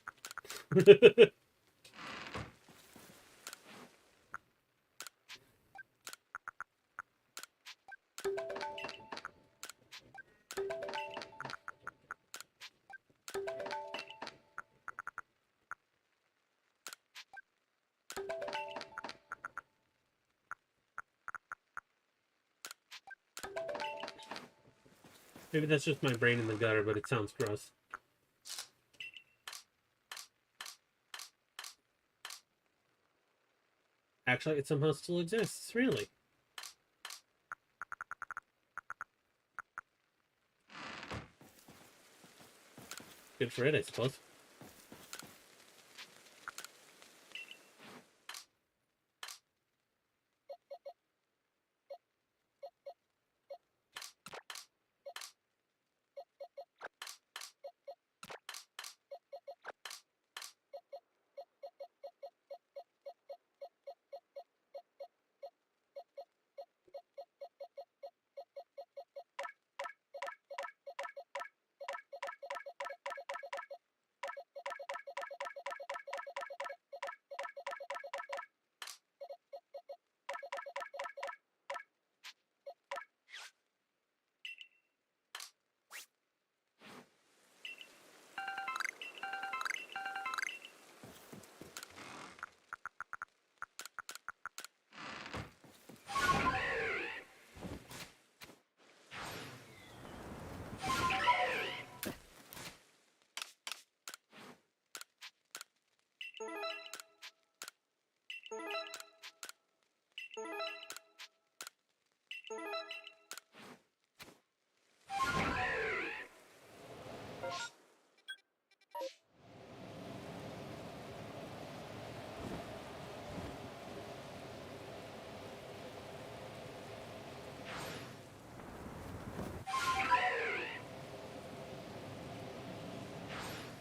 Maybe that's just my brain in the gutter, but it sounds gross. Actually, it somehow still exists, really. Good for it, I suppose.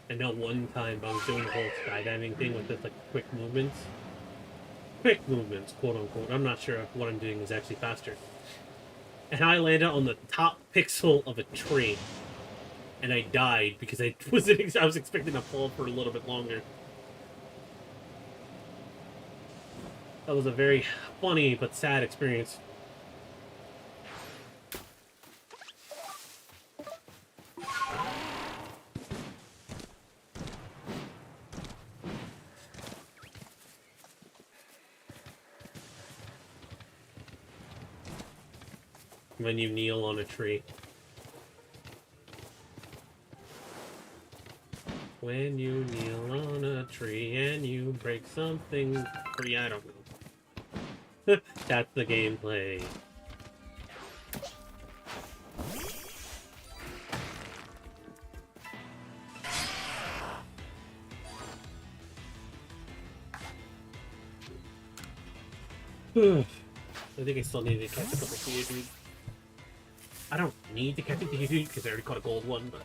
I know one time I was doing the whole skydiving thing with just like quick movements. Quick movements, quote unquote. I'm not sure if what I'm doing is actually faster. And I landed on the top pixel of a tree. And I died because I was expecting to fall for a little bit longer. That was a very funny but sad experience. When you kneel on a tree. When you kneel on a tree and you break something free, I don't know. That's the gameplay. I think I still need to catch a couple Theodore. I don't need to catch a Theodore because I already caught a gold one, but...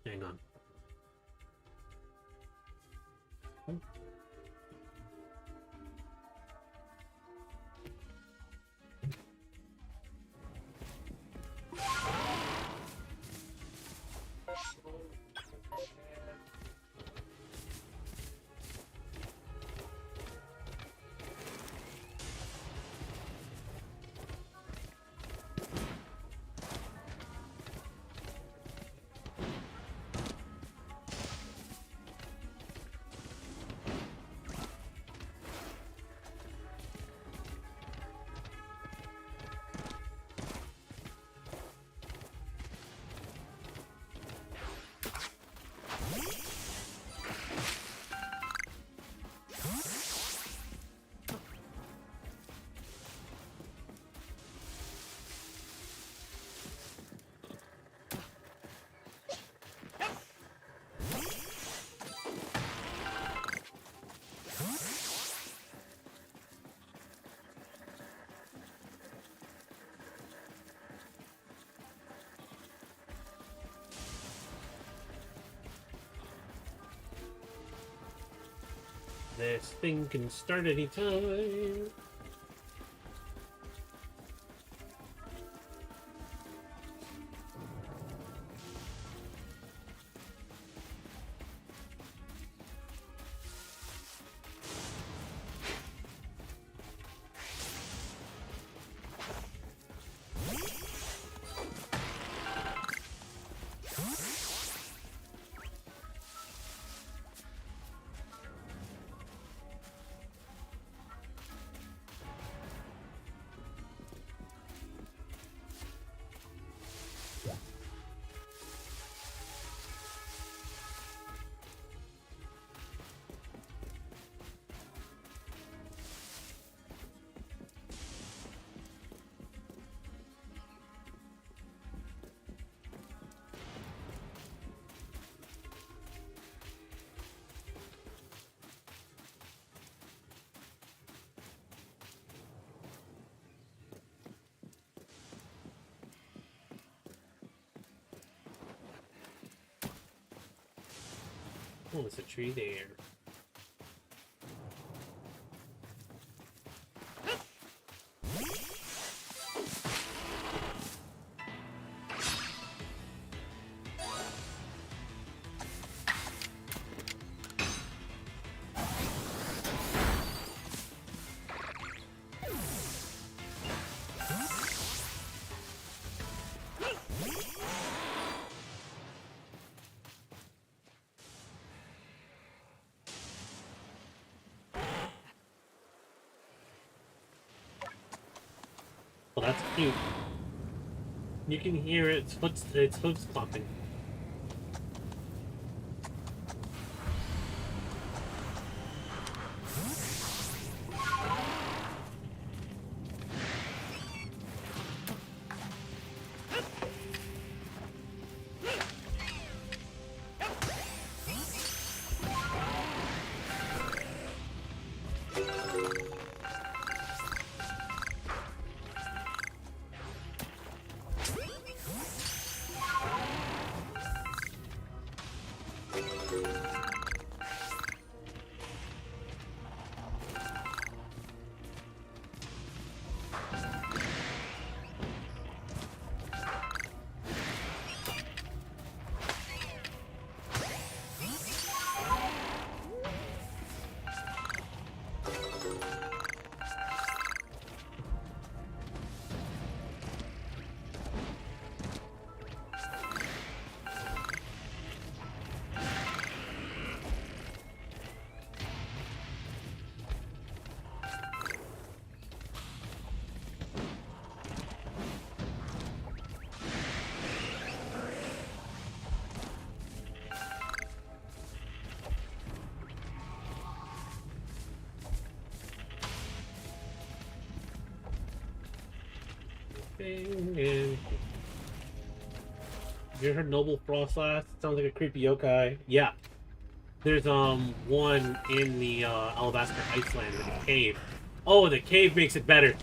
Hang on. This thing can start anytime. Oh, there's a tree there. Well, that's cute. You can hear its hooves clumping. And you heard Noble Frostlass? Sounds like a creepy yokai. Yeah. There's one in the Alabaster Iceland in a cave. Oh, the cave makes it better.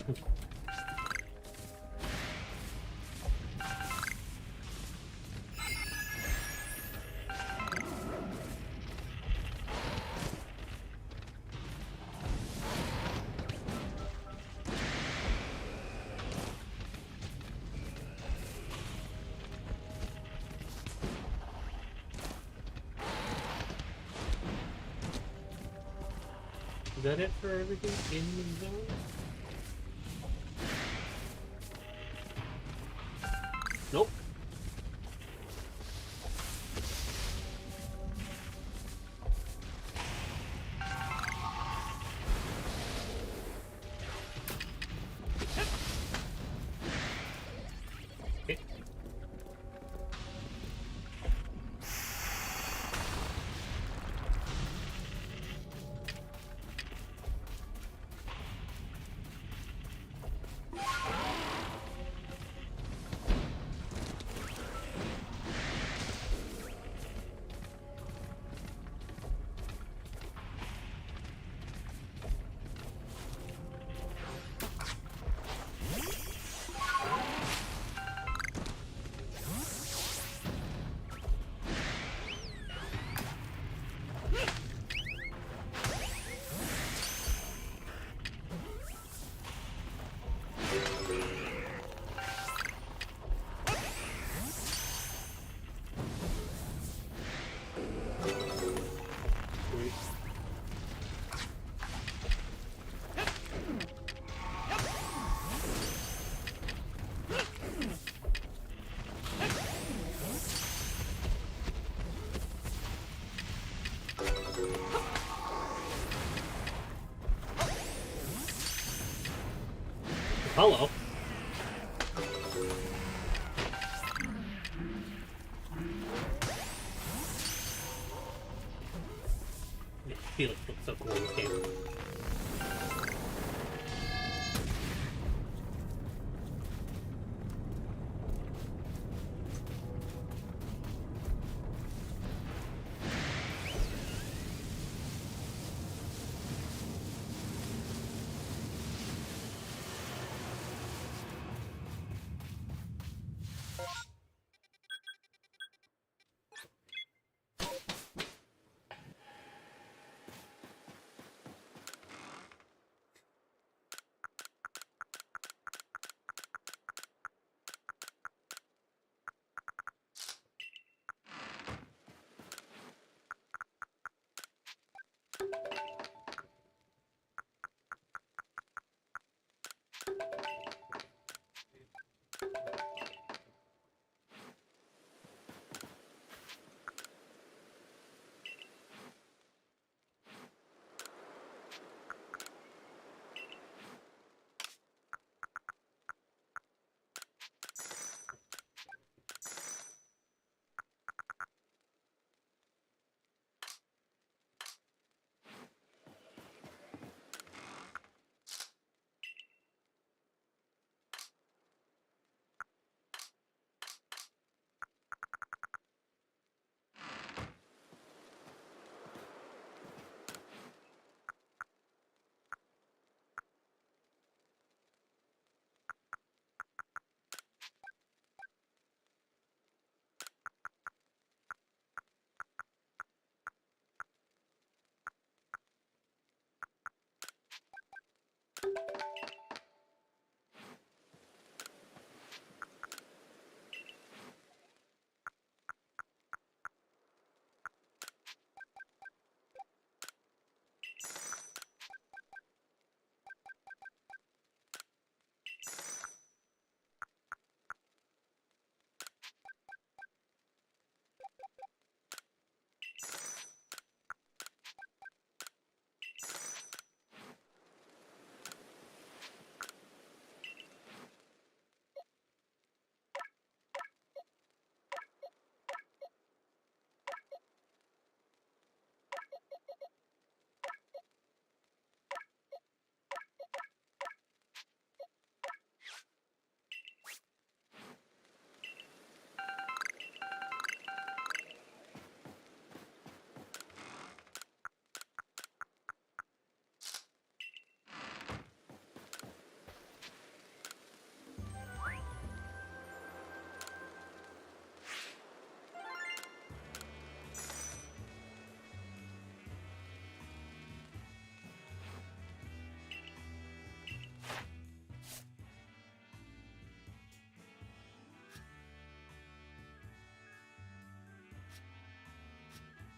Is that it for everything in the zone? Nope. Okay. Hello. Yeah, Felix looks so cool in this game.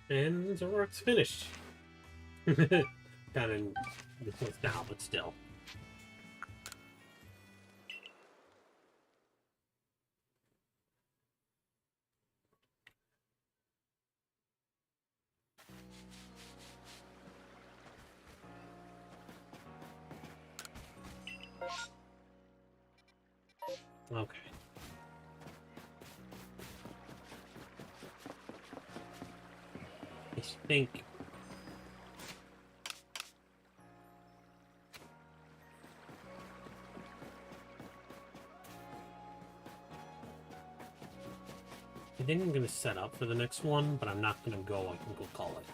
And the work's finished. Kind of useless now, but still. Okay. I think I'm gonna set up for the next one, but I'm not gonna go. I can go call it.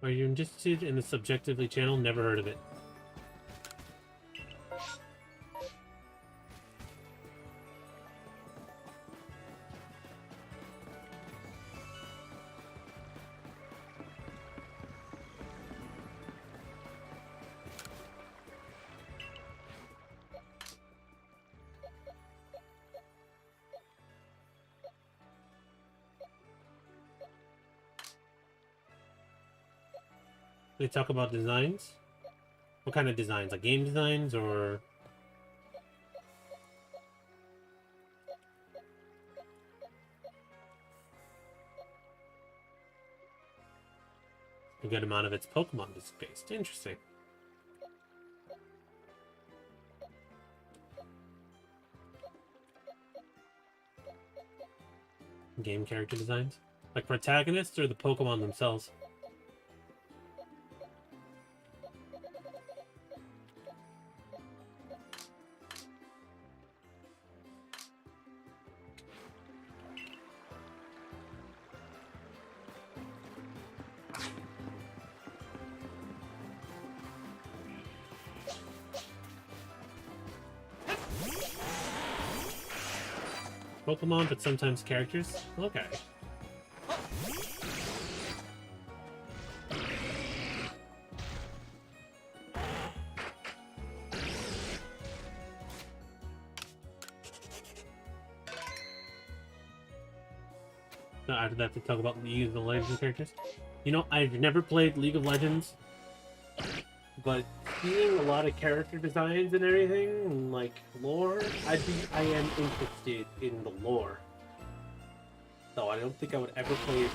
Are you interested in the Subjectively channel? Never heard of it. They talk about designs? What kind of designs? Like game designs or... A good amount of its Pokemon is based. Interesting. Game character designs? Like protagonists or the Pokemon themselves? Pokemon, but sometimes characters? Okay. No, after that, to talk about League of Legends characters. You know, I've never played League of Legends, but seeing a lot of character designs and everything, and like lore, I am interested in the lore. Though I don't think I would ever play it.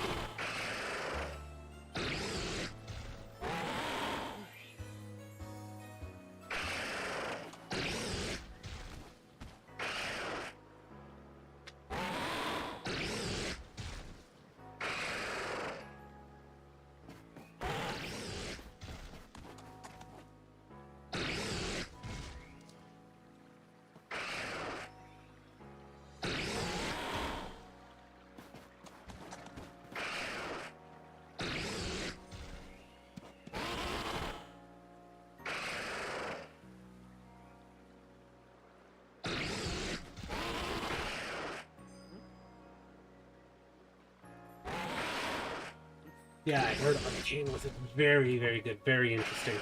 Yeah, I heard Arcane was very, very good, very interesting.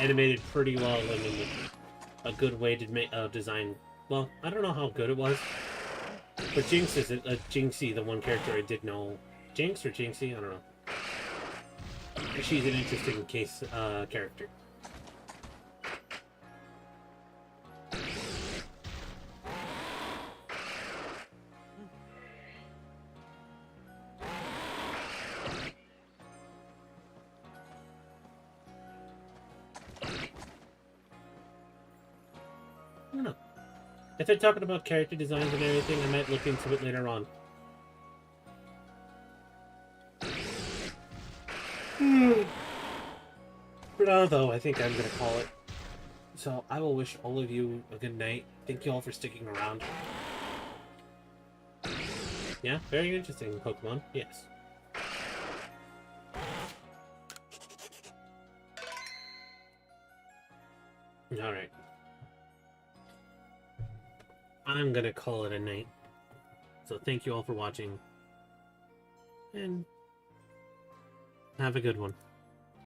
animated pretty well and in a good way to make design. Well, I don't know how good it was, but Jinx is Jinxie, the one character I did know. Jinx or Jinxie, I don't know. She's an interesting case character. I don't know. If they're talking about character designs and everything, I might look into it later on. For now, though, I think I'm going to call it. So, I will wish all of you a good night. Thank you all for sticking around. Yeah, very interesting Pokemon. Yes. Alright. I'm going to call it a night. So, thank you all for watching. And have a good one.